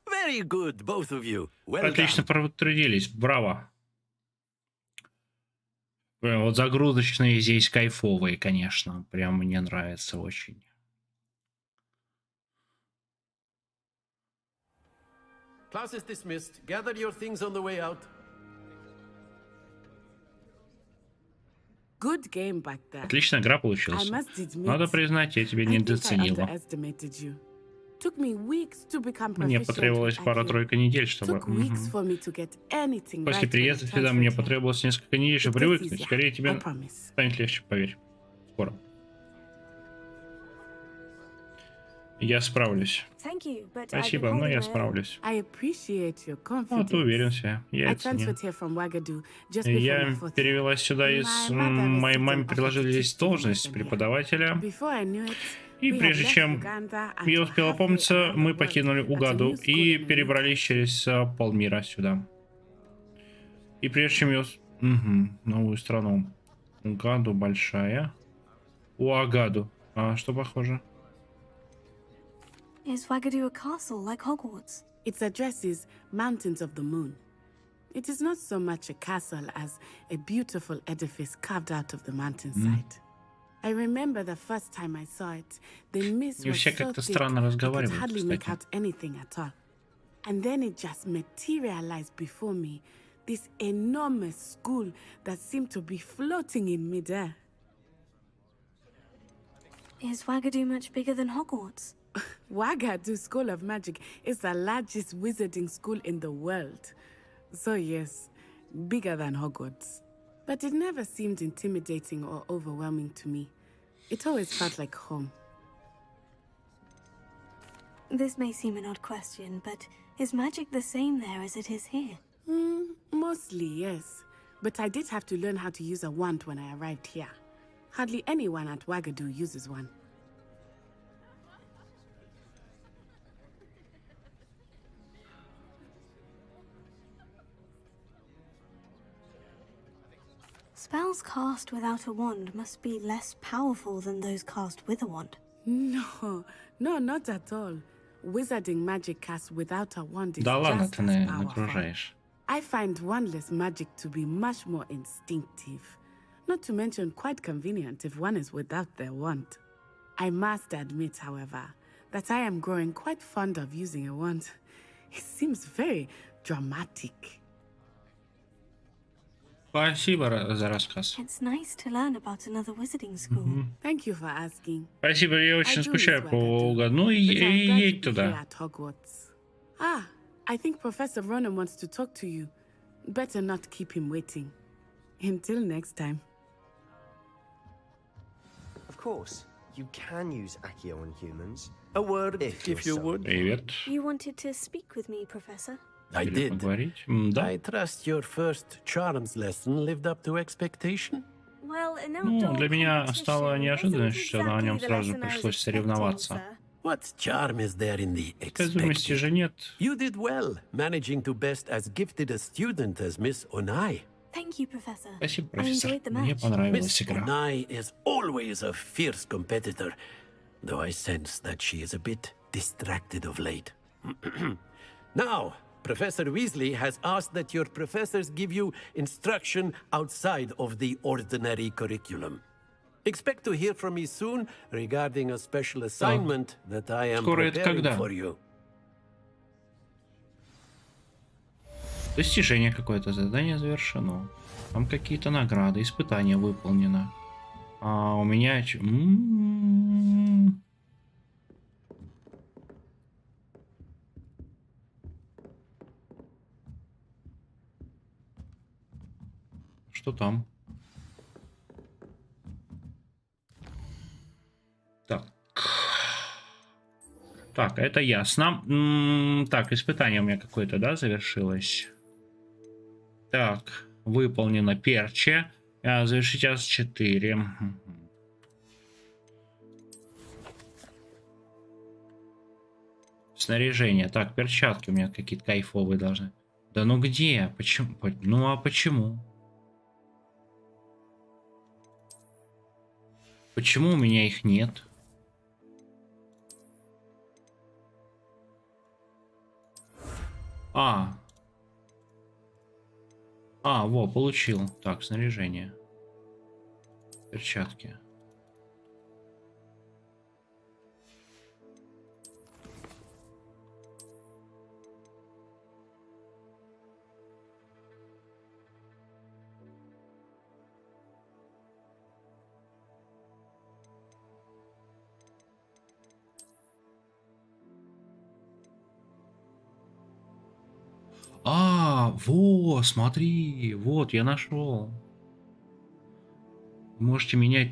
Very good, both of you. Well Отлично потрудились, браво. Вот загрузочные здесь кайфовые, конечно. Прям мне нравится очень. Class is dismissed. Gather your things on the way out. Good game back there. Отличная игра получилась. Надо признать, я тебя недооценила. Мне потребовалось пара-тройка недель, чтобы... После приезда сюда мне потребовалось несколько недель, чтобы привыкнуть. Скорее тебе станет легче, поверь. Скоро. Я справлюсь. Спасибо, но я справлюсь. Вот, уверен, я ценю. Я перевелась сюда из... Моей маме предложили здесь должность преподавателя. И прежде чем я успела опомниться, мы покинули Угаду и перебрались через полмира сюда. И прежде чем я... новую страну. Угаду большая. Уагаду. А что похоже? Is Wagadu a castle like Hogwarts? Its address is Mountains of the Moon. It is not so much a castle as a beautiful edifice carved out of the mountainside. I remember the first time I saw it, the mist was so thick I could hardly make out anything at all. And then it just materialized before me, this enormous school that seemed to be floating in midair. Is Wagadu much bigger than Hogwarts? Wagadu School of Magic is the largest wizarding school in the world. So yes, bigger than Hogwarts. But it never seemed intimidating or overwhelming to me. It always felt like home. This may seem an odd question, but is magic the same there as it is here? Mostly, yes. But I did have to learn how to use a wand when I arrived here. Hardly anyone at Wagadu uses one. Spells cast without a wand must be less powerful than those cast with a wand. No, not at all. Wizarding magic cast without a wand is Да ладно, just ты as powerful. нагружаешь. I find wandless magic to be much more instinctive. Not to mention quite convenient if one is without their wand. I must admit, however, that I am growing quite fond of using a wand. It seems very dramatic. Спасибо за рассказ. It's nice to learn about another wizarding school. Thank you for asking. Спасибо, я очень скучаю по Угаду. Ну и едь туда. Ah, I think Professor Ronan wants to talk to you. Better not keep him waiting. Until next time. Of course, you can use Accio on humans. A word if you would. Привет. You wanted to speak with me, Professor? I did. Да. I trust your first charms lesson lived up to expectation. Well, Ну, для меня стало неожиданностью, что на нем сразу пришлось соревноваться. What charm is there in the Предумности же нет. You did well, managing to best as gifted a student as Miss Onai. Thank you, Professor. Спасибо, I профессор. enjoyed the Мне match. понравилась Miss игра. Onai is always a fierce competitor, though I sense that she is a bit distracted of late. Now, Professor Weasley has asked that your professors give you instruction outside of the ordinary curriculum. Expect to hear from me soon regarding a special assignment that I am preparing for you. Достижение какое-то, задание завершено. Там какие-то награды, испытания выполнено. А у меня... Что там? Так. Так, это ясно. Так, испытание у меня какое-то, да, завершилось? Так, выполнено перче. Завершить АС-4. Снаряжение. Так, перчатки у меня какие-то кайфовые должны. Да ну где? Почему? Ну а почему? Почему у меня их нет? Во, получил. Так, снаряжение. Перчатки. Во, смотри, вот, я нашел. Можете менять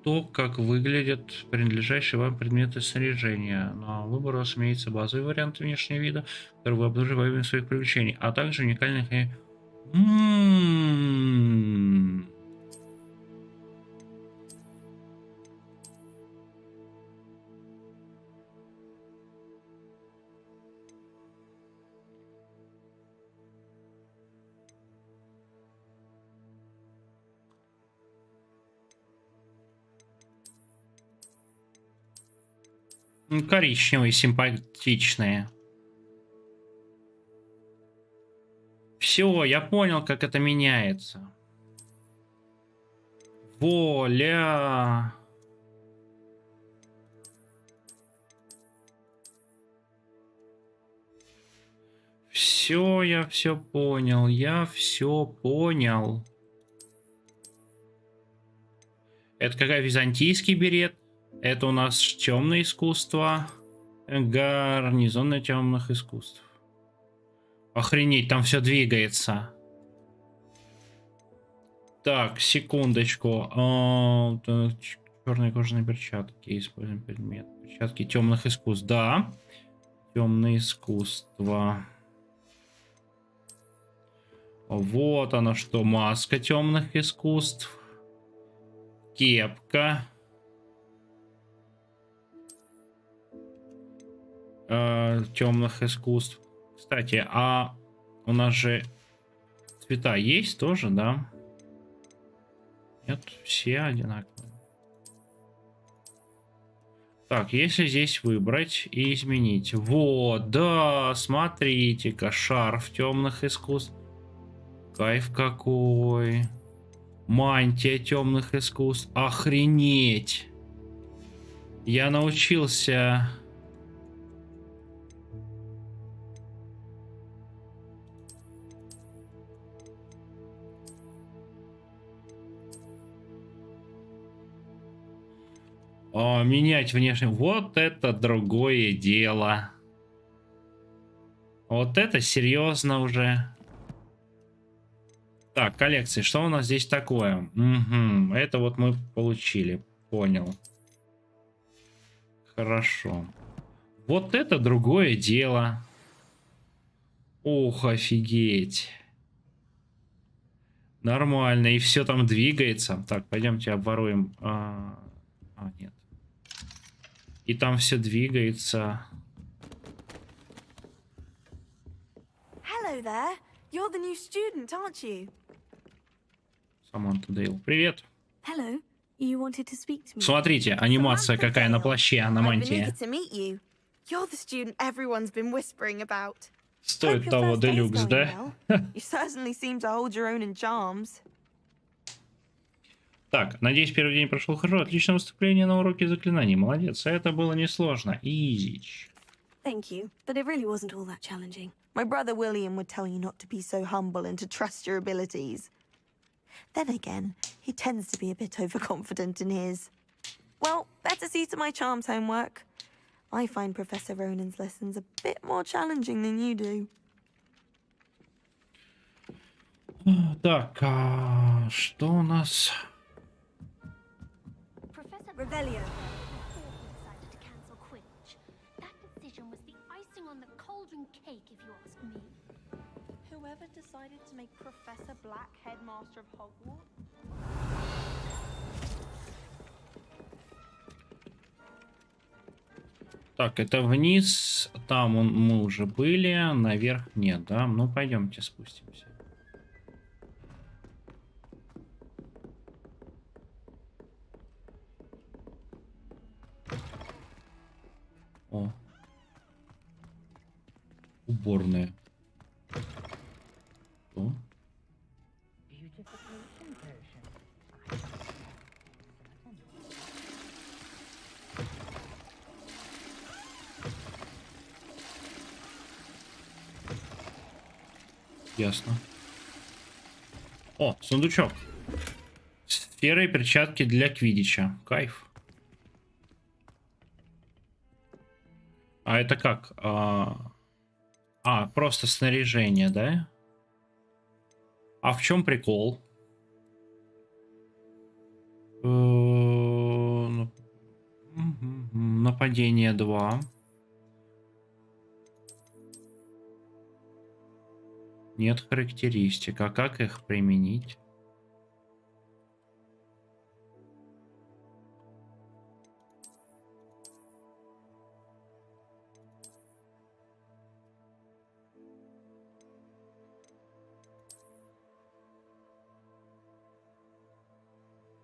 то, как выглядят принадлежащие вам предметы снаряжения. На выбор у вас имеется базовый вариант внешнего вида, который вы обнаружили во время своих приключений, а также уникальных... коричневые, симпатичные. Все, я понял, как это меняется. Воля. Все, я все понял. Я все понял. Это какая византийский берет? Это у нас темное искусство. Гарнизон темных искусств. Охренеть, там все двигается. Так, секундочку. Черные кожаные перчатки. Используем предмет. Перчатки темных искусств. Да. Темное искусство. Вот оно что. Маска темных искусств. Кепка. Темных искусств. Кстати, а у нас же цвета есть тоже, да? Нет, все одинаковые. Так, если здесь выбрать и изменить. Вот, да, смотрите-ка, шарф темных искусств. Кайф какой. Мантия темных искусств. Охренеть. Я научился... менять внешне. Вот это другое дело. Вот это серьезно уже. Так, коллекции. Что у нас здесь такое? Угу. Это вот мы получили. Понял. Хорошо. Вот это другое дело. Ох, офигеть. Нормально. И все там двигается. Так, пойдемте обворуем. Нет. И там все двигается. Hello there. You're the new student, aren't you? Саманта Дейл. Привет. Hello. You wanted to speak to me. Смотрите, анимация какая на плаще, на мантии. You're the student everyone's been whispering about. Стоит того делюкс, да? You certainly seem to hold your own in charms. Так, надеюсь, первый день прошел хорошо. Отличное выступление на уроке заклинаний. Молодец. Это было несложно. Изич. Thank you, but it really wasn't all that challenging. My brother William would tell you not to be so humble and to trust your abilities. Then again, he tends to be a bit overconfident in his. Well, better see to my charms homework. I find Professor Ronan's lessons a bit more challenging than you do. Так, что у нас? Professor Revelio. decided to cancel Quidditch. That decision was the icing on the cauldron cake, if you ask me. Whoever decided to make Professor Black headmaster of Hogwarts? Так, это вниз. Там мы уже были. Наверх нет, да? Ну, пойдемте спустимся. О. Уборная. О. Ясно. О, сундучок. Сферы и перчатки для квиддича. Кайф. А это как? Просто снаряжение, да? А в чем прикол? Нападение 2. Нет характеристик. А как их применить?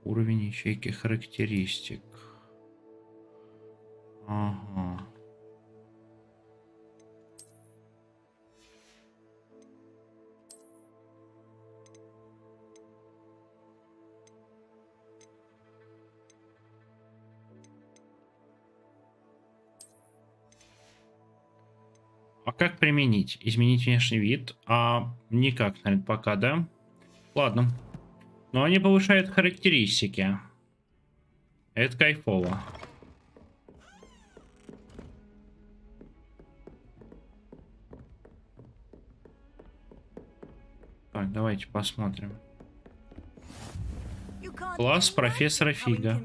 Уровень ячейки характеристик. Ага. А как применить? Изменить внешний вид? Никак, наверное, пока, да? Ладно. Но они повышают характеристики. Это кайфово. Так, давайте посмотрим. Класс профессора Фига.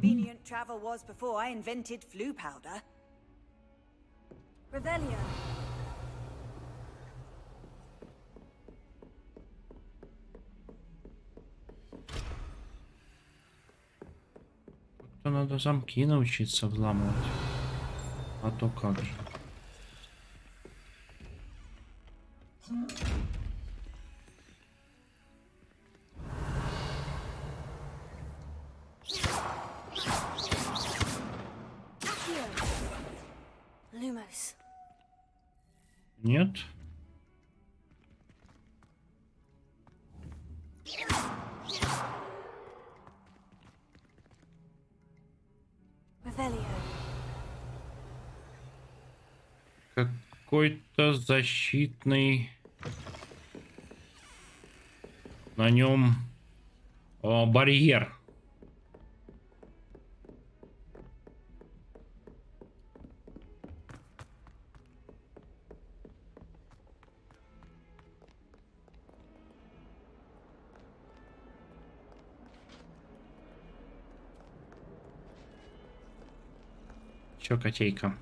Надо замки научиться взламывать. А то как же. Lumos. Нет. Какой-то защитный на нем барьер. Чё, котейка?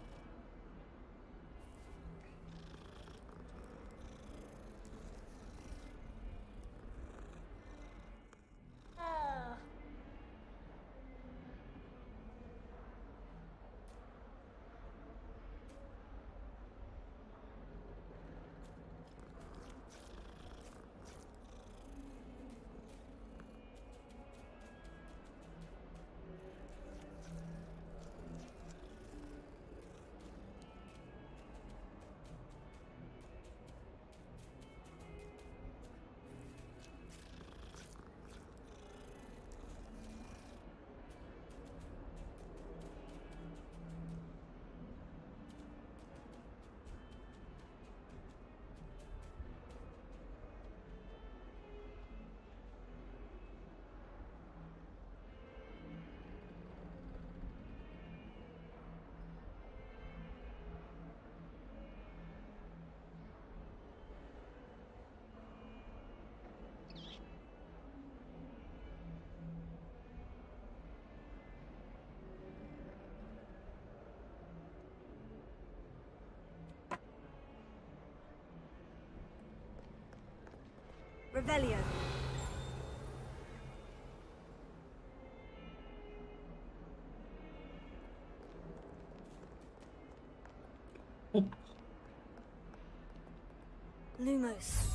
Revelio. Lumos.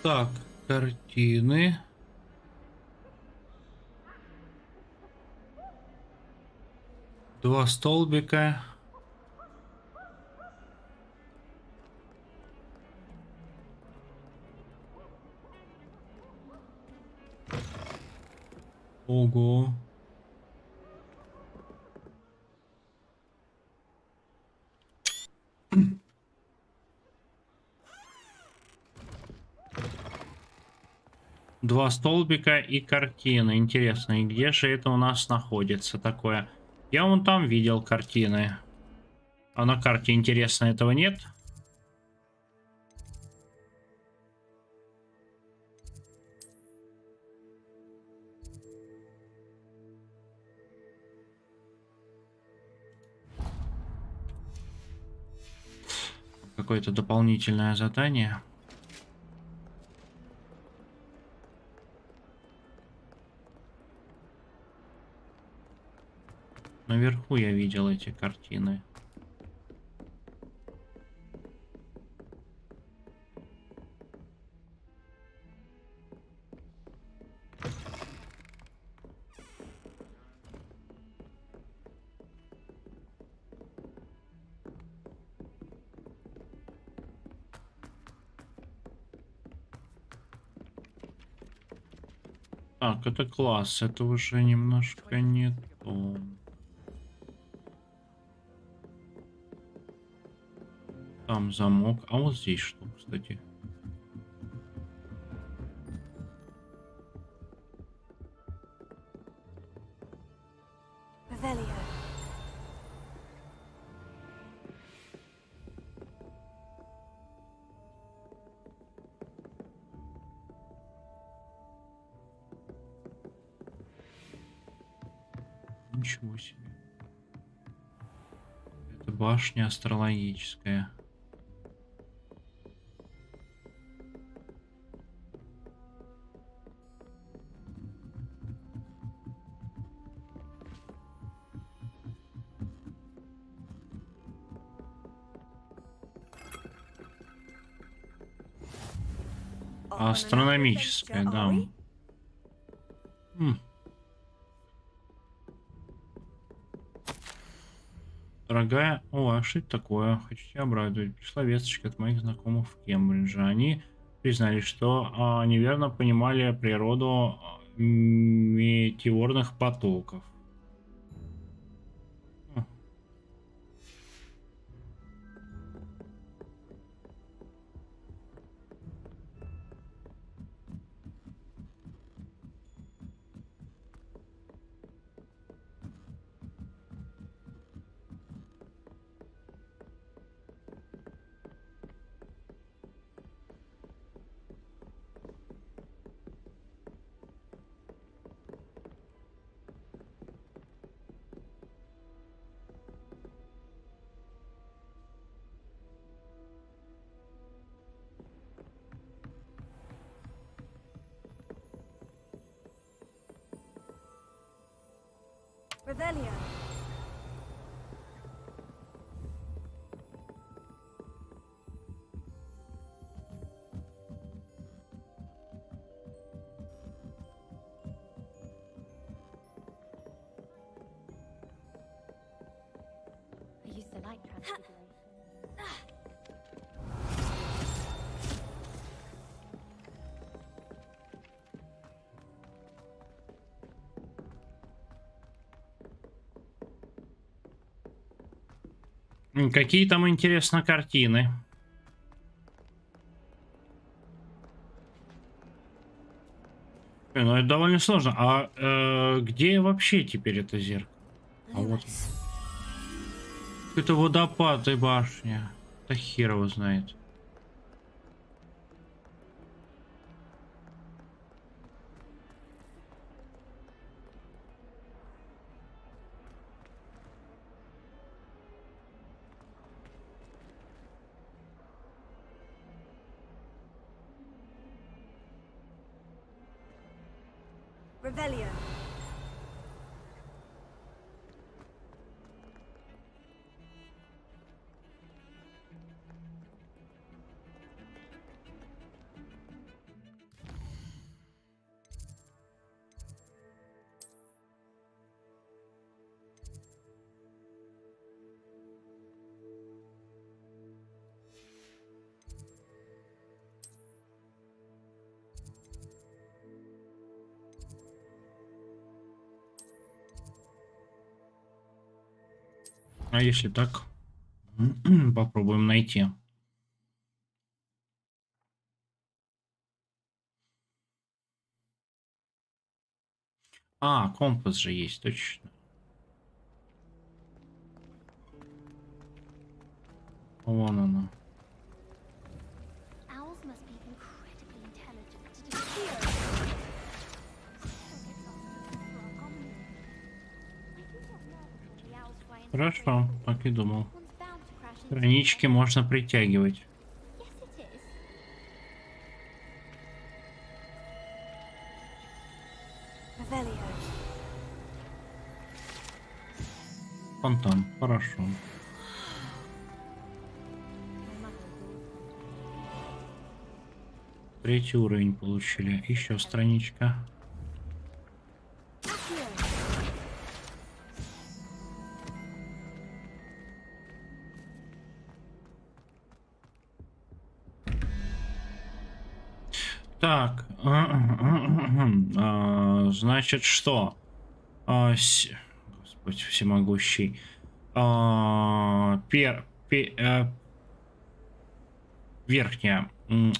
Так, картины. Два столбика. Ого. Два столбика и картины. Интересно, и где же это у нас находится такое? Я вон там видел картины. А на карте, интересно, этого нет? Какое-то дополнительное задание. Наверху я видел эти картины. Так, это класс, это уже немножко не то. Там замок, а вот здесь что, кстати? Revelio. Ничего себе. Это башня астрологическая. Астрономическая, да. Дорогая, а что это такое? Хочу тебя обрадовать. Пришла весточка от моих знакомых в Кембридже. Они признали, что неверно понимали природу метеорных потоков. Revelio. I used to like transfiguration. Какие там, интересно, картины? Ну, это довольно сложно. А где вообще теперь это зеркало? А вот. Это водопад и башня. Да хер его знает. Revelio. А если так, попробуем найти. А, компас же есть, точно. Вон оно. Owls must be incredibly intelligent to disappear. Хорошо, так и думал. Странички можно притягивать. Фонтан, хорошо. Третий уровень получили. Еще страничка. Так, значит, что? Господь всемогущий. Верхняя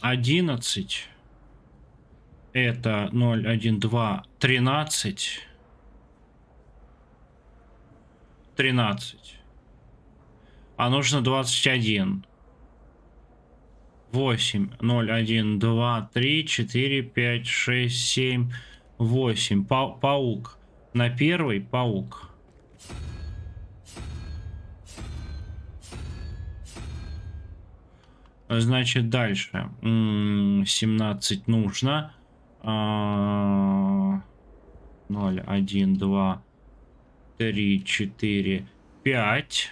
11. Это 0, 1, 2, 13. 13. А нужно 21. 8, 0, 1, 2, 3, 4, 5, 6, 7, 8. Паук. На первый паук. Значит, дальше. 17 нужно. 0, 1, 2, 3, 4, 5.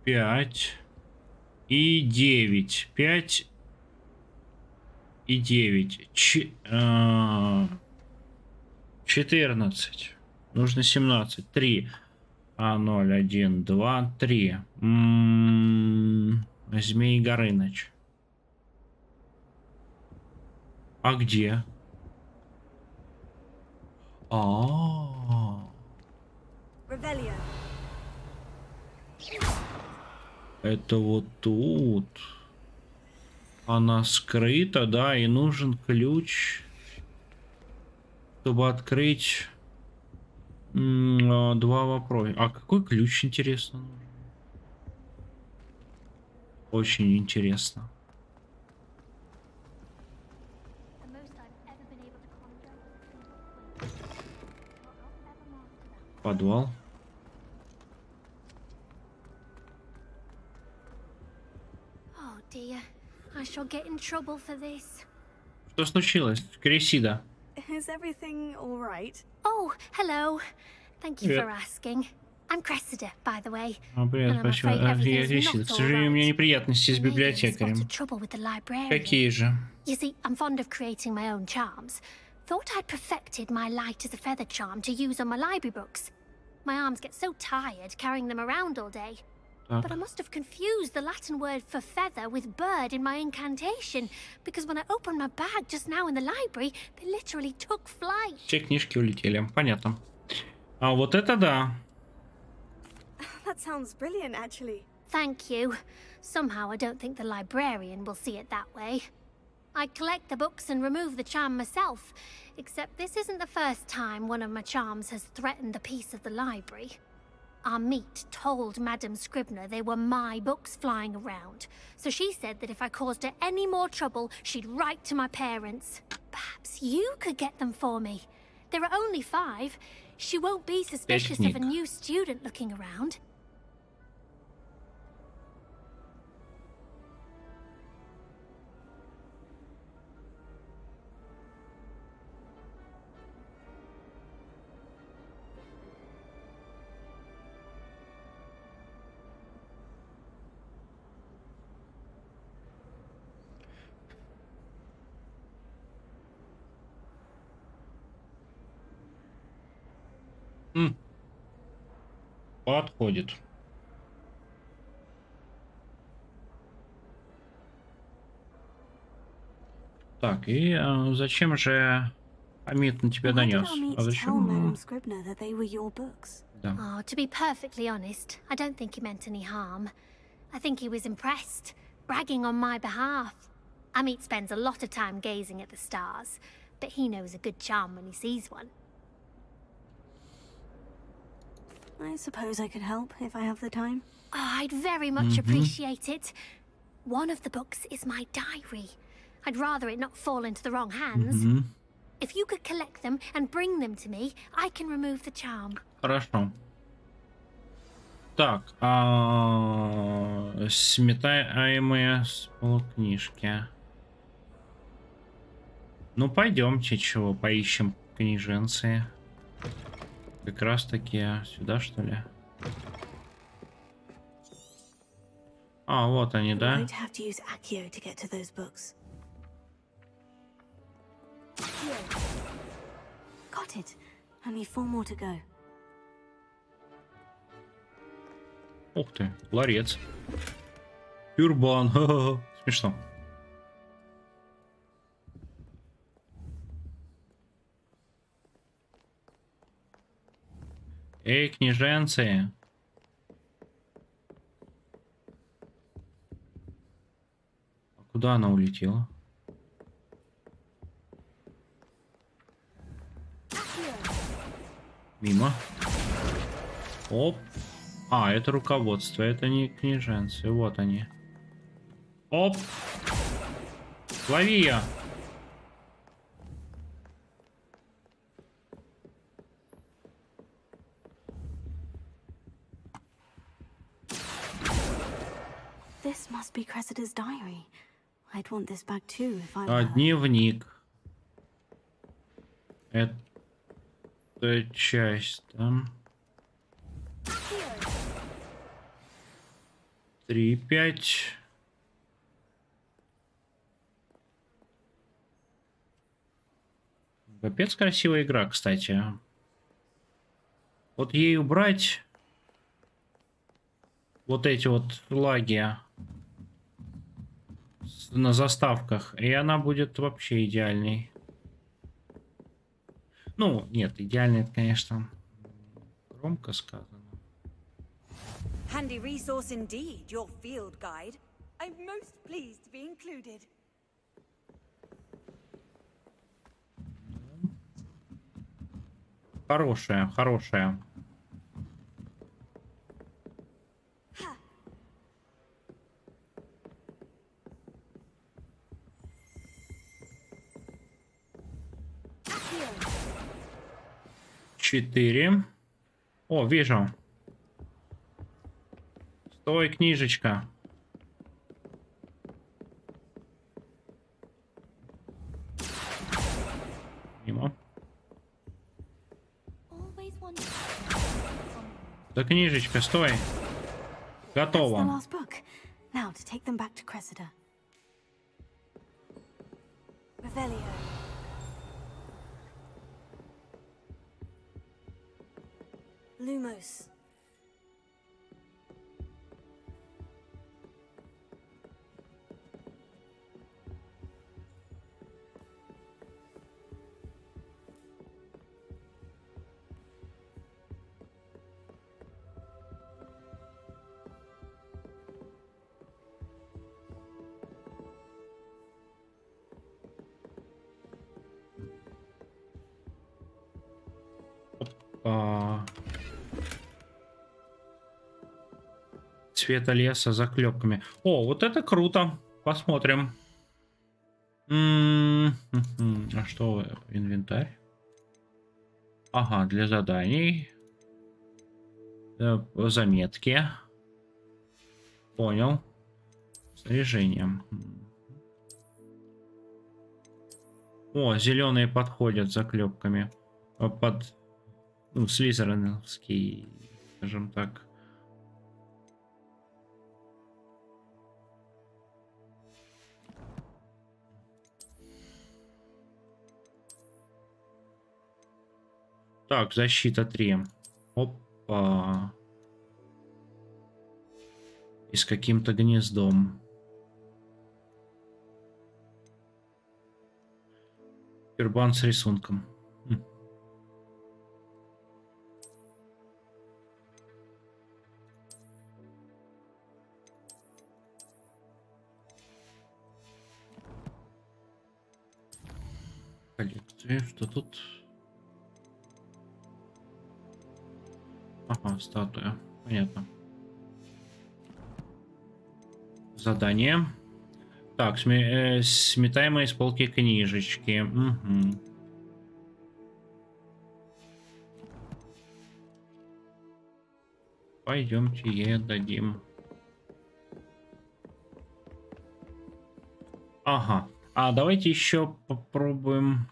5. И 9. 5 и 9. 14. Нужно 17. 3. 0, 1, 2, 3. Змей Горыныч. А где? Это вот тут. Она скрыта, да, и нужен ключ, чтобы открыть два вопроса. А какой ключ, интересно, нужен? Очень интересно. Подвал. Oh dear, I shall get in trouble for this. Что случилось, Крисида? Is everything all right? Oh, hello. Thank you Привет. for asking. I'm Cressida, by the way. Привет, And I'm спасибо. afraid Я everything's Крисида. not К all сожалению, у меня right. неприятности с Maybe I've библиотекарем. spotted trouble with the librarian. Какие же? You see, I'm fond of creating my own charms. Thought I'd perfected my light as a feather charm to use on my library books. My arms get so tired carrying them around all day. But I must have confused the Latin word for feather with bird in my incantation, because when I opened my bag just now in the library, they literally took flight. Все книжки улетели. Понятно. А вот это да. That sounds brilliant, actually. Thank you. Somehow I don't think the librarian will see it that way. I collect the books and remove the charm myself, except this isn't the first time one of my charms has threatened the peace of the library. Our meet told Madame Scribner they were my books flying around, so she said that if I caused her any more trouble, she'd write to my parents. Perhaps you could get them for me. There are only 5. She won't be suspicious of a new student looking around. Подходит. Так, и зачем же Амит на тебя донес? А зачем? Да. Oh, to be perfectly honest, I don't think he meant any harm. I think he was impressed, bragging on my behalf. Amit spends a lot of time gazing at the stars, but he knows a good charm when he sees one. I suppose I could help if I have the time. Oh, I'd very much appreciate it. One of the books is my diary. I'd rather it not fall into the wrong hands. If you could collect them and bring them to me, I can remove the charm. Хорошо. Так, сметаемые с полукнижки. Ну, пойдемте, чего, поищем книженцы. Как раз таки сюда, что ли? А, вот они, да? Got it. Only 4 more to go. Ух ты, ларец. Тюрбан. Смешно. Эй, княженцы. А куда она улетела? Мимо. Оп. А, это руководство, это не княженцы. Вот они. Оп. Лови ее. This must be Cressida's diary. I'd want this back too if I were her. Дневник. Это часть там. 3-5. Капец красивая игра, кстати. Вот ей убрать вот эти вот лаги на заставках, и она будет вообще идеальной. Ну, нет, идеальный, это, конечно, громко сказано. Handy resource indeed, your field guide. I'm most pleased to be included. Хорошая, хорошая. Четыре. О, вижу. Стой, книжечка. Мимо. Да, книжечка, стой. Готово. Lumos. Цвета леса заклепками. О, вот это круто. Посмотрим. А что, инвентарь? Ага, для заданий. Заметки. Понял. Снаряжение. О, зеленые подходят заклепками. Под, ну, слизериновский, скажем так. Так, защита 3. Опа. И с каким-то гнездом. Тюрбан с рисунком. Коллекции. Что тут? Ага, статуя. Понятно. Задание. Так, сметаемые с полки книжечки. Угу. Пойдемте, ей дадим. Ага. А давайте еще попробуем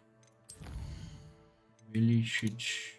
увеличить.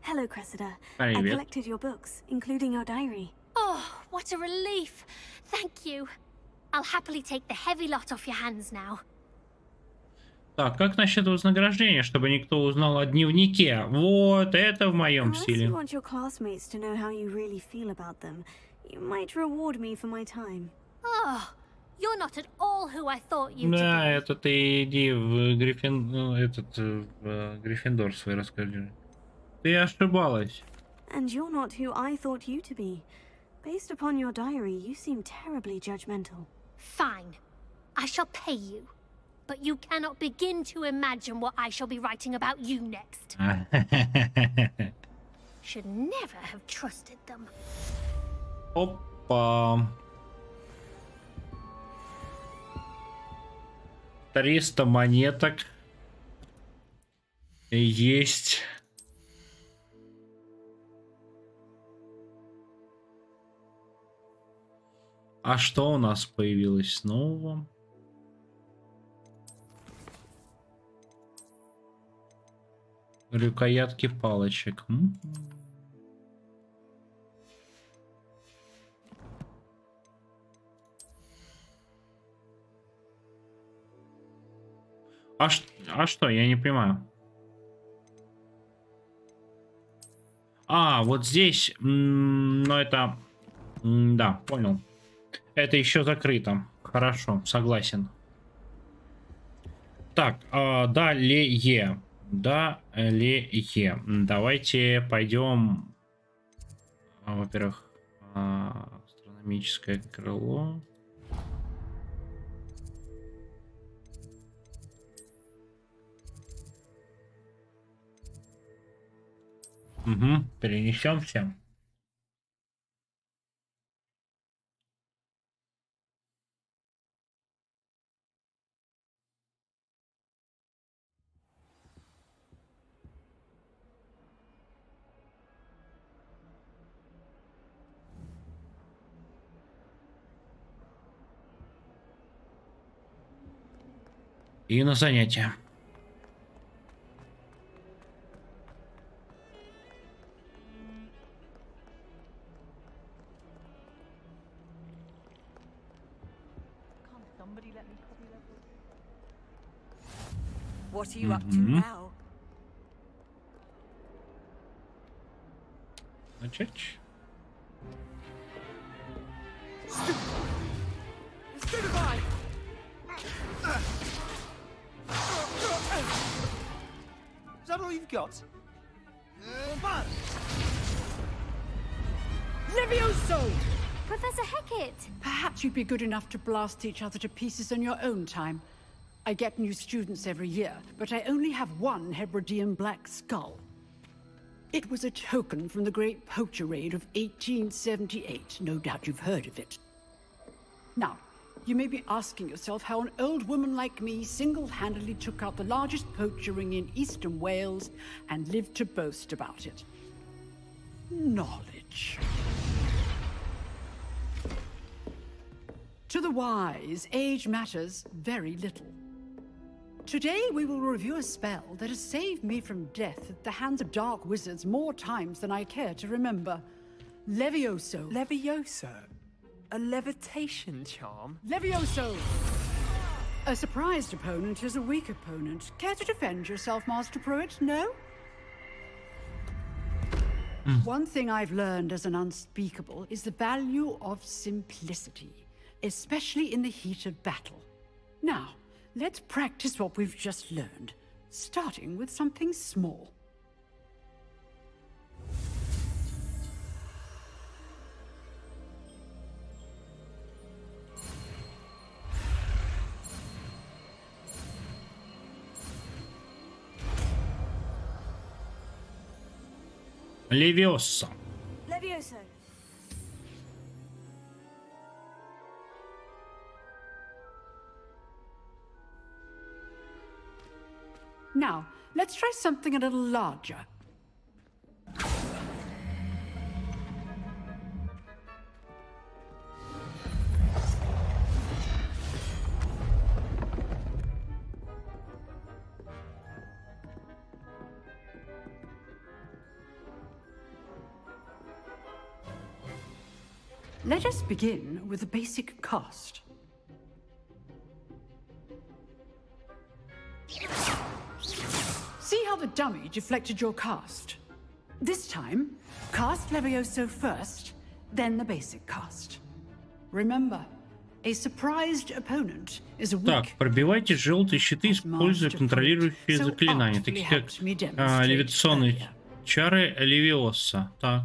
Hello, Cressida. I Привет. collected your books, including your diary. Oh, what a relief. Thank you. I'll happily take the heavy lot off your hands now. Так, как насчет вознаграждения, чтобы никто узнал о дневнике? Вот, это в моем Unless стиле. you want your classmates to know how you really feel about them, you might reward me for my time. Oh, you're not at all who I thought you to Да, be. это ты иди в Гриффиндор свой расскажи. Ты ошибалась. And you're not who I thought you to be. Based upon your diary, you seem terribly judgmental. Fine. I shall pay you. But you cannot begin to imagine what I shall be writing about you next. Should never have trusted them. Опа. 300 монеток. Есть. А что у нас появилось снова? Рукоятки палочек. А что? Я не понимаю. А, вот здесь. Но это... Да, понял. Это еще закрыто. Хорошо, согласен. Так, далее. Далее. Давайте пойдем. Во-первых, астрономическое крыло. Угу, перенесемся. И на занятия. What are you up to now? Начать. Stupefy! Is that all you've got? Levioso! Professor Hecat! Perhaps you'd be good enough to blast each other to pieces on your own time. I get new students every year, but I only have one Hebridean black skull. It was a token from the Great Poacher Raid of 1878. No doubt you've heard of it. Now, you may be asking yourself how an old woman like me single-handedly took out the largest poacher ring in eastern Wales and lived to boast about it. Knowledge. To the wise, age matters very little. Today we will review a spell that has saved me from death at the hands of dark wizards more times than I care to remember. Levioso. Levioso? A levitation charm? Levioso! A surprised opponent is a weak opponent. Care to defend yourself, Master Pruitt? No? One thing I've learned as an unspeakable is the value of simplicity, especially in the heat of battle. Now, let's practice what we've just learned, starting with something small. Leviosa. Levioso. Now, let's try something a little larger. Let us begin with the basic cast. See how the dummy deflected your cast? This time, cast Levioso first, then the basic cast. Remember, a surprised opponent is a weak. Так, пробивайте желтые щиты, используя контролирующие заклинания, такие как левитационные чары Левиоса. Так.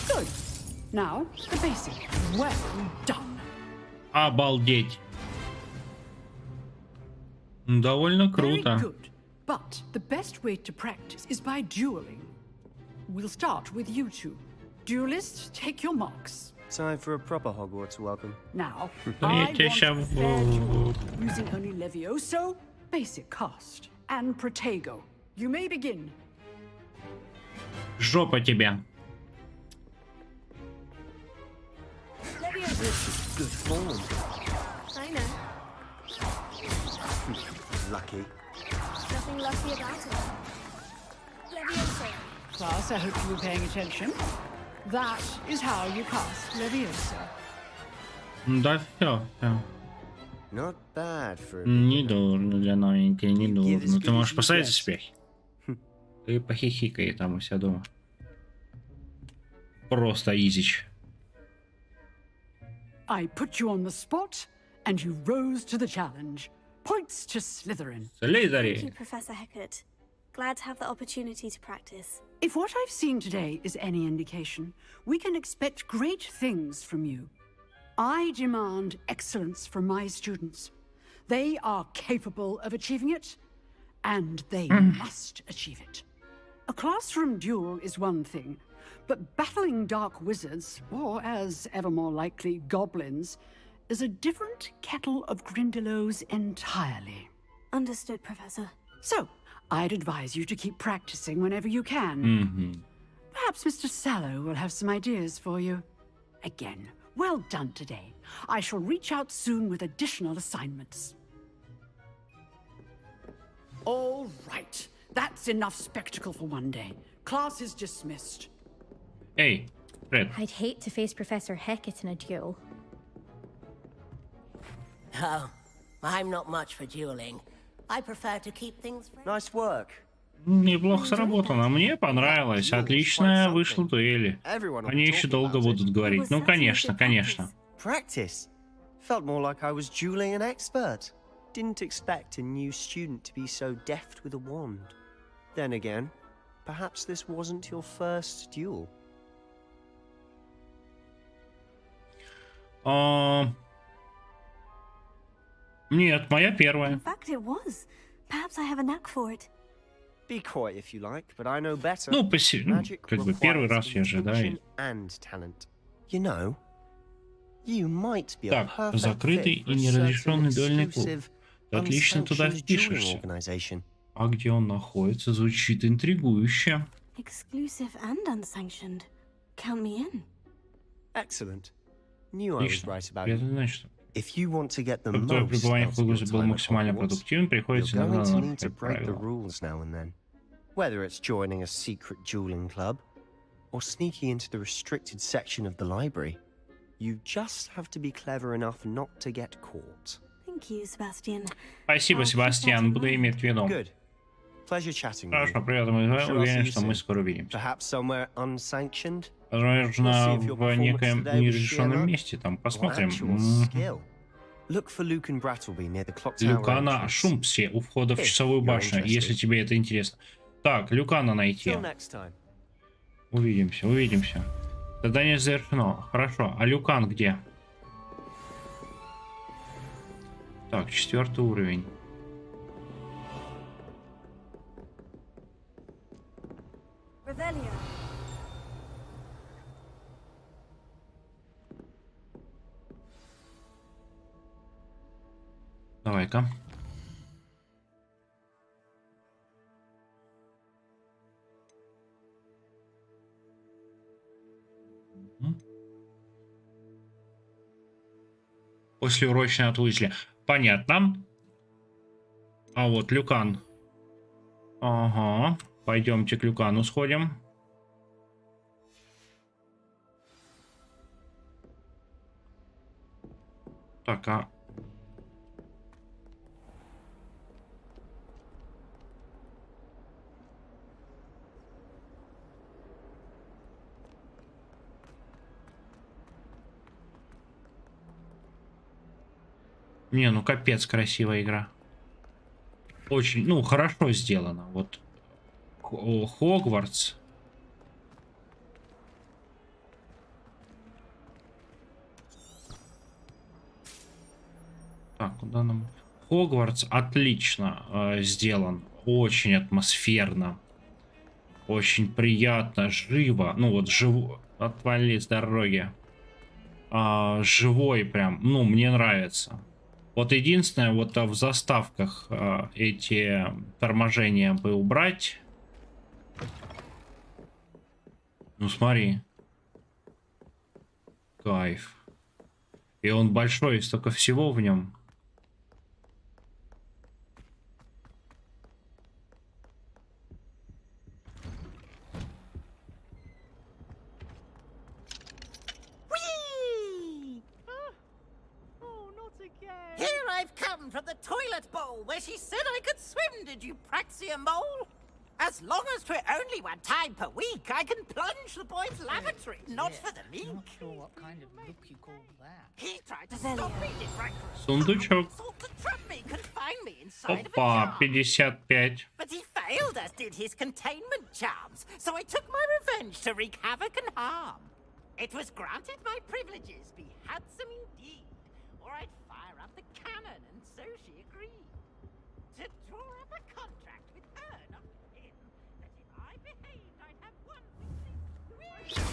Good. Now, the basic. Well done. Обалдеть. Довольно круто. Very good. But the best way to practice is by dueling. We'll start with you two. Duelists, take your marks. Time for a proper Hogwarts welcome. Now, Я I want тебя a ща fair duel, using only Levioso, basic cast, and Protego. You may begin. Жопа тебе. This is good form. I know. Lucky. Nothing lucky about it. Levioso. Class, I hope you were paying attention. That is how you cast Levioso. Да, все. Not bad for a Не дурно для новенькой, не дурно. Ты можешь поставить успех. Ты похихикай там у себя дома. Просто изич. I put you on the spot, and you rose to the challenge. Points to Slytherin. Thank you, Professor Hecat. Glad to have the opportunity to practice. If what I've seen today is any indication, we can expect great things from you. I demand excellence from my students. They are capable of achieving it, and they must achieve it. A classroom duel is one thing, but battling dark wizards, or as ever more likely, goblins, is a different kettle of Grindylows entirely. Understood, Professor. So, I'd advise you to keep practicing whenever you can. Perhaps Mr. Sallow will have some ideas for you. Again, well done today. I shall reach out soon with additional assignments. All right. That's enough spectacle for one day. Class is dismissed. Hey, Fred. I'd hate to face Professor Hecat in a duel. Oh, I'm not much for dueling. I prefer to keep things friendly. Nice work. Неплохо сработано. Мне понравилось. Отличная вышла дуэль. Они еще долго будут говорить. Ну, конечно, конечно. Practice. Felt more like I was dueling an expert. Didn't expect a new student to be so deft with a wand. Then again, perhaps this wasn't your first duel. Нет, моя первая. In fact, it was. Perhaps I have a knack for it. Be coy if you like, but I know better. Ну, как бы первый раз я же, да. And talent. You know, You might be a Так, perfect закрытый fit for и a неразрешенный certain дуэльный клуб. exclusive, Ты отлично туда unsanctioned dueling впишешься. organization. А где он находится, звучит интригующе. Exclusive and unsanctioned. Count me in. Excellent. Knew I was Отлично. right about Это you. значит, If you want to get the чтобы твое most пребывание в out of your Хогвартсе было time at максимально Hogwarts, продуктивным, you're приходится иногда going to need to нарушать break the правила. rules now and then. Whether it's joining a secret dueling club or sneaking into the restricted section of the library, you just have to be clever enough not to get caught. Thank you, Sebastian. Спасибо, Себастьян, буду иметь в виду. Good. Pleasure chatting with Хорошо, you. приятно, мы Sure I'll see уверен, you что мы soon. скоро увидимся. Perhaps somewhere unsanctioned. Возможно, в некоем неразрешенном месте, там посмотрим. Look for Luke and Brattleby near the clock tower Люкана entrance. Шумпси у входа в часовую You're башню, если interested. тебе это интересно. Так, Люкана найти. Till next time. Увидимся, увидимся. Задание завершено. Хорошо, а Люкан где? Так, 4-й уровень. Revelio. Давай-ка. Послеурочный от Уизли. Понятно. А вот Люкан. Ага. Пойдемте к Люкану сходим. Так, а... Не, ну капец красивая игра. Очень, ну, хорошо сделано. Вот Хогвартс. Так, куда нам? Хогвартс отлично сделан. Очень атмосферно. Очень приятно, живо. Ну вот, отвали с дороги. Живой прям. Ну, мне нравится. Вот единственное, вот в заставках эти торможения бы убрать. Ну смотри. Кайф. И он большой, столько всего в нем. Here I've come from the toilet bowl where she said I could swim, did you praxia mole? As long as 'twere only one time per week, I can plunge the boy's lavatory, not for the meek. Not sure what kind of look you call that. He tried to stop me, did Franklin. Сундучок. Thought to trap me, confine me inside of a Опа, jar. 55. But he failed, as did his containment charms, so I took my revenge to wreak havoc and harm. It was granted my privileges be handsome indeed, or I'd fire up the cannon, and so she agreed. To draw up a contract with her, not him, that if I behaved, I'd have one with the...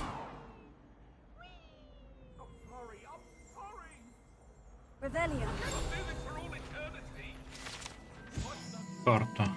I'm sorry, I'm sorry! Revelio. I cannot do this for all eternity! Карта.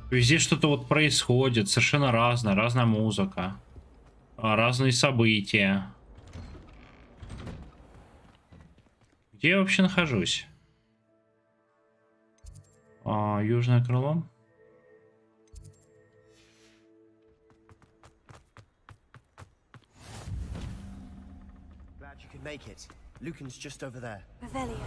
Везде что-то вот происходит, совершенно разная музыка, разные события. Где я вообще нахожусь? Южное крыло. Glad you could make it. Lucan's just over there. Revelio.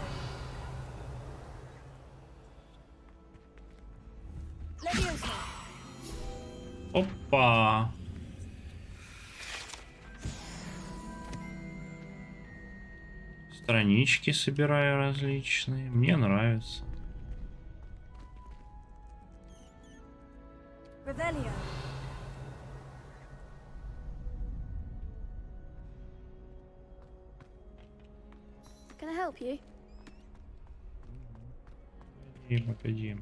Опа. Странички собираю различные. Мне нравится. Revelio. help you? Погоди.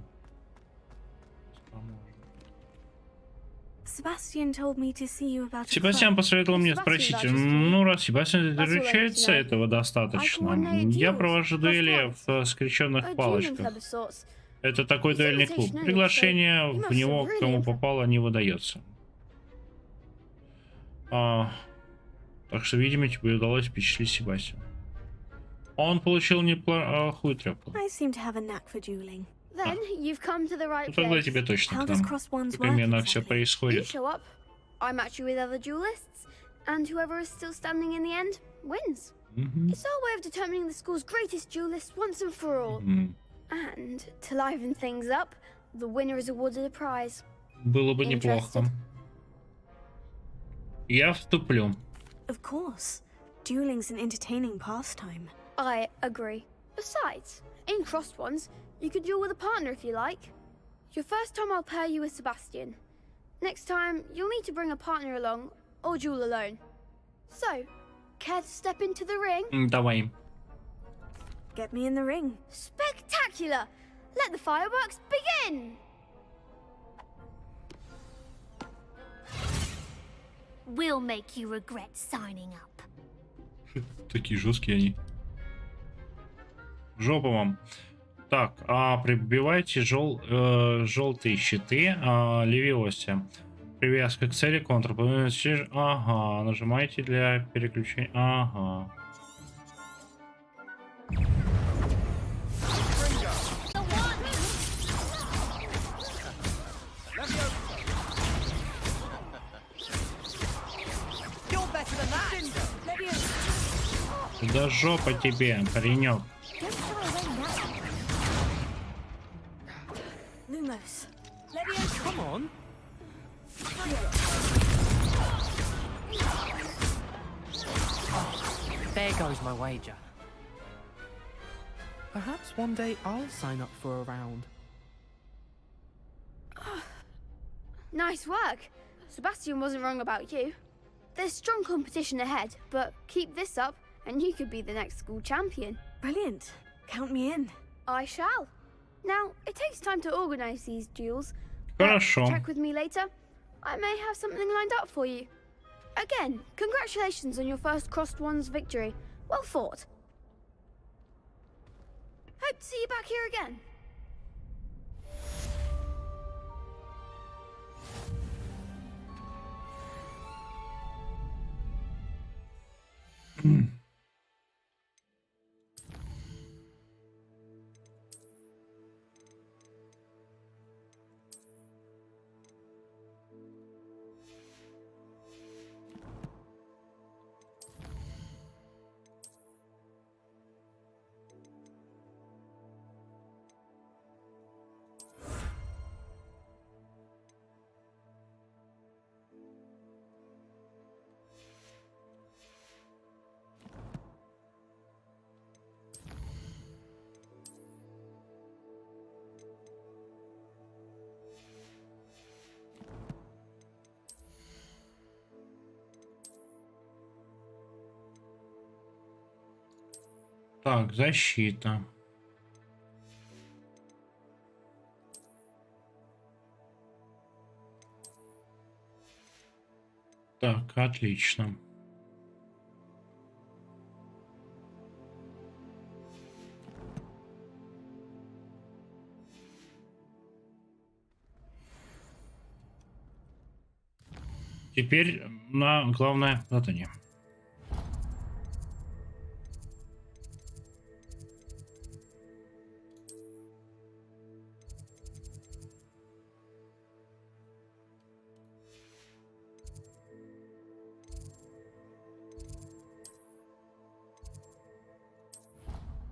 Sebastian told me to see you about a Себастьян club. посоветовал мне спросить, ну раз Себастьян заручается, этого достаточно. Я провожу дуэли в скрещенных палочках. Это такой дуэльный клуб. Приглашение в него, кому попало, не выдается. Так что, видимо, тебе удалось впечатлить Себастьяна. Он получил неплохую трёпку. I seem to have a knack for dueling. Then you've come to the right Ну тогда place. тебе точно к нам. Примерно все You происходит. show up, I match you with other duelists, and whoever is still standing in the end wins. It's our way of determining the school's greatest duelist once and for all. And to liven things up, the winner is awarded a prize. Было бы неплохо. Я вступлю. Of course. Dueling's an entertaining pastime. I agree. Besides, in crossed ones, you could duel with a partner if you like. Your first time I'll pair you with Sebastian. Next time, you'll need to bring a partner along, or duel alone. So, care to step into the ring? Давай. Get me in the ring. Spectacular! Let the fireworks begin! We'll make you regret signing up. Такие жесткие они. Жопа вам. Так, прибивайте желтые щиты левиосе. Привязка к цели, контр. Ага, нажимайте для переключения. Ага. Да жопа тебе, паренек. Come on. There goes my wager. Perhaps one day I'll sign up for a round. Nice work. Sebastian wasn't wrong about you. There's strong competition ahead, but keep this up and you could be the next school champion. Brilliant. Count me in. I shall. Now, it takes time to organize these duels. Хорошо. Check with me later. I may have something lined up for you. Again, congratulations on your first Crossed Ones victory. Well fought. Hope to see you back here again. Так, защита. Так, отлично. Теперь на главное задание.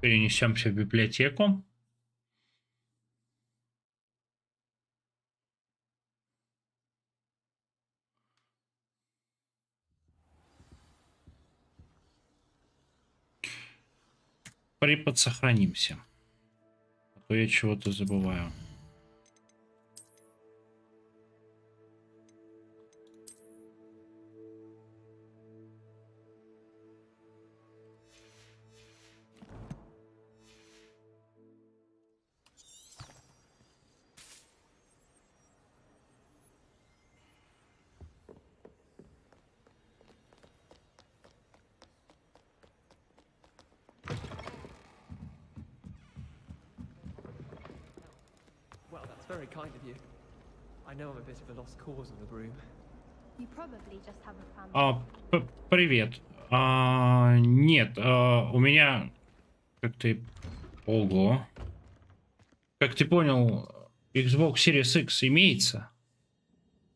Перенесемся в библиотеку. Приподсохранимся. А то я чего-то забываю. That's very kind of you. I know I'm a bit of a lost cause on the broom. You probably just haven't found Привет. Нет, у меня, как ты... Ого. Как ты понял, Xbox Series X имеется,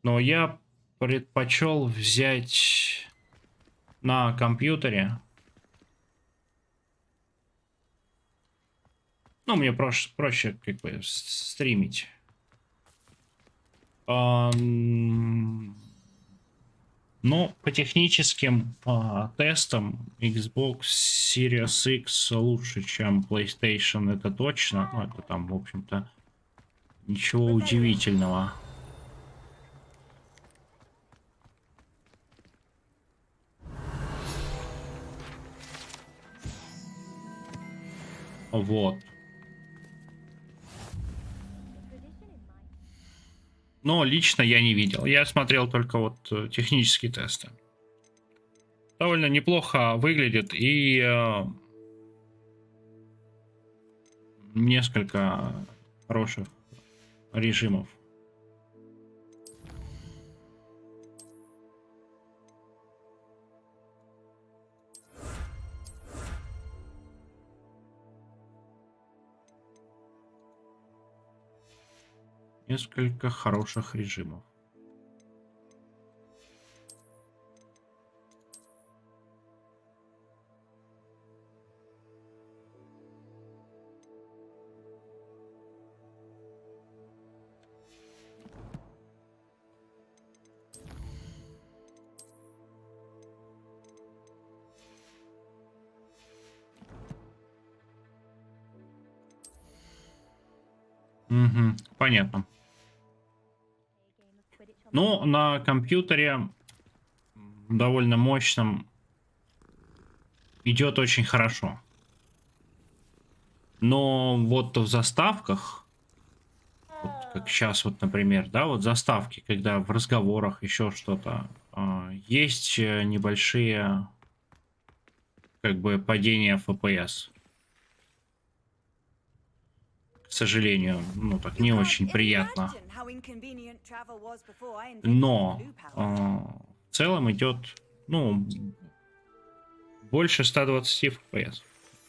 но я предпочел взять на компьютере. Ну, мне проще как бы стримить. Но по техническим тестам Xbox Series X лучше, чем PlayStation, это точно. Ну, это там, в общем-то, ничего удивительного. Вот. Но лично я не видел. Я смотрел только вот технические тесты. Довольно неплохо выглядит и несколько хороших режимов. Несколько хороших режимов. Угу, понятно. Ну, на компьютере довольно мощном идет очень хорошо. Но вот в заставках, вот как сейчас вот, например, да, вот заставки, когда в разговорах еще что-то, есть небольшие как бы падения FPS. К сожалению, ну так не очень приятно. Но в целом идет, ну, больше 120 FPS,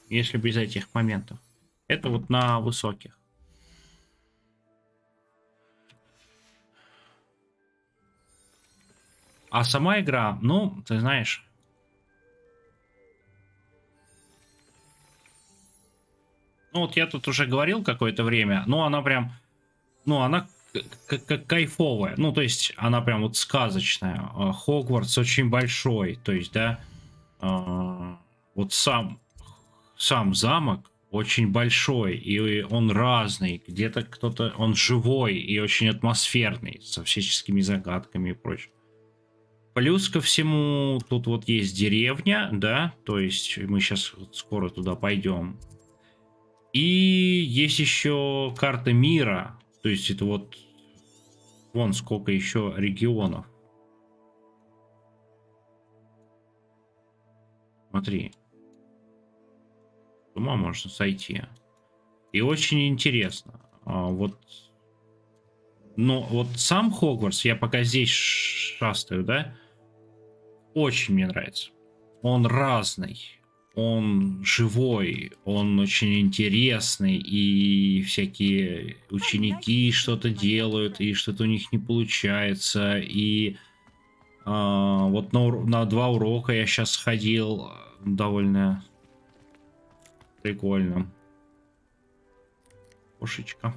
если без этих моментов. Это вот на высоких. А сама игра, ну, ты знаешь... Ну вот я тут уже говорил какое-то время, но она прям, ну она кайфовая, ну то есть она прям вот сказочная. Хогвартс очень большой, то есть, да, вот сам замок очень большой, и он разный, где-то кто-то, он живой и очень атмосферный, со всяческими загадками и прочим. Плюс ко всему, тут вот есть деревня, да, то есть мы сейчас вот скоро туда пойдем. И есть еще карта мира. То есть это вот вон сколько еще регионов. Смотри. С ума можно сойти. И очень интересно. Вот. Но вот сам Хогвартс, я пока здесь шастаю, да? Очень мне нравится. Он разный. Он живой, он очень интересный, и всякие ученики что-то делают, и что-то у них не получается, и вот на 2 урока я сейчас сходил, довольно прикольно. Кошечка.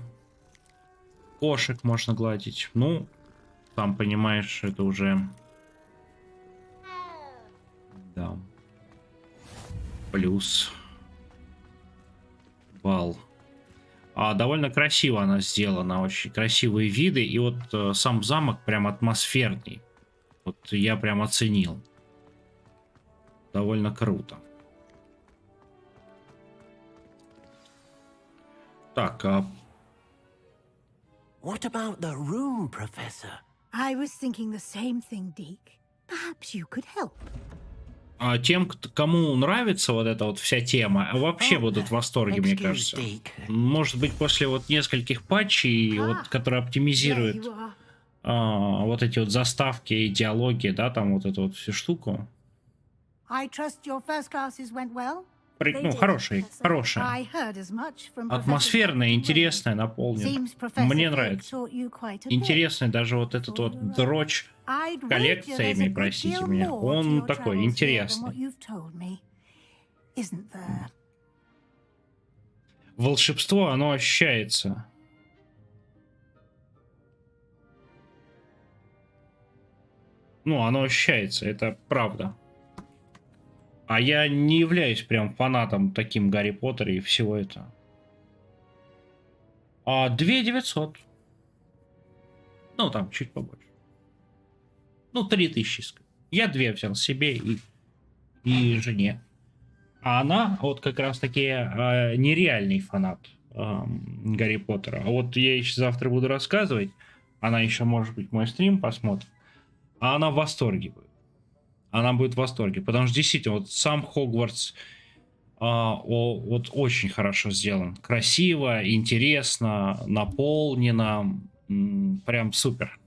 Кошек можно гладить. Ну, сам понимаешь, это уже... Да. Плюс балл. Довольно красиво она сделана, очень красивые виды, и вот сам замок прям атмосферный. Вот я прям оценил. Довольно круто. Так, What about the room, Professor? I was thinking the same thing, Deke. Perhaps you could help. тем, кому нравится вот эта вот вся тема, вообще будут в восторге, мне кажется. Может быть, после вот нескольких патчей, вот, которые оптимизируют вот эти вот заставки и диалоги, да, там вот эту вот всю штуку. Ну, хорошая. Атмосферная, интересная, наполненная. Мне нравится. Интересный даже вот этот вот дрочь коллекциями, простите меня. Он такой интересный. Волшебство, оно ощущается. Ну, оно ощущается, это правда. А я не являюсь прям фанатом таким Гарри Поттера и всего этого. 2900. Ну, там чуть побольше. Ну, 3000. Я 2 взял себе и жене. А она вот как раз таки нереальный фанат Гарри Поттера. А вот я еще завтра буду рассказывать. Она еще, может быть, мой стрим посмотрит. А она в восторге будет. Она будет в восторге. Потому что действительно, вот сам Хогвартс вот очень хорошо сделан. Красиво, интересно, наполнено. Прям супер.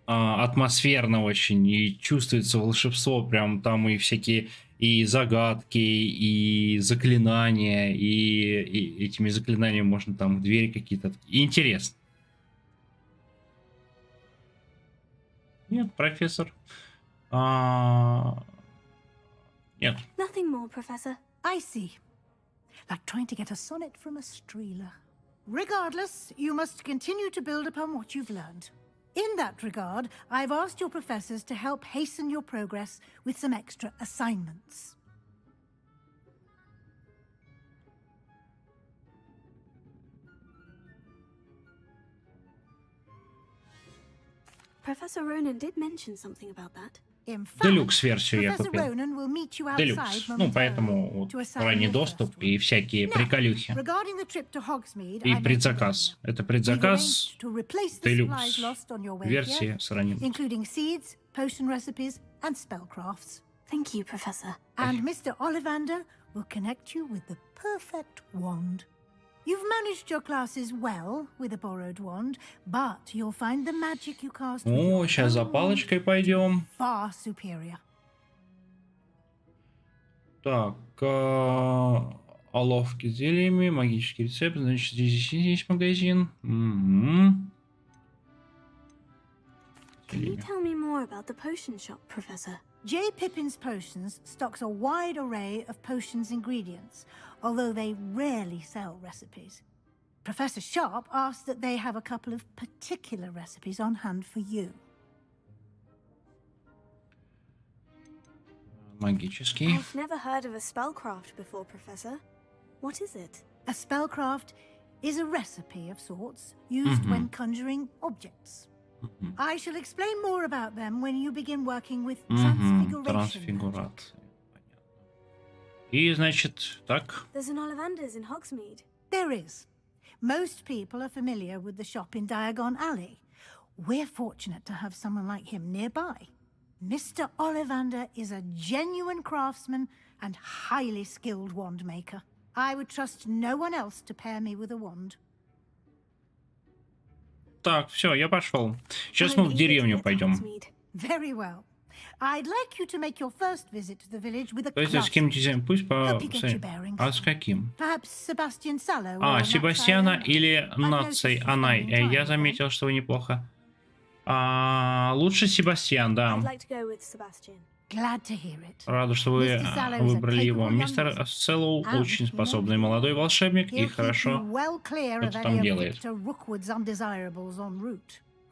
Атмосферно очень. И чувствуется волшебство. Прям там и всякие и загадки, и заклинания. И этими заклинаниями можно там двери какие-то. Интересно. Нет, профессор. Нет. Nothing more, Professor. I see. Like trying to get a sonnet from a streeler. Regardless, you must continue to build upon what you've learned. In that regard, I've asked your professors to help hasten your progress with some extra assignments. Professor Ronan did mention something about that. Делюкс-версию я купил. Делюкс. Ну, поэтому вот ранний доступ и всякие приколюхи. И предзаказ. Это предзаказ Делюкс версии с ранним. Thank you, Professor. And Mr. Ollivander will connect you with the perfect wand. You've managed your classes well with a borrowed wand, but you'll find the magic you cast with О, сейчас за палочкой пойдем. far superior. Так, оловки с зельями, магический рецепт, значит, здесь есть магазин. Can you tell me more about the potion shop, Professor? J. Pippin's Potions stocks a wide array of potions ingredients, although they rarely sell recipes. Professor Sharp asked that they have a couple of particular recipes on hand for you. Магический. I've never heard of a spellcraft before, Professor. What is it? A spellcraft is a recipe of sorts used when conjuring objects. I shall explain more about them when you begin working with transfiguration. Трансфигурация. И, значит, так. There's an Ollivander's in Hogsmeade. There is. Most people are familiar with the shop in Diagon Alley. We're fortunate to have someone like him nearby. Mr. Ollivander is a genuine craftsman and highly skilled wand maker. I would trust no one else to pair me with a wand. Так, все, я пошел. Сейчас мы в деревню пойдем. Very well. I'd like you to make your first visit to the village with a То есть с кем-нибудь пусть по... А с каким? Себастьяна или Наций Анай. Я заметил, что вы неплохо. Лучше Себастьян, да. Рада, что вы выбрали его. Мистер Селлоу очень способный молодой волшебник и хорошо это там делает.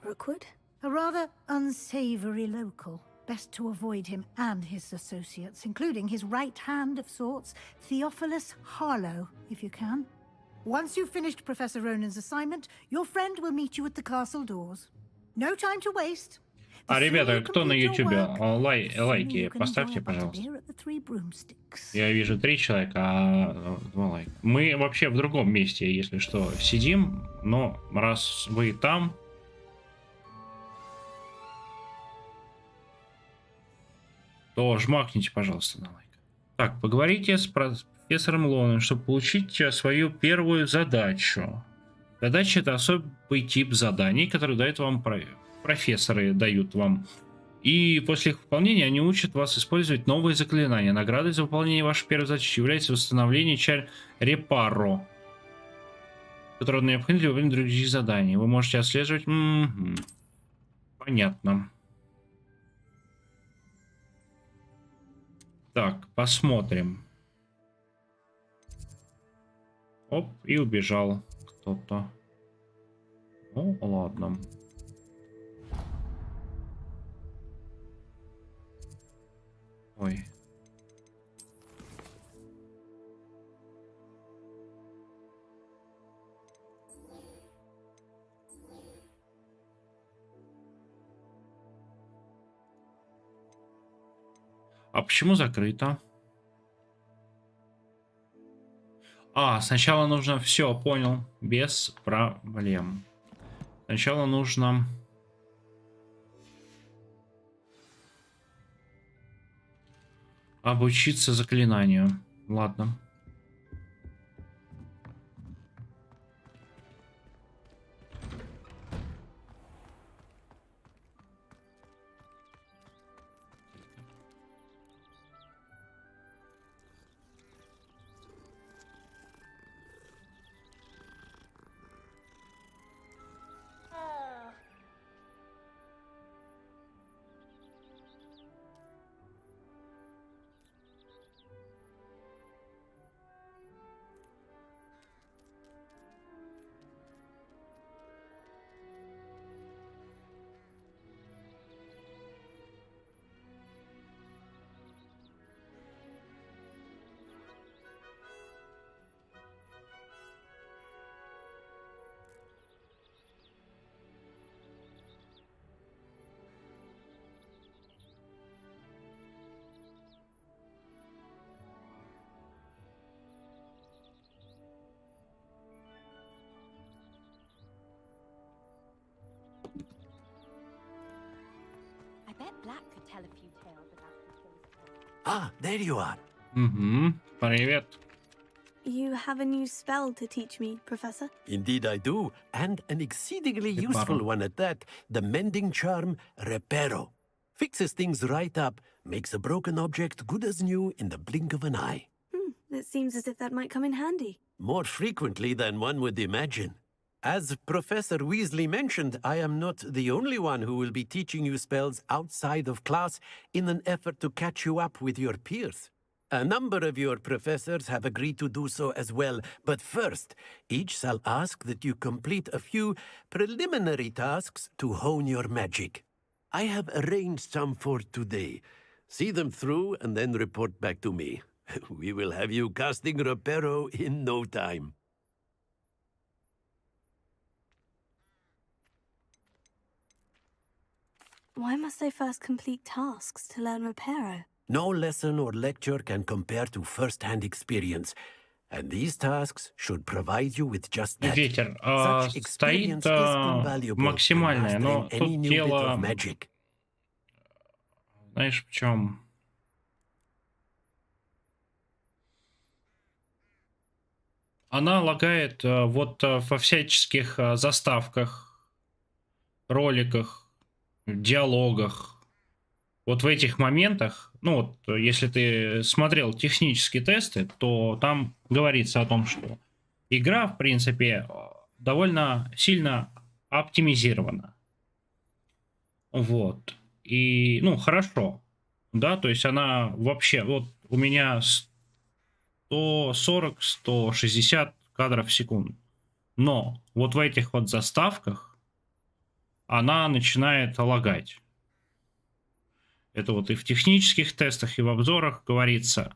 Rookwood? A rather unsavory local. Best to avoid him and his associates, including his right hand of sorts, Theophilus Harlow, if you can. Once you've finished Professor Ronan's assignment, your friend will meet you at the castle doors. No time to waste. Ребята, кто на ютубе? Лайки поставьте, пожалуйста. Я вижу 3 человека, а 2 лайка. Мы вообще в другом месте, если что, сидим, но раз вы там... то жмакните, пожалуйста, на лайк. Так, поговорите с профессором Лоном, чтобы получить свою первую задачу. Задача — это особый тип заданий, которые дают вам профессоры, дают вам. И после их выполнения они учат вас использовать новые заклинания. Наградой за выполнение вашей первой задачи является восстановление чар репаро, которое необходимо для выполнения других заданий. Вы можете отслеживать... Понятно. Так, посмотрим. Оп, и убежал кто-то. Ну, ладно. Ой. А почему закрыто? А, сначала нужно... Все, понял. Без проблем. Сначала нужно... обучиться заклинанию. Ладно. Ah, there you are. Привет. You have a new spell to teach me, Professor? Indeed I do, and an exceedingly useful one at that. The mending charm, Reparo. Fixes things right up, makes a broken object good as new in the blink of an eye. It seems as if that might come in handy. More frequently than one would imagine. As Professor Weasley mentioned, I am not the only one who will be teaching you spells outside of class in an effort to catch you up with your peers. A number of your professors have agreed to do so as well, but first, each shall ask that you complete a few preliminary tasks to hone your magic. I have arranged some for today. See them through and then report back to me. We will have you casting Reparo in no time. Why must I first complete tasks to learn Reparo? No lesson or lecture can compare to first-hand experience, and these tasks should provide you with just that. Ветер Such стоит experience is invaluable in максимальное, но mastering any тут new bit дело, of magic. знаешь, в чем? Она лагает вот во всяческих заставках, роликах, диалогах. Вот в этих моментах, ну вот, если ты смотрел технические тесты, то там говорится о том, что игра, в принципе, довольно сильно оптимизирована. Вот. И, ну, хорошо. Да, то есть она вообще, вот у меня 140-160 кадров в секунду. Но вот в этих вот заставках она начинает лагать. Это вот и в технических тестах, и в обзорах говорится.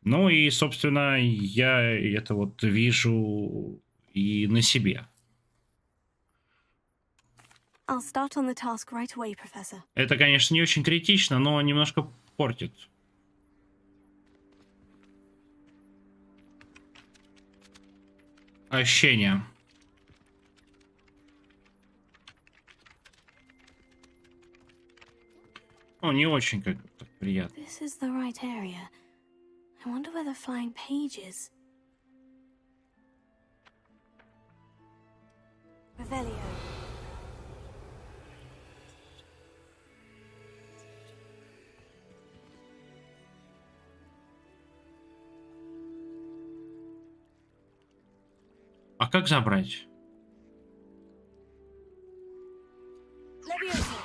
Ну и, собственно, я это вот вижу и на себе. I'll start on the task right away, Professor. Это, конечно, не очень критично, но немножко портит ощущение. Ну, не очень как-то Приятно. This is the right area. I wonder where the flying page is. Revelio. А как забрать? Levioso.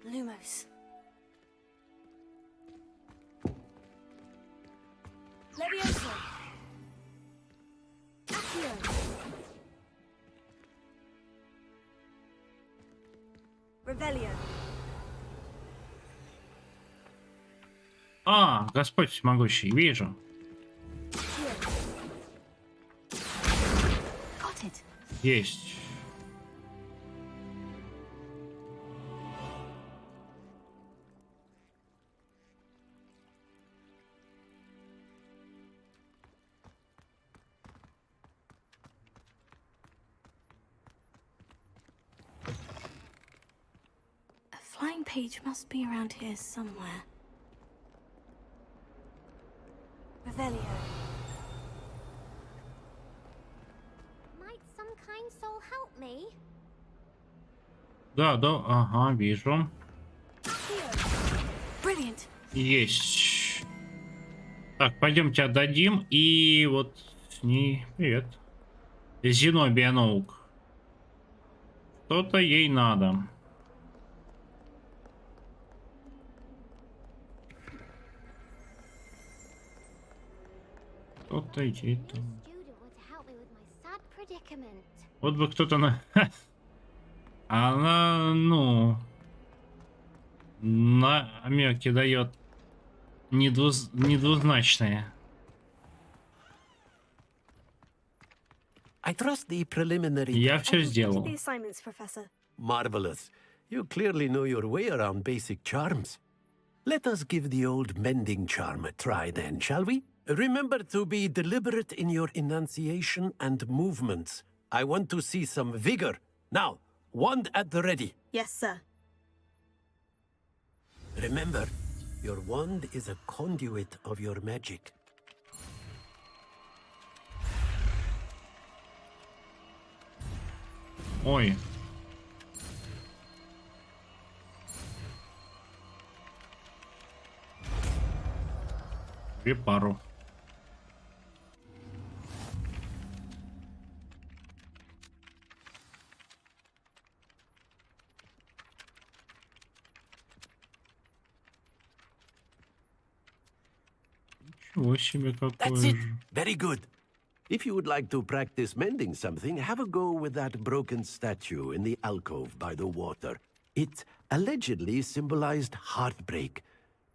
Lumos. Levioso. Accio. Revelio. А, Господь всемогущий, вижу. Got it. Есть. A flying page must be around here somewhere. Revelio. Might some kind soul help me? Да, да, ага, вижу. Brilliant. Есть. Так, пойдемте отдадим. И вот с ней... Привет. Зенобия наук. Что-то ей надо. Что-то ей там. Вот бы кто-то на... Она, ну... намеки дает недвузначные. I trust the preliminary. Я все The сделал. assignments, Professor. Marvelous. You clearly know your way around basic charms. Let us give the old mending charm a try then, shall we? Remember to be deliberate in your enunciation and movements. I want to see some vigor. Now, wand at the ready. Yes, sir. Remember, your wand is a conduit of your magic. Ой. Пару. Ничего себе, какой That's it. же. Very good. If you would like to practice mending something, have a go with that broken statue in the alcove by the water. It allegedly symbolized heartbreak.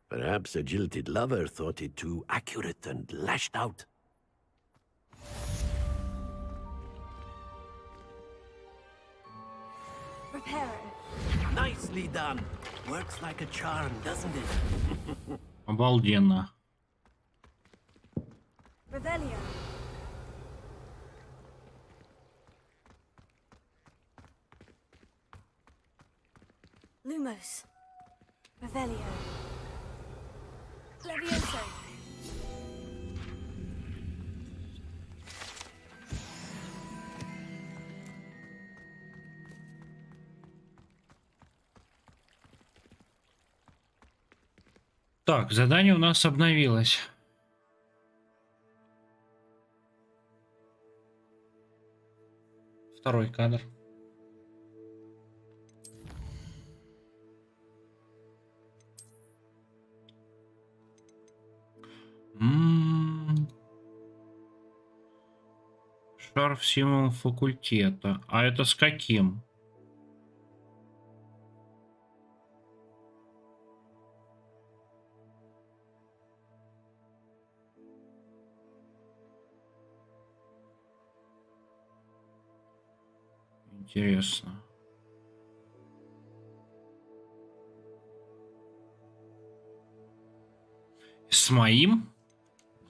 Perhaps a jilted lover thought it too accurate and lashed out. Reparo. Nicely done. Works like a charm, doesn't it? Обалденно. Revelio. Lumos. Revelio. Levioso. Так, задание у нас обновилось. Второй кадр. Шарф символ факультета. А это с каким? Интересно. С моим?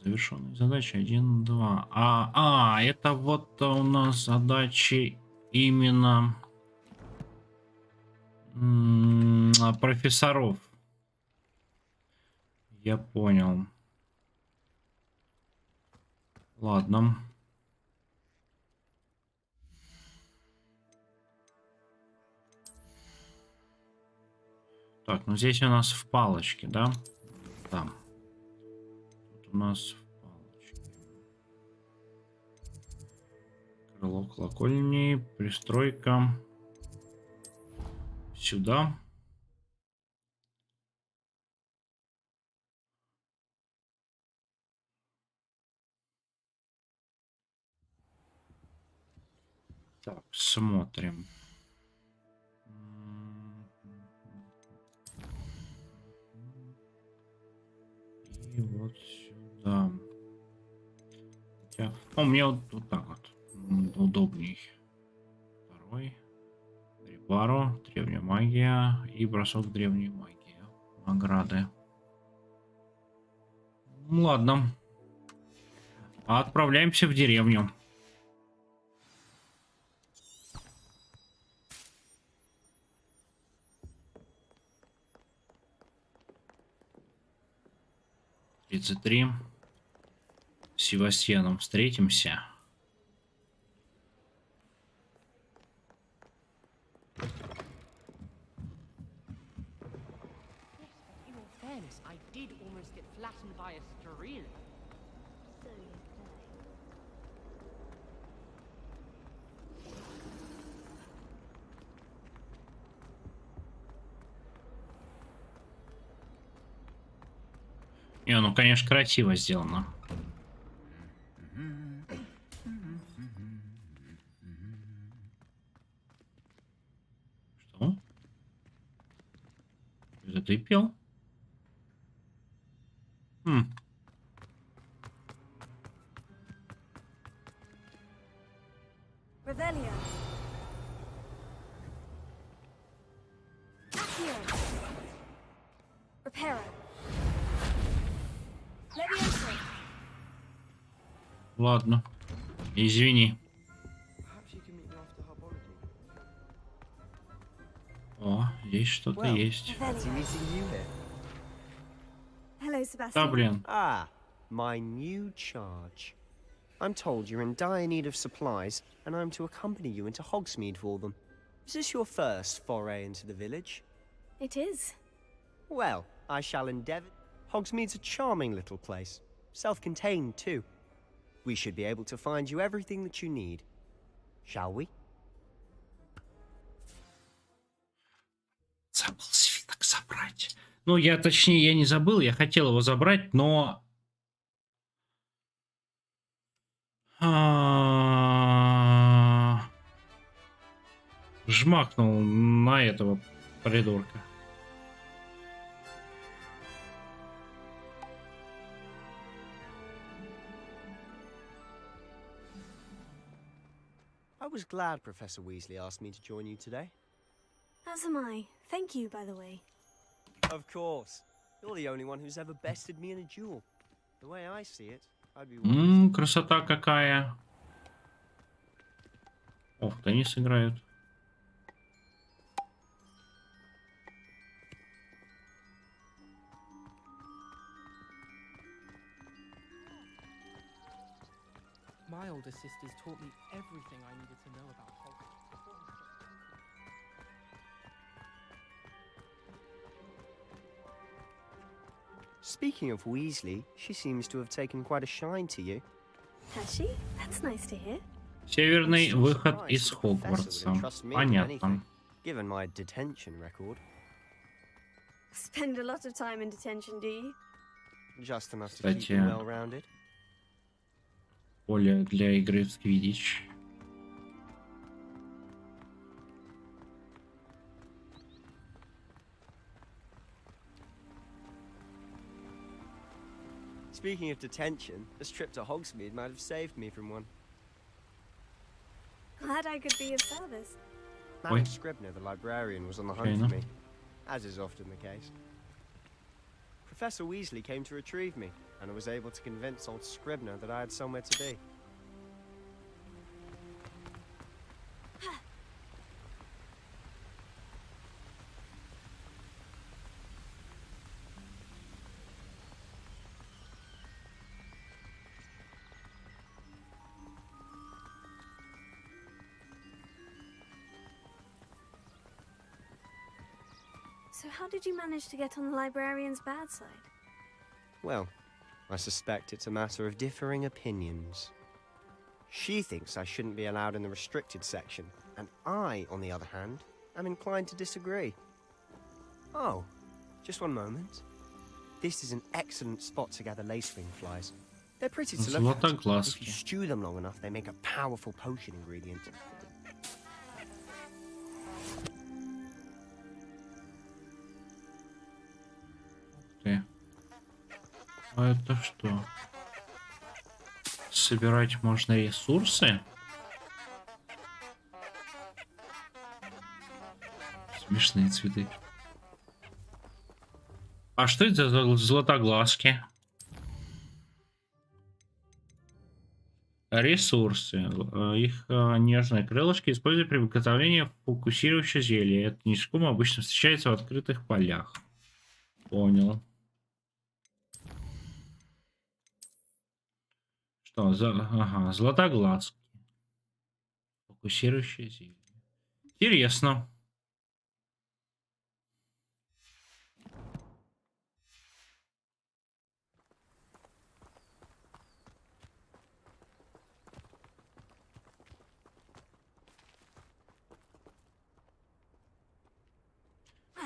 Завершенные задачи 1, 2. Это вот у нас задачи именно профессоров. Я понял. Ладно. Так, ну здесь у нас в палочке, да? Там. Тут у нас в палочке. Крыло колокольни, пристройка. Сюда. Так, смотрим. И вот сюда. У меня вот так вот удобней. Второй. Репаро, древняя магия и бросок древней магии. Награды. Ладно. Отправляемся в деревню. С Севастьяном встретимся. Не, ну конечно красиво сделано. Что? Это ты пел? Revelio. Accio. Reparo. Levioso. Ладно. Извини. О, здесь что-то есть. Hello, Sebastian. Да, блин. Ah, my new charge. I'm told you're in dire need of supplies, and I'm to accompany you into Hogsmeade for them. Is this your first foray into the village? It is. Well, I shall endeavour. Hogsmeade's a charming little place. Self-contained, too. We should be able to find you everything that you need. Shall we? Забыл свиток забрать. Ну, точнее, я не забыл, я хотел его забрать, но... Жмакнул на этого придурка. I was glad Professor Weasley asked me to join you today. As am I. Thank you, by the way. Of course. You're the only one who's ever bested me in a duel. The way I see it, I'd be... Красота какая. О, в теннис играют. My older sisters taught me everything I needed to know about Hogwarts. Speaking of Weasley, she seems to have taken quite a shine to you. Has she? That's nice to hear. Северный выход из Хогвартса. Понятно. Given my detention record. Spend a lot of time in detention, do you? Just enough to keep you well-rounded. Поле для игры в Квиддич. Speaking of detention, this trip to Hogsmeade might have saved me from one. Glad I could be of service. Madam Scribner, the librarian, was on the hunt for me, as is often the case. Professor Weasley came to retrieve me, and I was able to convince old Scribner that I had somewhere to be. So how did you manage to get on the librarian's bad side? Well, I suspect it's a matter of differing opinions. She thinks I shouldn't be allowed in the restricted section, and I, on the other hand, am inclined to disagree. Oh, just one moment. This is an excellent spot to gather lacewing flies. They're pretty to look at. If you stew them long enough, they make a powerful potion ingredient. А это что? Собирать можно ресурсы? Смешные цветы. А что это за златоглазки? Ресурсы. Их нежные крылышки используют при выготовлении фокусирующего зелья. Это ништяком обычно встречается в открытых полях. Понял. Что за... Ага, златоглазки. Фокусирующее зелье. Интересно.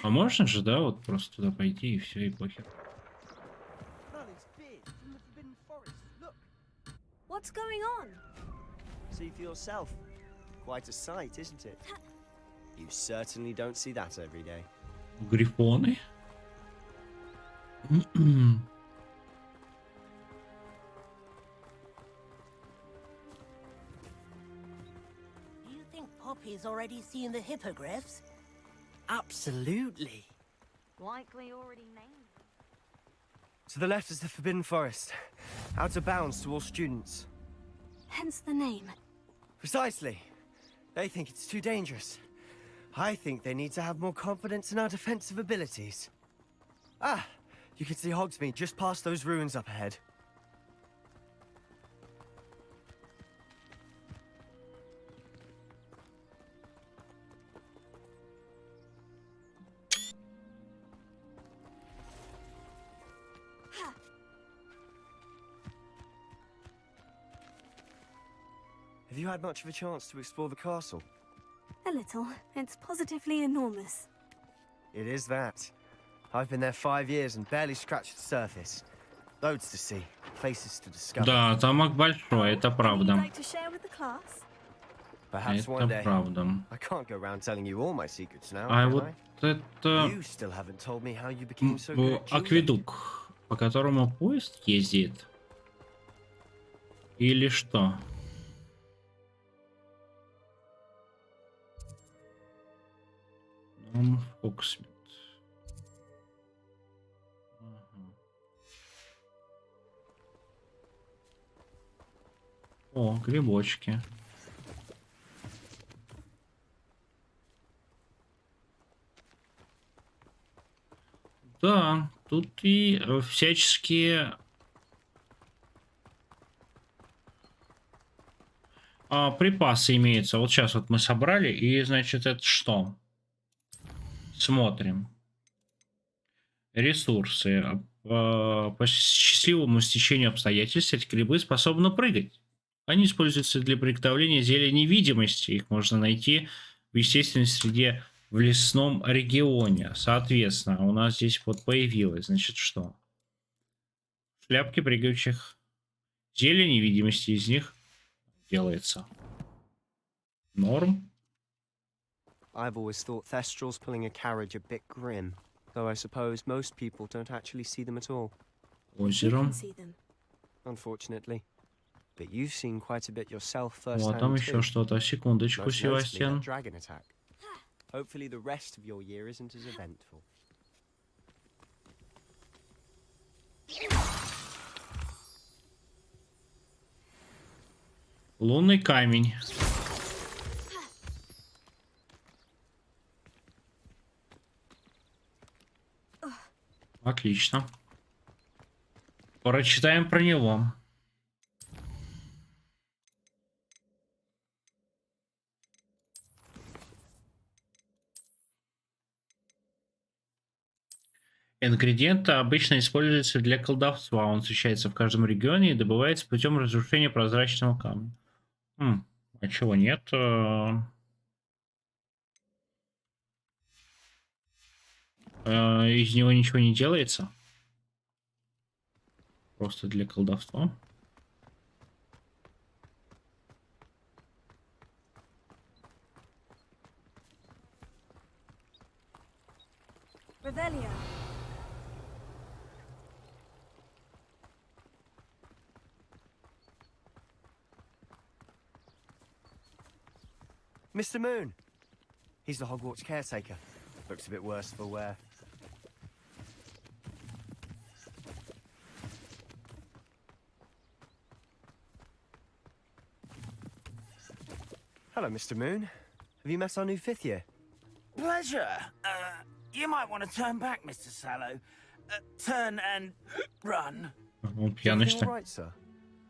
А можно же, да, вот просто туда пойти и все, и похер. What's going on? See for yourself. Quite a sight, isn't it? You certainly don't see that every day. Грифоны? Do you think Poppy's already seen the hippogriffs? Absolutely. Likely already named. To the left is the Forbidden Forest. Out of bounds to all students. Hence the name. Precisely. They think it's too dangerous. I think they need to have more confidence in our defensive abilities. Ah, you can see Hogsmeade just past those ruins up ahead. Have you had much of a chance to explore the castle? A little. It's positively enormous. It is that. I've been there 5 years and barely scratched the surface. Loads to see, places to discover. Да, замок большой, это правда. Like to share with the class? Perhaps one day. Это правда. I can't go around telling you all my secrets now. А can вот I? это You still haven't told me how you became so good at geology. акведук, по которому поезд ездит. Или что? Хогсмит. О, грибочки. Да, тут и всяческие припасы имеются. Вот сейчас вот мы собрали, и значит это что? Смотрим. Ресурсы. По счастливому стечению обстоятельств эти грибы способны прыгать. Они используются для приготовления зелья невидимости. Их можно найти в естественной среде в лесном регионе. Соответственно, у нас здесь вот появилось, значит, что? Шляпки прыгающих. Зелье невидимости из них делается. Норм. I've always thought Thestrals pulling a carriage a bit grim, though I suppose most people don't actually see them at all. Озером. Unfortunately. But you've seen quite a bit yourself Вот firsthand там too. еще что-то. Секундочку, Most notably that Севастьян. dragon attack. Hopefully the rest of your year isn't as eventful. Лунный камень. Отлично. Прочитаем про него. Ингредиент обычно используется для колдовства. Он встречается в каждом регионе и добывается путем разрушения прозрачного камня. А чего нет? Из него ничего не делается. Просто для колдовства. Revelio. Mr. Moon. He's the Hogwarts caretaker. Looks a bit worse for wear. Hello, Mr. Moon. Have you met our new fifth year? Pleasure. You might want to turn back, Mr. Sallow. Turn and run. Он пьяный, что ли?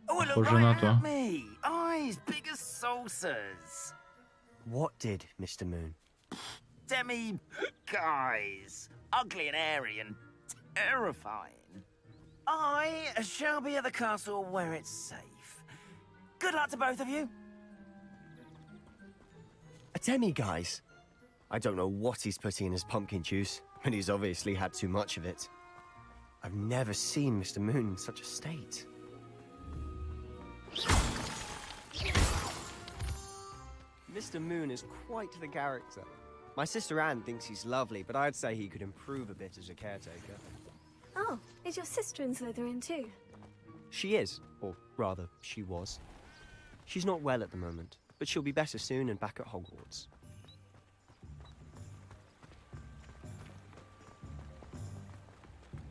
Похоже на то. Me. Eyes big as saucers. What did, Mr. Moon? Demi guys. Ugly and airy and terrifying. I shall be at the castle where it's safe. Good luck to both of you. A demi-guise? I don't know what he's putting in his pumpkin juice, but he's obviously had too much of it. I've never seen Mr. Moon in such a state. Mr. Moon is quite the character. My sister Anne thinks he's lovely, but I'd say he could improve a bit as a caretaker. Oh, is your sister in Slytherin too? She is, or rather, she was. She's not well at the moment, but she'll be better soon and back at Hogwarts.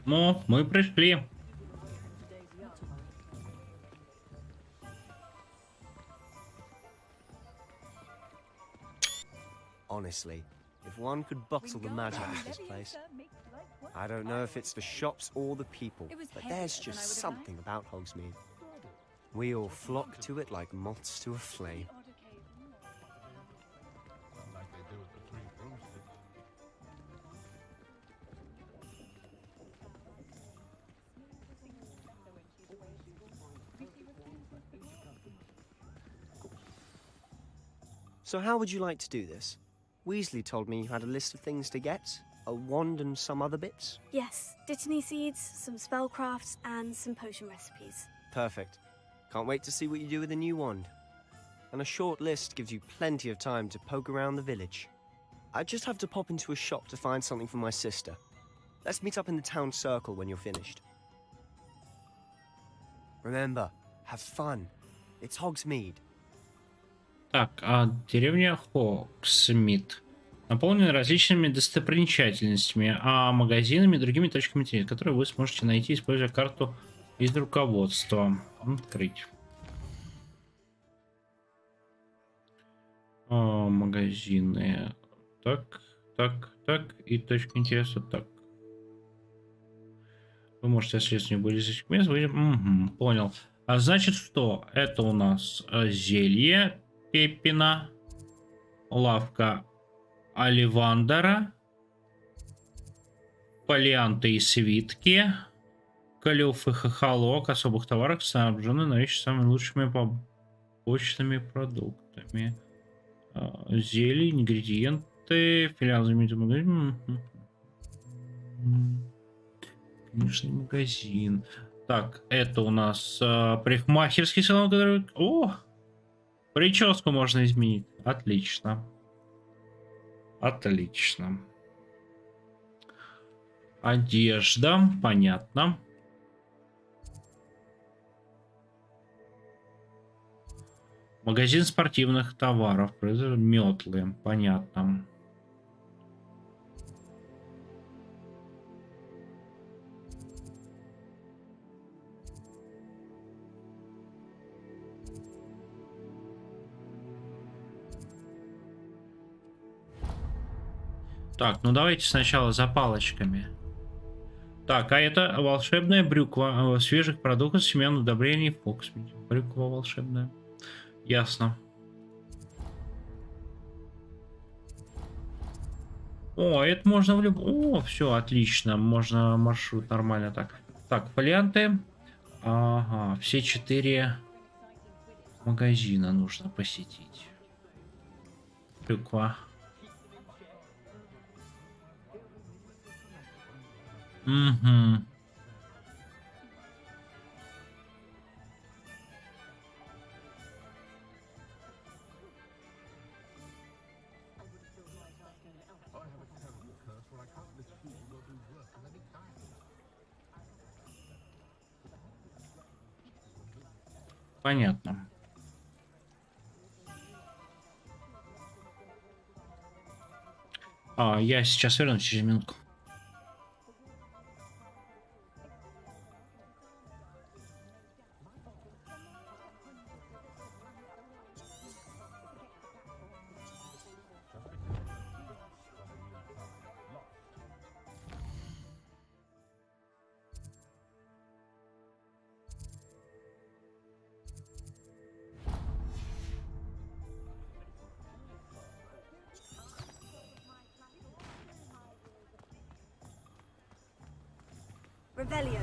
Ну, мы пришли. Honestly, if one could bottle the magic of this place. I don't know if it's the shops or the people, but there's just something about Hogsmeade. We all flock to it like moths to a flame. So how would you like to do this? Weasley told me you had a list of things to get, a wand and some other bits. Yes, Dittany seeds, some spellcrafts, and some potion recipes. Perfect. Can't wait to see what you do with the new wand. And a short list gives you plenty of time to poke around the village. I just have to pop into a shop to find something for my sister. Let's meet up in the town circle when you're finished. Remember, have fun. It's Hogsmeade. Так, а деревня Хогсмит наполнена различными достопримечательностями, магазинами и другими точками интереса, которые вы сможете найти, используя карту из руководства. Открыть. Магазины. Так, так, так. И точка интереса так. Вы можете отслеживать были из этих мест. Угу, понял. А значит, что это у нас зелье Пеппина, лавка Оливандера, фолианты и свитки, клюв и хохолок, особых товаров, снабжены новейшими самыми лучшими побочными продуктами. Зелье, ингредиенты, филиал знаменитого магазина. Книжный магазин. Так, это у нас парикмахерский салон, который... О! Прическу можно изменить. Отлично. Отлично. Одежда. Понятно. Магазин спортивных товаров. Метлы. Понятно. Так, ну давайте сначала за палочками. Так, а это волшебная брюква свежих продуктов, семян, удобрений, фокс. Брюква волшебная. Ясно. О, это можно в любом... О, все, отлично. Можно маршрут нормально так. Так, фолианты. Ага, все 4 магазина нужно посетить. Брюква. Угу. Понятно. Я сейчас вернусь через минутку. Revelio.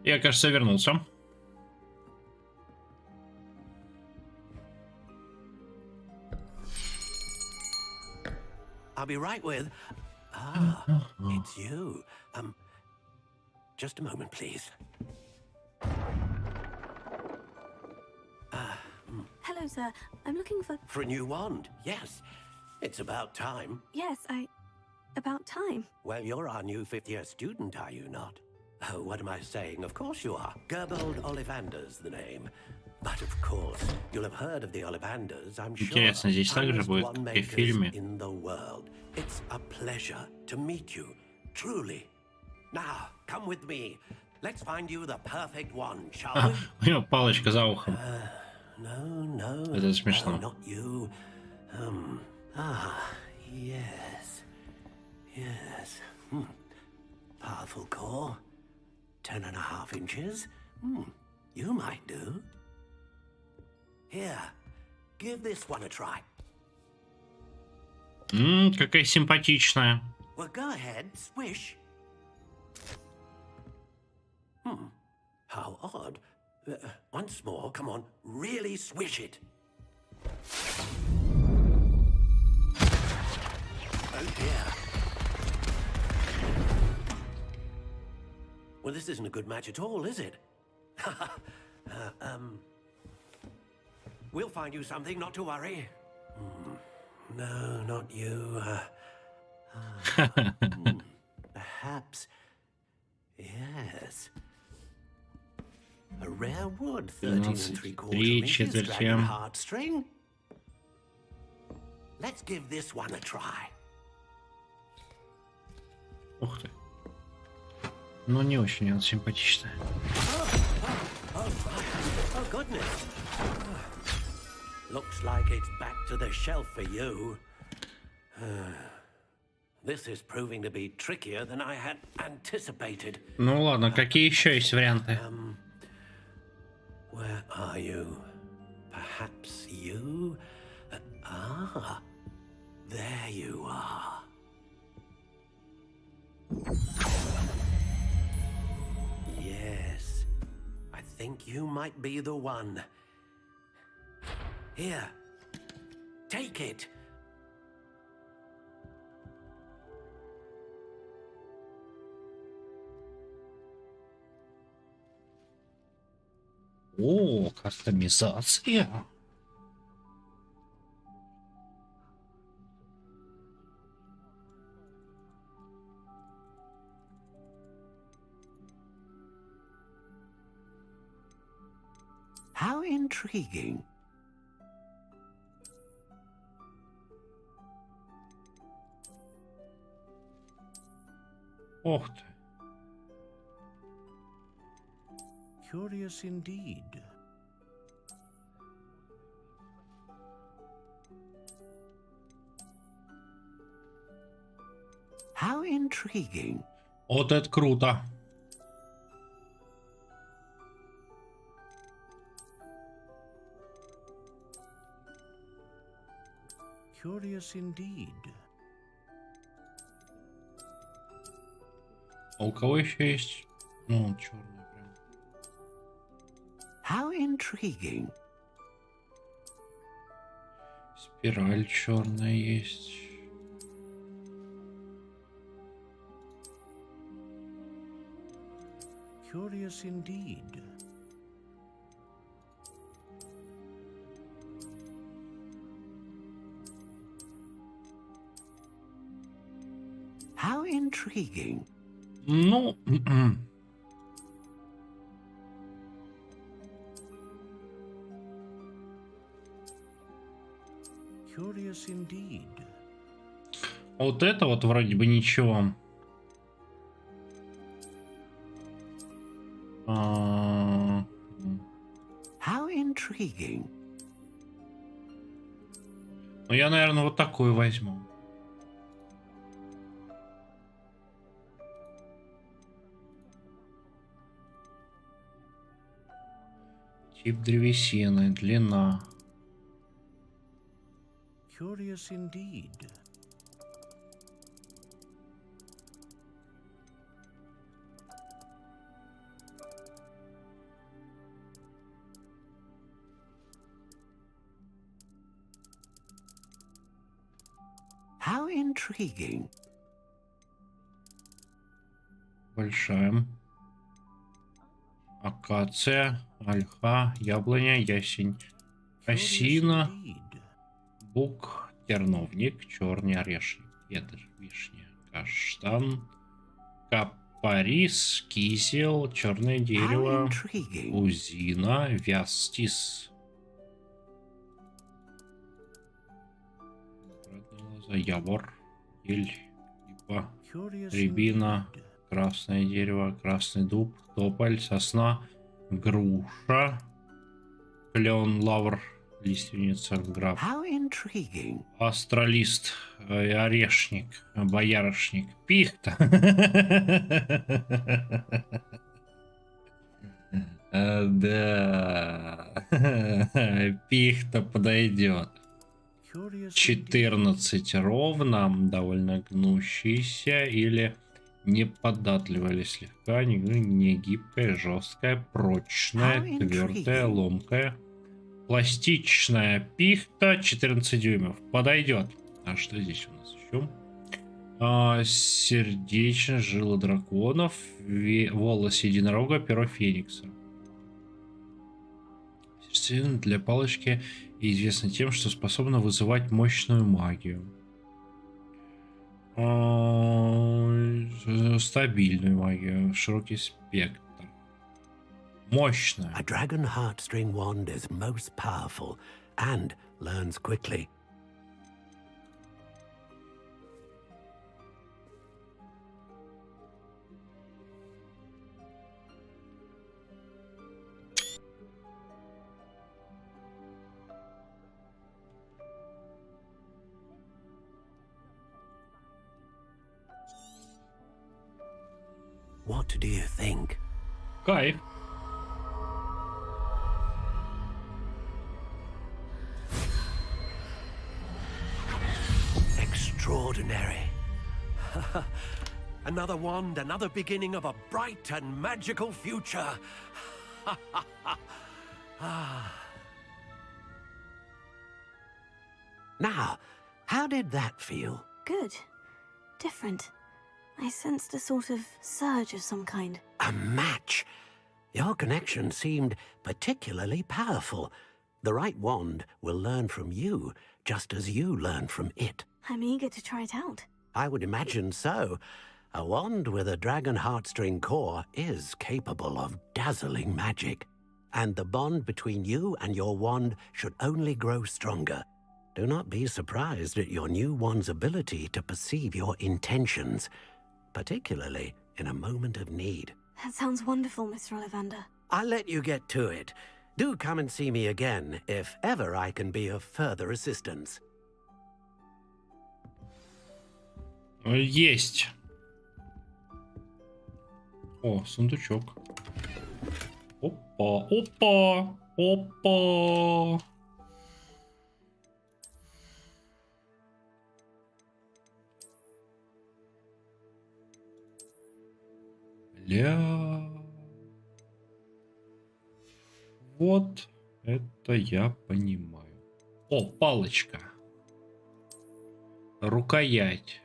Я, кажется, вернулся. I'll be right with. It's you. Just a moment, please. Hello, sir. I'm looking for... For a new wand, yes. It's about time. Yes, about time. Well, you're our new fifth-year student, are you not? Oh, what am I saying? Of course you are. Gerbold Ollivander's the name. But of course, you'll have heard of the Ollivanders, I'm sure. Интересно, здесь также будет, как и в фильме. In the world. It's a pleasure to meet you, truly. Now, come with me. Let's find you the perfect one, shall we? У него палочка за ухом. No. Это смешно. Not you. Yes. Yes. Powerful core. 10.5 inches. You might do. Here, give this one a try. Какая симпатичная. Well, go ahead, swish. How odd. Once more, come on, really swish it. Oh dear. Well, this isn't a good match at all, is it? We'll find you something, not to worry. No, not you. Perhaps. Yes. A rare wood, 13 3/4 inches, dragon heartstring. Let's give this one a try. Ух ты. Ну, не очень он симпатичный. Oh, goodness. Looks like it's back to the shelf for you. This is proving to be trickier than I had anticipated. Ну ладно, какие еще есть варианты? Where are you? Perhaps you? There you are. Yes, I think you might be the one. Here, take it. О, кастомизация. How intriguing. Ох ты. Curious indeed. How intriguing. Вот это круто. Curious indeed. А у кого еще есть? Ну, черный прям. How intriguing. Спираль черная есть. Curious indeed. How intriguing. Ну, Curious indeed. вот это вот вроде бы ничего. How intriguing. Ну, я, наверное, вот такую возьму. Тип древесины, длина. Curious indeed. How intriguing. Большая. Акация, ольха, яблоня, ясень, осина, бук, терновник, черный орешник, кедр, вишня, каштан, капарис, кизел, черное дерево, узина, вястис. Явор, ель, ипа, рябина, красное дерево, красный дуб, тополь, сосна, груша, клен, лавр, лиственница, граф, астролист, орешник, боярышник, пихта. Да, пихта подойдет. 14 ровно, довольно гнущийся или неподатливая или слегка, не гибкая, жесткая, прочная, твердая, ломкая, пластичная пихта 14 дюймов. Подойдет. А что здесь у нас еще? Сердечная жила драконов, волос единорога, перо феникса. Сердцевина для палочки известна тем, что способна вызывать мощную магию. Стабильную магию, широкий спектр. Мощная. A dragon heartstring wand is most powerful and learns quickly. What do you think? Кайф. Extraordinary. Another wand, another beginning of a bright and magical future. Now, how did that feel? Good. Different. I sensed a sort of surge of some kind. A match? Your connection seemed particularly powerful. The right wand will learn from you, just as you learn from it. I'm eager to try it out. I would imagine so. A wand with a dragon heartstring core is capable of dazzling magic. And the bond between you and your wand should only grow stronger. Do not be surprised at your new wand's ability to perceive your intentions, particularly in a moment of need. That sounds wonderful, Mr. Ollivander. I'll let you get to it. Do come and see me again if ever I can be of further assistance. Есть. О, сундучок. Опа, опа, опа. Ля. Вот это я понимаю. О, палочка. Рукоять.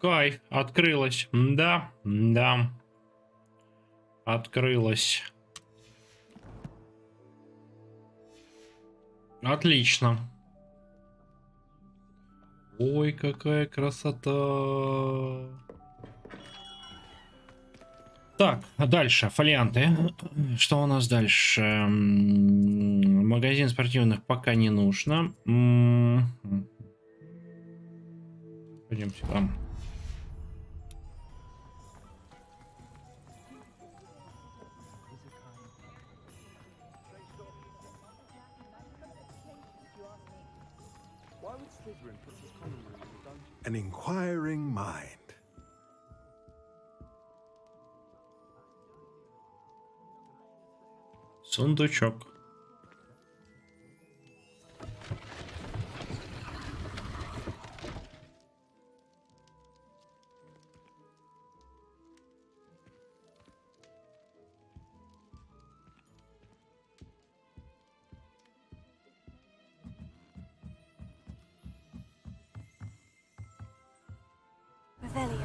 Кайф, открылась. Да, да. Открылась. Отлично. Ой, какая красота. Так, дальше, фолианты. Что у нас дальше? Магазин спортивных пока не нужно. Пойдемте там. An inquiring mind. Сундучок. Revelio.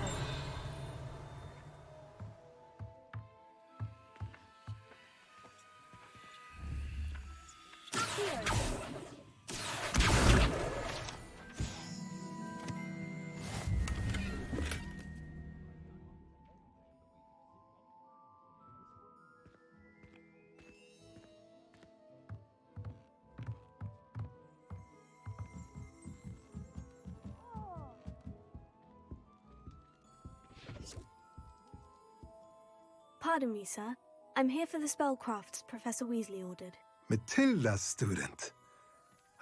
Pardon me, sir. I'm here for the spellcrafts Professor Weasley ordered. Matilda's student.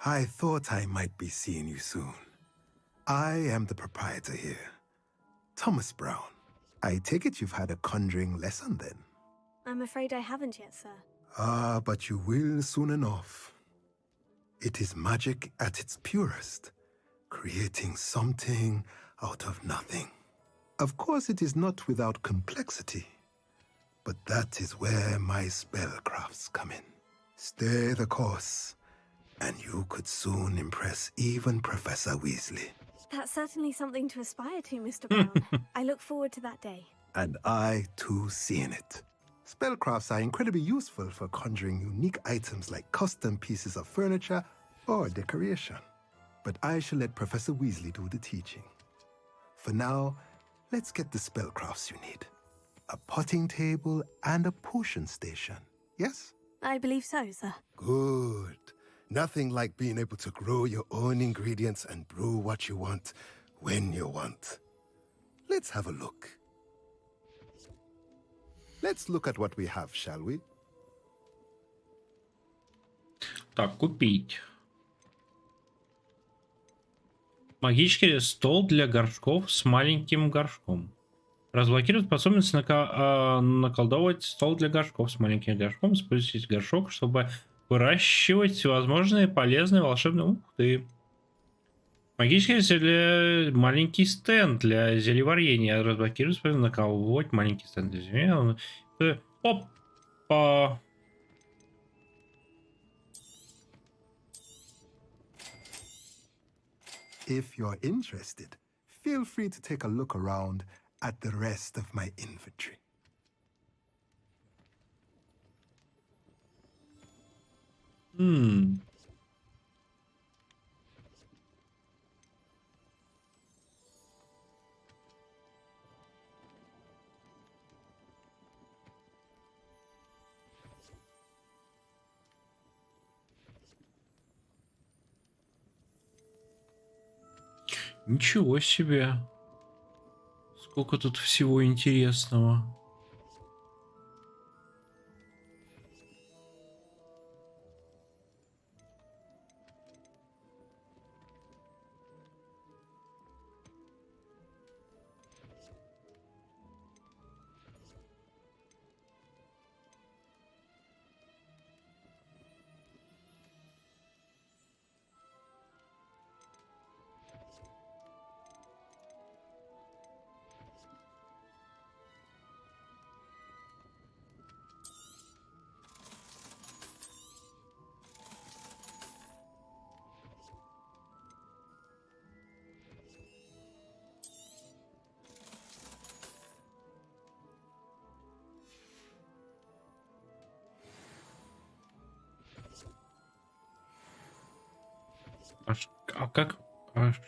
I thought I might be seeing you soon. I am the proprietor here, Thomas Brown. I take it you've had a conjuring lesson then? I'm afraid I haven't yet, sir. Ah, but you will soon enough. It is magic at its purest, creating something out of nothing. Of course, it is not without complexity, but that is where my spellcrafts come in. Stay the course, and you could soon impress even Professor Weasley. That's certainly something to aspire to, Mr. Brown. I look forward to that day. And I, too, seeing it. Spellcrafts are incredibly useful for conjuring unique items like custom pieces of furniture or decoration. But I shall let Professor Weasley do the teaching. For now, let's get the spellcrafts you need. A potting table and a potion station, yes? I believe so, sir. Good. Nothing like being able to grow your own ingredients and brew what you want, when you want. Let's have a look. Let's look at what we have, shall we? Так, купить. Магический стол для горшков с маленьким горшком. Разблокировать способность наколдовать стол для горшков с маленьким горшком. Используйте горшок, чтобы выращивать всевозможные полезные волшебные... Ух ты! Магический для... маленький стенд для зельеварения. Разблокировать способность наколдовать маленький стенд для зельеварения. Опа! If you're interested, feel free to take a look around at the rest of my inventory. Ничего себе. Сколько тут всего интересного.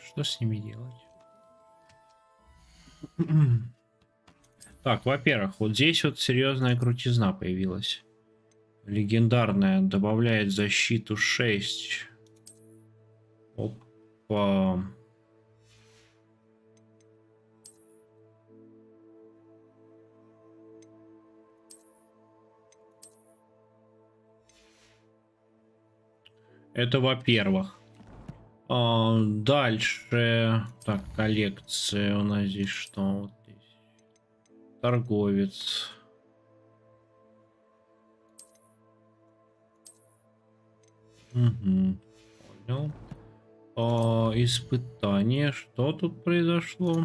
Что с ними делать? Так, во-первых, вот здесь вот серьезная крутизна появилась. Легендарная. Добавляет защиту 6. Опа. Это во-первых. Дальше. Так, коллекция у нас здесь что? Вот здесь. Торговец. Угу. Понял. Испытание. Что тут произошло?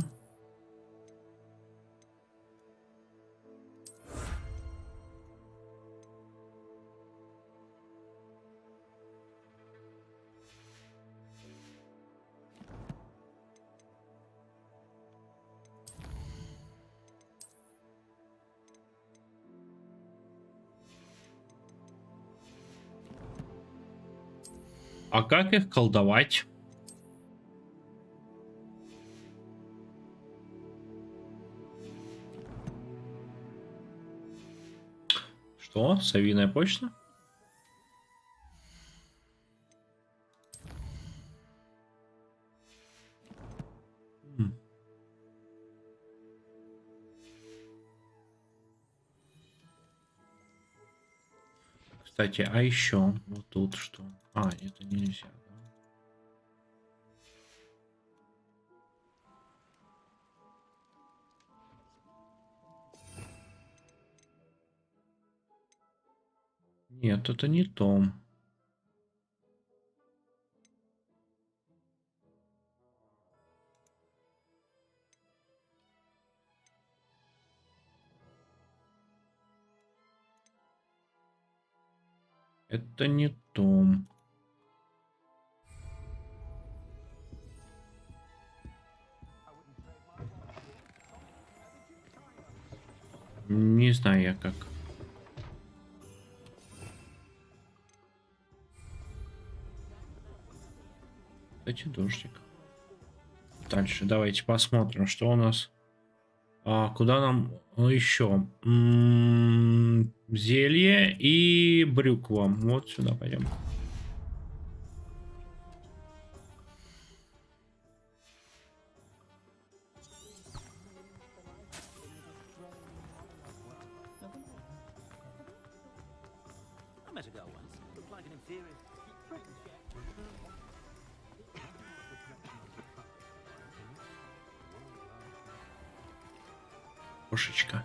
А как их колдовать? Что? Совиная почта? Кстати, а еще вот тут что? А, это нельзя. Да? Нет, это не то. Это не то. Не знаю я как. Кстати, дождик. Дальше давайте посмотрим, что у нас. Куда нам еще? Зелье и брюква. Вот сюда пойдем. Кошечка.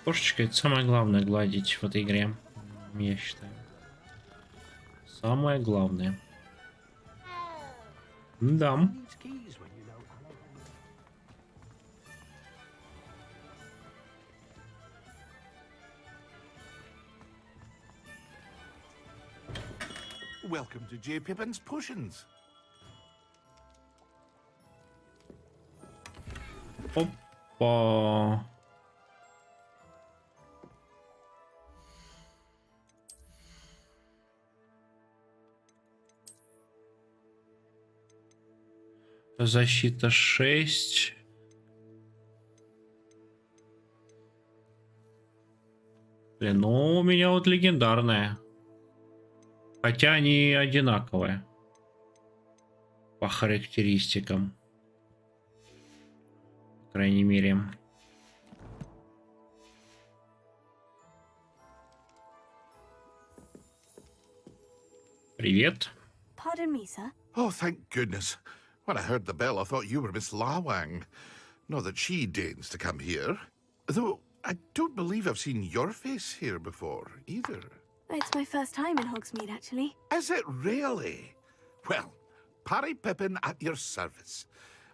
Кошечка — это самое главное гладить в этой игре, я считаю. Самое главное. Да. Welcome to J. Pippin's Potions. Опа. Защита 6. Блин, ну у меня вот легендарная. Хотя они одинаковые по характеристикам. По крайней мере. Привет. Pardon me, sir. Oh, thank goodness. When I heard the bell, I thought you were Miss Lawang. Not that she deigns to come here. Though I don't believe I've seen your face here before, either. It's my first time in Hogsmeade, actually. Is it really? Well, Parry Pippin at your service.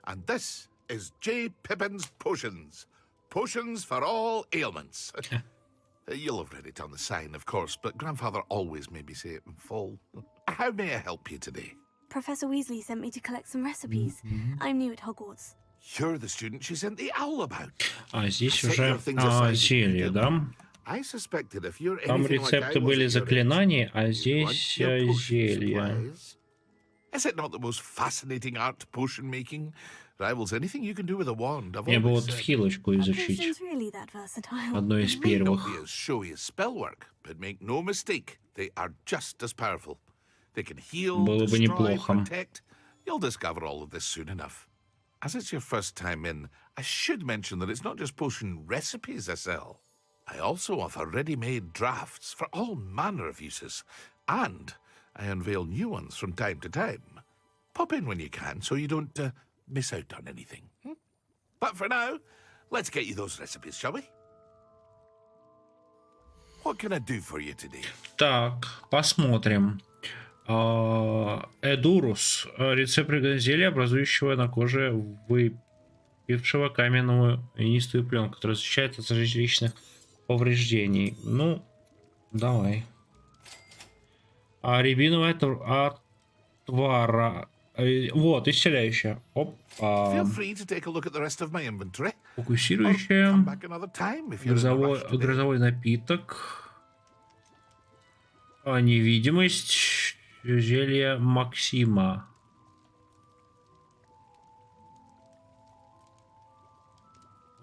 And this is J. Pippin's Potions. Potions for all ailments. You'll have read it on the sign, of course, but Grandfather always made me say it in full. How may I help you today? Professor Weasley sent me to collect some recipes. I'm new at Hogwarts. You're the student she sent the owl about. А здесь уже зелье, да? I suspected if you're Там anything like I рецепты was были at your заклинаний, age, а you'd здесь want your potion зелья. supplies. Is it not the most fascinating art potion making? Rivals anything you can do with a wand. I've Мне бы always вот said. хилочку изучить. Potions really that versatile. Одно из May not первых. be as showy as spell work, but make no mistake, they are just as powerful. They can heal, Было бы destroy, неплохо. protect. You'll discover all of this soon enough. As it's your first time in, I should mention that it's not just potion recipes I sell. I also offer ready-made drafts for all manner of uses, and I unveil new ones from time to time. Pop in when you can so you don't miss out on anything. But for now, let's get you those recipes, shall we? What can I do for you today? Так, посмотрим. Эдурус. Рецепт приготовления зелья, образующего на коже выпившего каменную инистую пленку, которая защищает от различных повреждений. Ну, давай. Рябиновая отвара. Вот, исцеляющая. Опа. Feel free to take a look at the rest of my inventory. Фокусирующая. Come back another time if you're in a rush today. Грозовой напиток. Невидимость. Зелье Максима.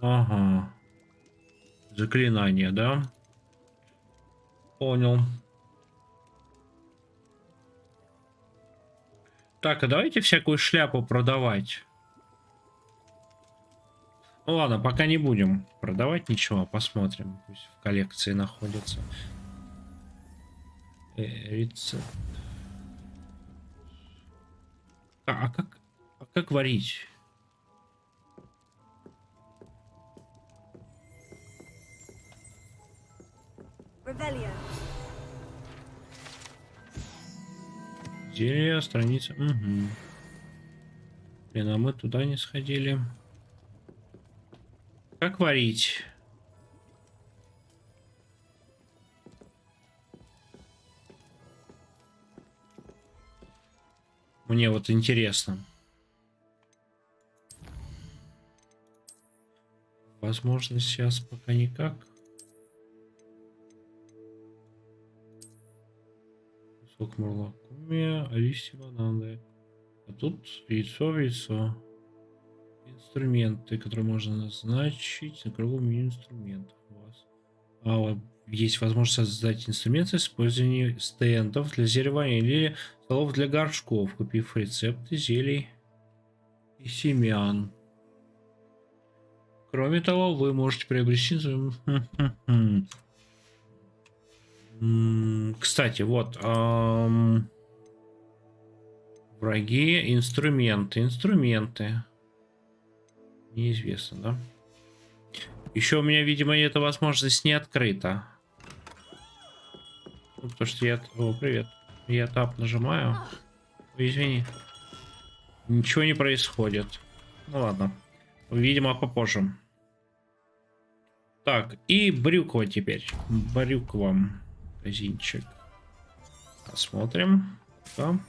Ага. Заклинание, да? Понял. Так, а давайте всякую шляпу продавать. Ну ладно, пока не будем продавать ничего, посмотрим. Пусть в коллекции находится. Рецепт. А как варить? Зелье, страница. Угу. Блин, а мы туда не сходили. Как варить? Мне вот интересно. Возможно, сейчас пока никак. Сок мурлакумия, Odyssey бананы. А тут яйцо. Инструменты, которые можно назначить на кругом меню инструментов у вас. А вот есть возможность создать инструменты с использованием стендов для зельевания или столов для горшков, купив рецепты зелий и семян. Кроме того, вы можете приобрести... Кстати, вот... Враги, инструменты. Неизвестно, да? Еще у меня, видимо, эта возможность не открыта. Ну, потому что я... О, привет. Я тап нажимаю. Ой, извини. Ничего не происходит. Ну ладно. Видимо, попозже. Так, и брюква теперь. Брюква. Магазинчик. Посмотрим. Да.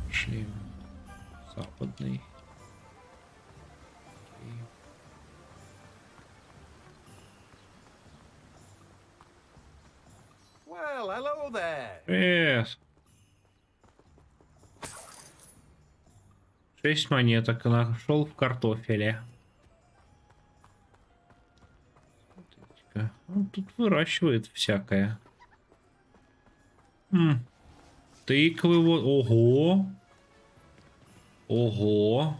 Пошли. Западный. Well, hello there. Привет. 6 монеток нашел в картофеле. Он тут выращивает всякое. Тыквы вот. Ого. Ого.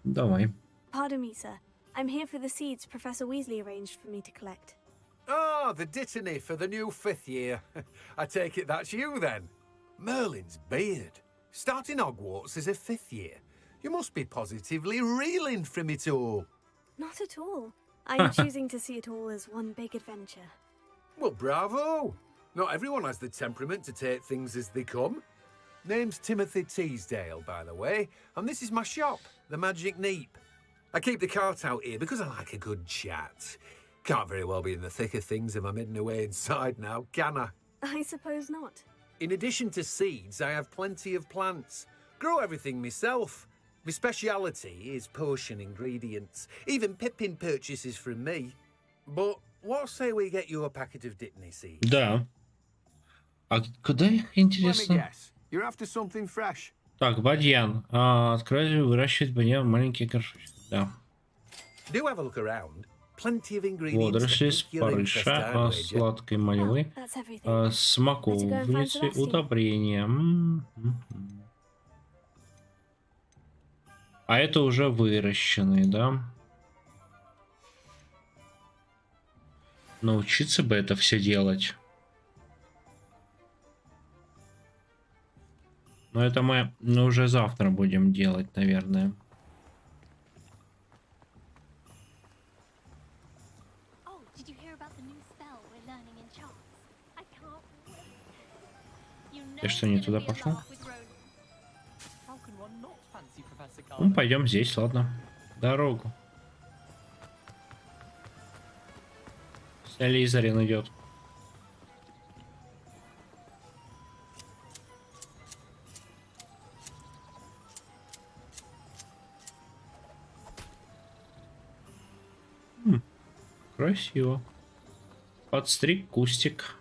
Давай. Pardon me, sir. I'm here for the seeds Professor Weasley arranged for me to collect. Oh, the dittany for the new 5th year. I take it that's you then. Merlin's beard. Starting Hogwarts as a 5th year. You must be positively reeling from it all. Not at all. I'm choosing to see it all as one big adventure. Well, bravo. Not everyone has the temperament to take things as they come. Name's Timothy Teasdale, by the way, and this is my shop, the Magic Neep. I keep the cart out here because I like a good chat. Can't very well be in the thick of things if I'm hidden away inside now, can I? I suppose not. In addition to seeds, I have plenty of plants. Grow everything myself. My speciality is potion ingredients. Even Pippin purchases from me. But what say we get you a packet of Dittany seeds? Да. А куда их, интересно? You're after something fresh. Так, бадьян. Открывать, выращивать бадьян, маленькие горшочки. Да. Do have a look around. Plenty of ingredients. Водоросли, спарыша, сладкой мальвы, смоковницы, удобрения. А это уже выращенные, да? Научиться бы это все делать. Но это мы уже завтра будем делать, наверное. Я что, не туда пошел? Ну, пойдем здесь, ладно. Дорогу. Лизарин идет. Красиво. Подстриг кустик.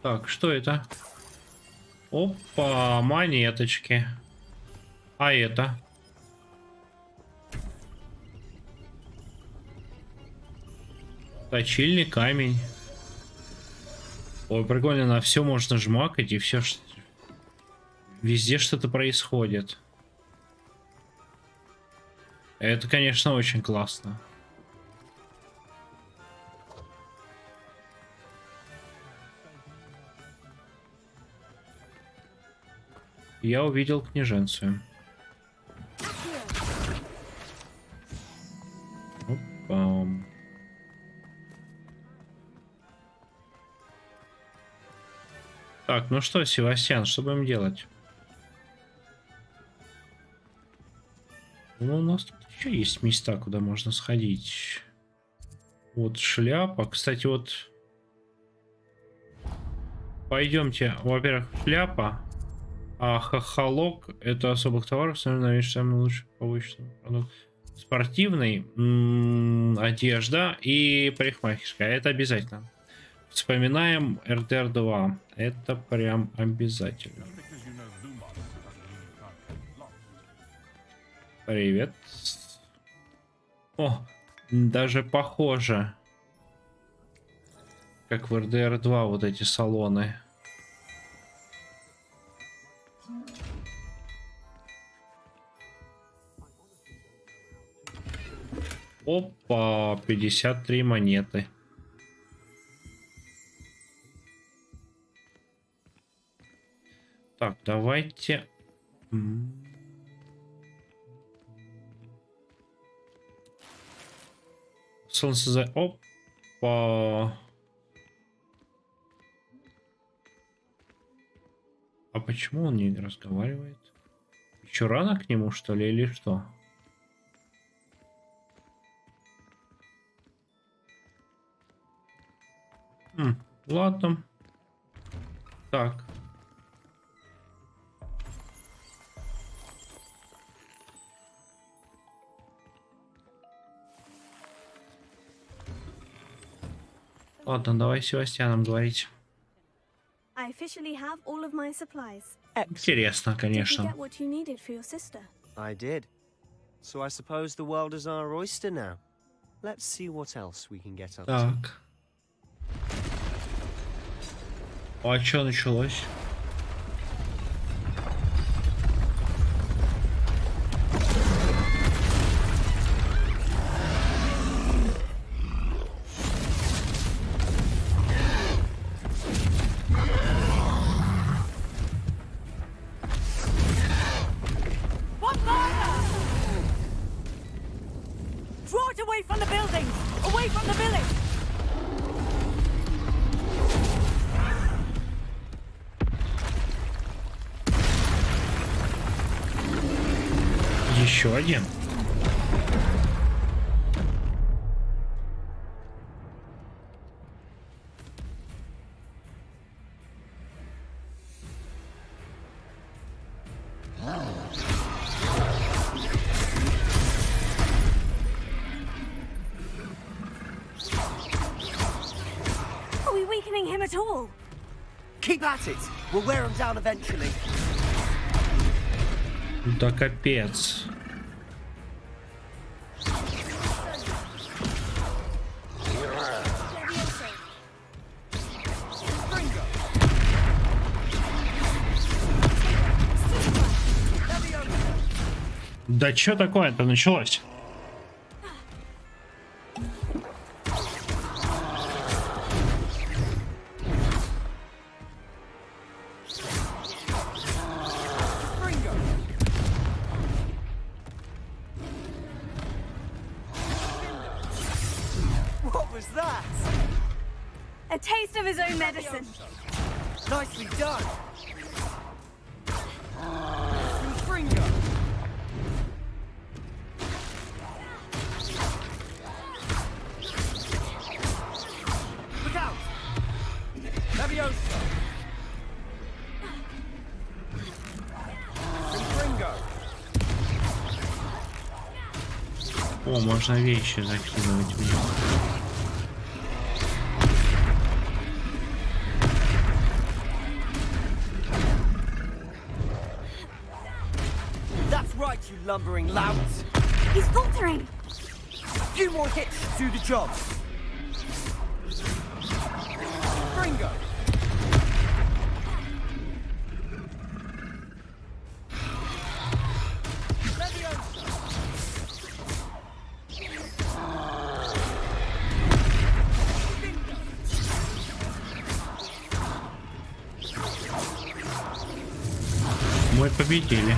Так, что это? Опа, монеточки. А это? Точильный камень. Ой, прикольно, на все можно жмакать, и все, везде что-то происходит. Это, конечно, очень классно. Я увидел княженцию. Опа. Так, ну что, Севастьян, что будем делать? Ну, у нас тут еще есть места, куда можно сходить. Вот шляпа. Кстати, вот... Пойдемте. Во-первых, шляпа. А хохолок — это особых товаров, самый лучший повышенный продукт. Спортивный, одежда и парикмахерская. Это обязательно. Вспоминаем РДР 2. Это прям обязательно. Привет. О, даже похоже. Как в РДР 2 вот эти салоны. Опа, 53 монеты. Так, давайте... Солнце за... Опа. А почему он не разговаривает? Еще рано к нему, что ли, или что? Ладно. Так. Ладно, давай с Севастьяном говорить. I officially have all of my supplies. Интересно, Did you конечно. get what you needed for your sister? I did. So I suppose the world is our oyster now. Let's see what else we can get up to. Так. А что началось? Draw it away from the buildings! Away from the village! Еще один. Are we weakening him at all? Keep at it. We'll wear him down eventually. Да капец. Да что такое-то началось? What was that? A taste of his own medicine. Nicely done. Fringo. Leviosa. Confringo. О, можно вещи закидывать в него. That's right, you lumbering louts. He's faltering. A few more hits to do the job. Gringo. Мы победили.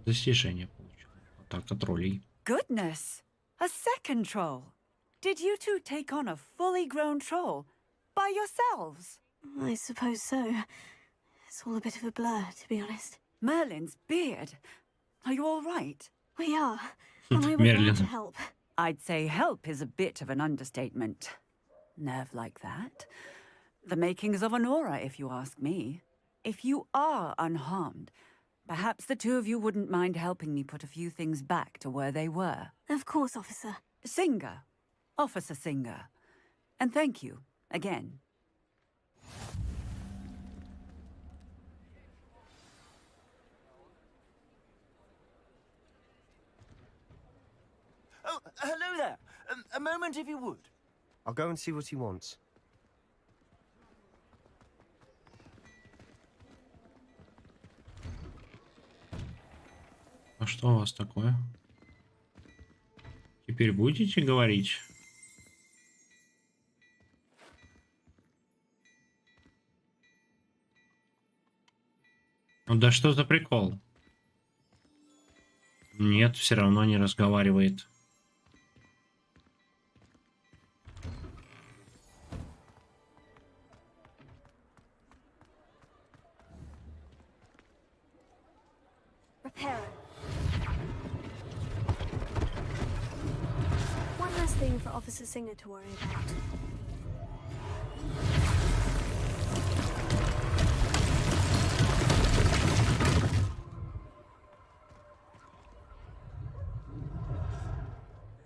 Достижение получил. Атака троллей. Goodness! A second troll. Did you two take on a fully grown troll by yourselves? I suppose so. It's all a bit of a blur, to be honest. Merlin's beard. Are you all right? We are, and we were glad to help. I'd say help is a bit of an understatement. Nerve like that. The makings of an aura, if you ask me. If you are unharmed, perhaps the two of you wouldn't mind helping me put a few things back to where they were. Of course, officer. Singer. Officer Singer. And thank you, again. Oh, hello there. A moment, if you would. I'll go and see what he wants. А что у вас такое? Теперь будете говорить? Ну да что за прикол? Нет, все равно не разговаривает. One less thing for Officer Singer to worry about.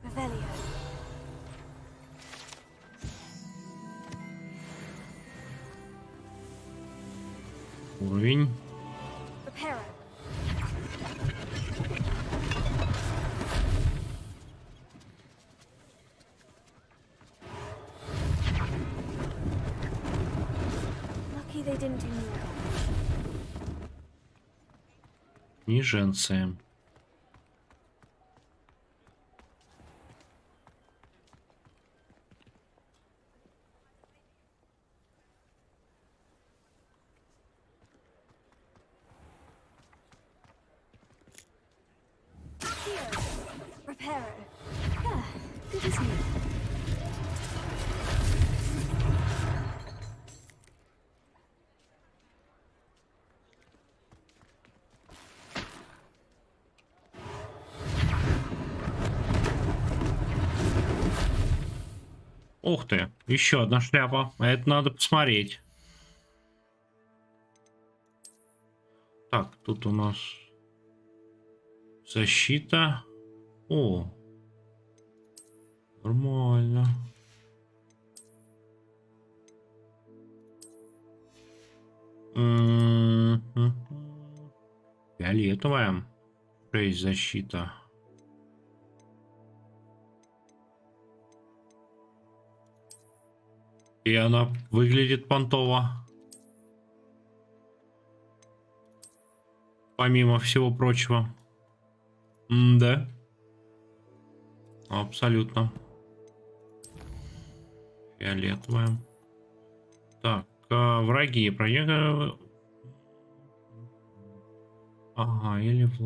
Revelio. Уровень. Reparo. Lucky they didn't do more. Ниженция. Reparo. Yeah, good as new. Ух ты, еще одна шляпа. А это надо посмотреть. Так, тут у нас защита. О, нормально. Фиолетовая. 6 защита. И она выглядит понтово. Помимо всего прочего. Да. Абсолютно. Фиолетовая. Так, враги. Проехали. Ага, или в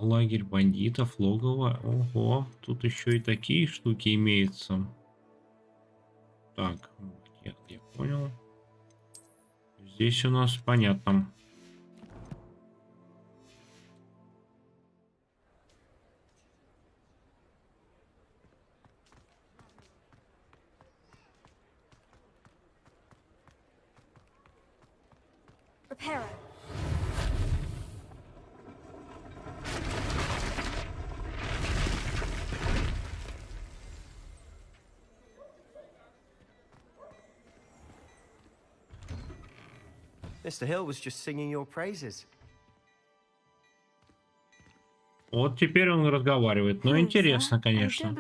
лагерь бандитов, логово. Ого, тут еще и такие штуки имеются. Так, я понял. Здесь у нас понятно. Repairer. Mr. Hill was just singing your praises. Вот теперь он разговаривает. Ну, интересно, конечно.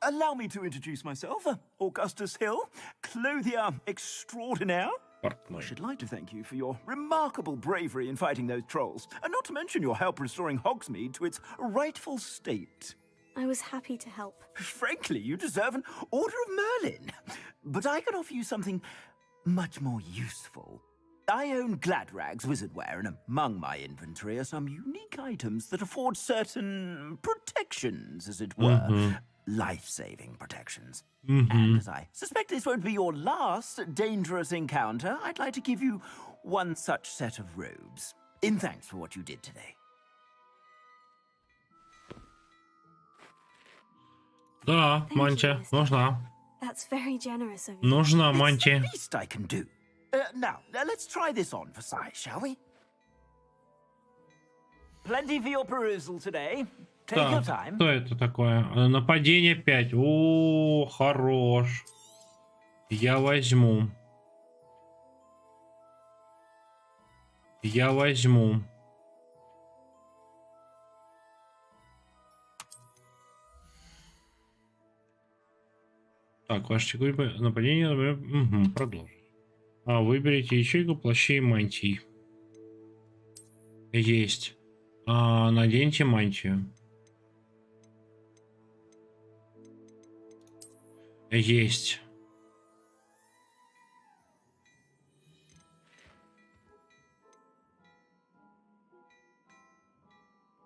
Allow me to introduce myself, Augustus Hill, clothier extraordinaire. I should like to thank you for your remarkable bravery in fighting those trolls, and not to mention your help restoring Hogsmeade to its rightful state. I was happy to help. Frankly, you deserve an Order of Merlin. But I can offer you something much more useful. I own Gladrag's wizardware, and among my inventory are some unique items that afford certain protections, as it were. Life-saving protections. And as I suspect this won't be your last dangerous encounter, I'd like to give you one such set of robes, in thanks for what you did today. Да, мантия нужна. That's very generous of you. Нужна It's мантия. the least I can do. Now, let's try this on for size, shall we? Plenty for your perusal today. Take your Так, time. что это такое? Нападение 5. О, хорош. Я возьму. Я возьму. Так, ваше текущее нападение. Угу, продолжим. Выберите ячейку плащей и мантий. Есть. Наденьте мантию. Есть.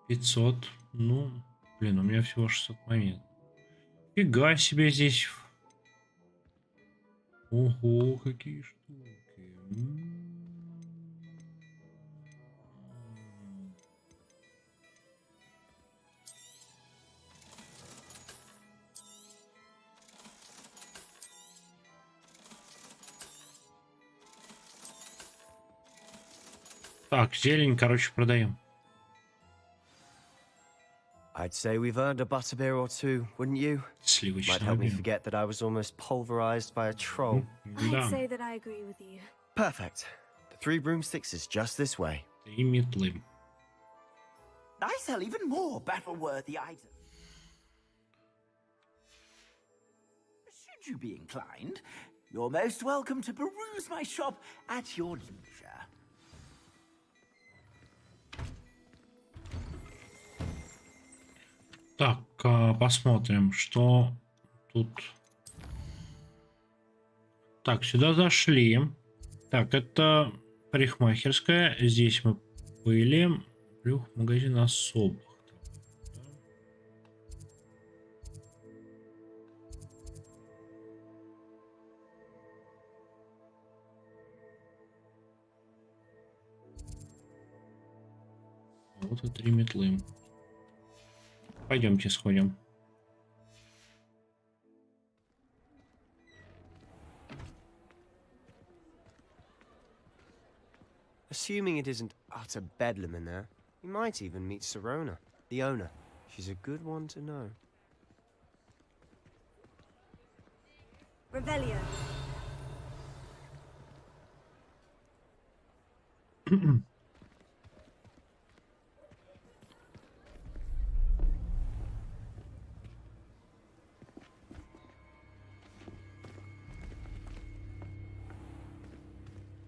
$500. Ну, блин, у меня всего 600 монет. Фига себе здесь. Ого, какие штуки. Так, зелень, короче, продаем. I'd say we've earned a butterbeer or two, wouldn't you? Might help me forget that I was almost pulverized by a troll. I'd say that I agree with you. Perfect. The 3 broomsticks is just this way. И метлы. I sell even more battle-worthy items. Should you be inclined, you're most welcome to peruse my shop at your leisure. Так, посмотрим, что тут. Так, сюда зашли. Так, это парикмахерская. Здесь мы были. Магазин особых. Вот и 3 метлы. Пойдемте сходим. Assuming it isn't utter bedlam in there, you might even meet Sirona, the owner. She's a good one to know. Revelio.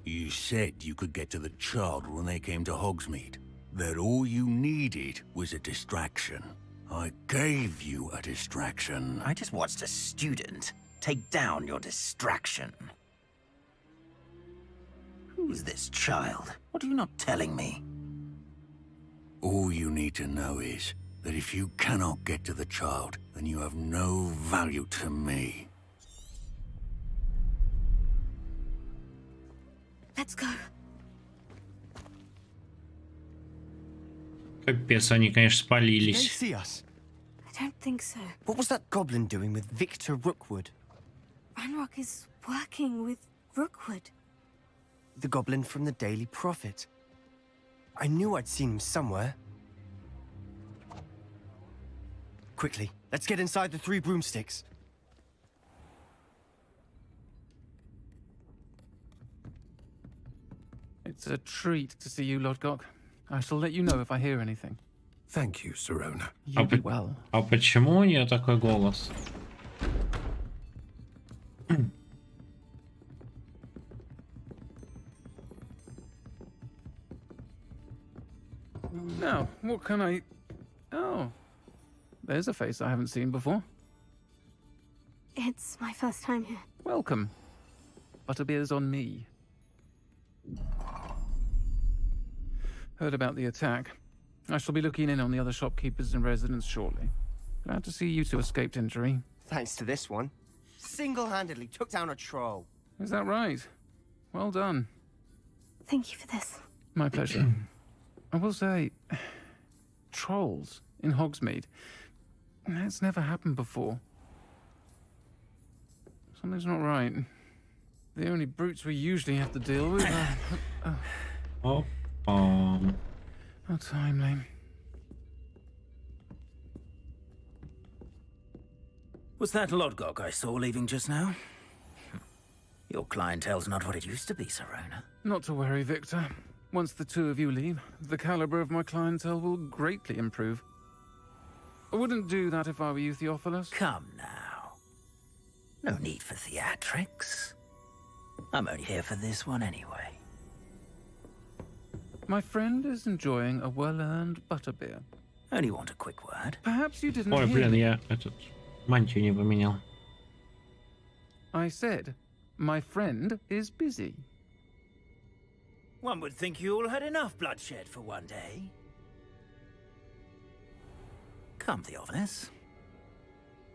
You said you could get to the child when they came to Hogsmeade. That all you needed was a distraction. I gave you a distraction. I just watched a student take down your distraction. Who's this child? What are you not telling me? All you need to know is that if you cannot get to the child, then you have no value to me. Let's go. Капец, они, конечно, Did they спалились. see us? I don't think so. What was that goblin doing with Victor Rookwood? Ranrock is working with Rookwood. The goblin from the Daily Prophet. I knew I'd seen him somewhere. Quickly, let's get inside the 3 broomsticks. It's a treat to see you, Lodgok. I shall let you know if I hear anything. Thank you, Sirona. You be well. А почему у нее такой голос? Now, what can I... Oh, there's a face I haven't seen before. It's my first time here. Welcome. Butterbeer's on me. Heard about the attack. I shall be looking in on the other shopkeepers and residents shortly. Glad to see you two escaped injury. Thanks to this one. Single-handedly took down a troll. Is that right? Well done. Thank you for this. My pleasure. I will say, trolls in Hogsmeade. That's never happened before. Something's not right. The only brutes we usually have to deal with are... How timely. Was that Lodgok I saw leaving just now? Your clientele's not what it used to be, Sirona. Not to worry, Victor. Once the two of you leave, the caliber of my clientele will greatly improve. I wouldn't do that if I were you, Theophilus. Come now. No need for theatrics. I'm only here for this one anyway. My friend is enjoying a well-earned butterbeer. Only want a quick word. Perhaps you didn't Ой, hear блин, me. я мантию не поменял. I said, my friend is busy. One would think you all had enough bloodshed for one day. Come, Theophilus.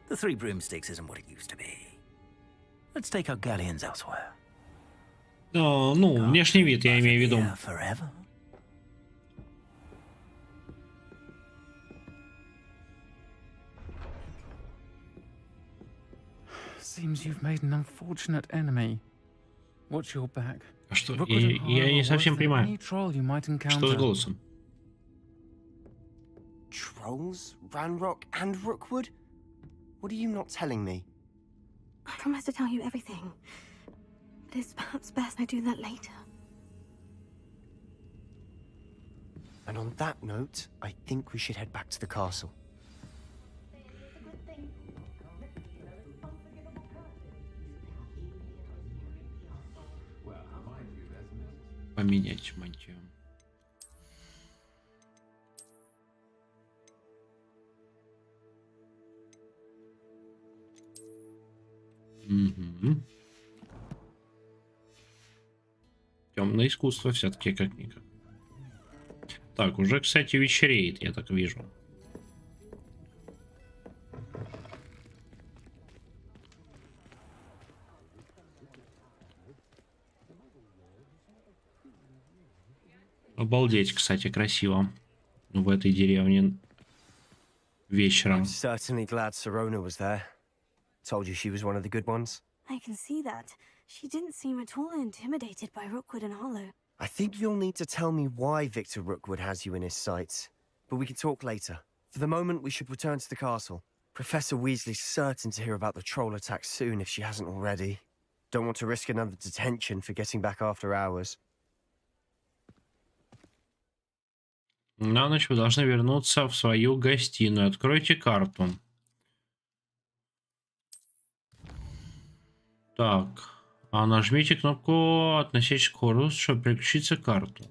The 3 broomsticks isn't what it used to be. Let's take our galleons elsewhere. Ну, внешний вид я имею в виду. Forever. Seems you've made an unfortunate enemy. Watch your back. А что? Я не совсем понимаю. Что с голосом? Trolls, Ranrock, and Rookwood? What are you not telling me? I promise to tell you everything. But it's perhaps best I do that later. And on that note, I think we should head back to the castle. Поменять мантию. Угу. Темное искусство все-таки как-никак. Так, уже, кстати, вечереет, я так вижу. Обалдеть, кстати, красиво в этой деревне вечером. I'm certainly glad Sirona was there. Told you she was one of the good ones. I can see that. She didn't seem at all intimidated by Rookwood and Harlow. I think you'll need to tell me why Victor Rookwood has you in his sights. But we can talk later. For the moment, we should return to the castle. Professor Weasley's certain to hear about the troll attack soon if she hasn't already. Don't want to risk another detention for getting back after hours. На ночь вы должны вернуться в свою гостиную. Откройте карту. Так. А нажмите кнопку «Относящую к Хорус», чтобы переключиться карту.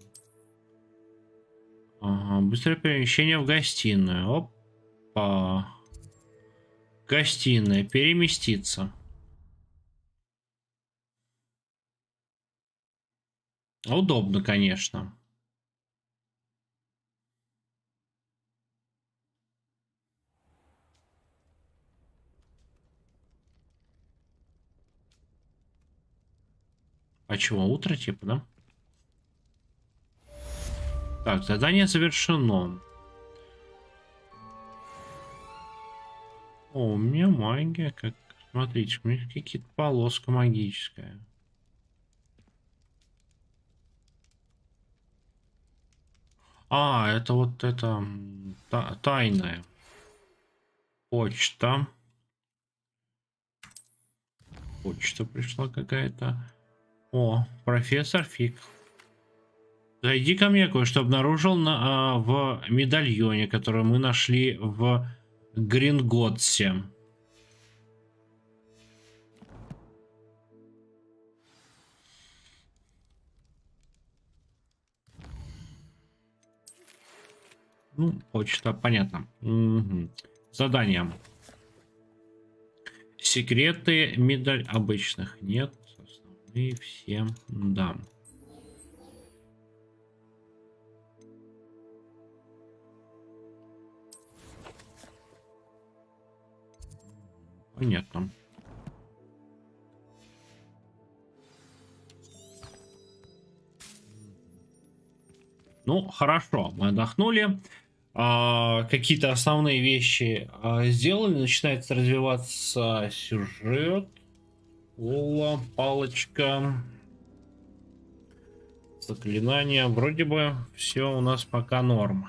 Ага, быстрое перемещение в гостиную. Опа. Гостиная. Переместиться. Удобно, конечно. А чего, утро типа, да? Так, задание завершено. О, у меня магия, как... Смотрите, у меня какие-то полоска магическая. А, это вот это... тайная. Почта. Почта пришла какая-то. О, профессор Фиг. Зайди ко мне, кое-что обнаружил в медальоне, который мы нашли в Гринготсе. Ну, почта, понятно. Угу. Задание. Секреты медаль обычных нет. Основные всем дам. Понятно. Ну, хорошо, мы отдохнули. Какие-то основные вещи сделали. Начинается развиваться сюжет. Лола, палочка. Заклинания. Вроде бы все у нас пока норм.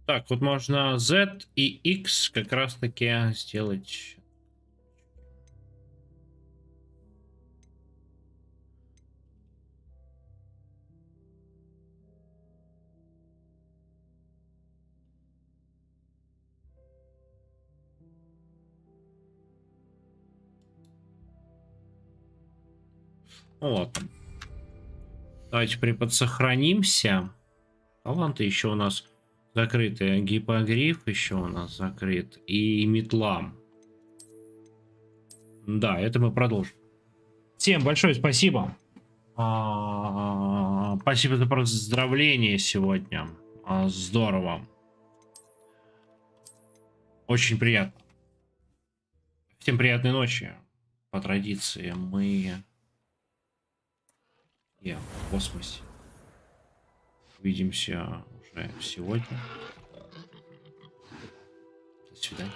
Так, вот можно Z и X как раз таки сделать. Вот. Давайте приподсохранимся. Таланты еще у нас закрыты. Гипогриф еще у нас закрыт. И метла. Да, это мы продолжим. Всем большое спасибо. Спасибо за поздравление сегодня. Здорово. Очень приятно. Всем приятной ночи. По традиции мы... в космосе. Увидимся уже сегодня. До свидания.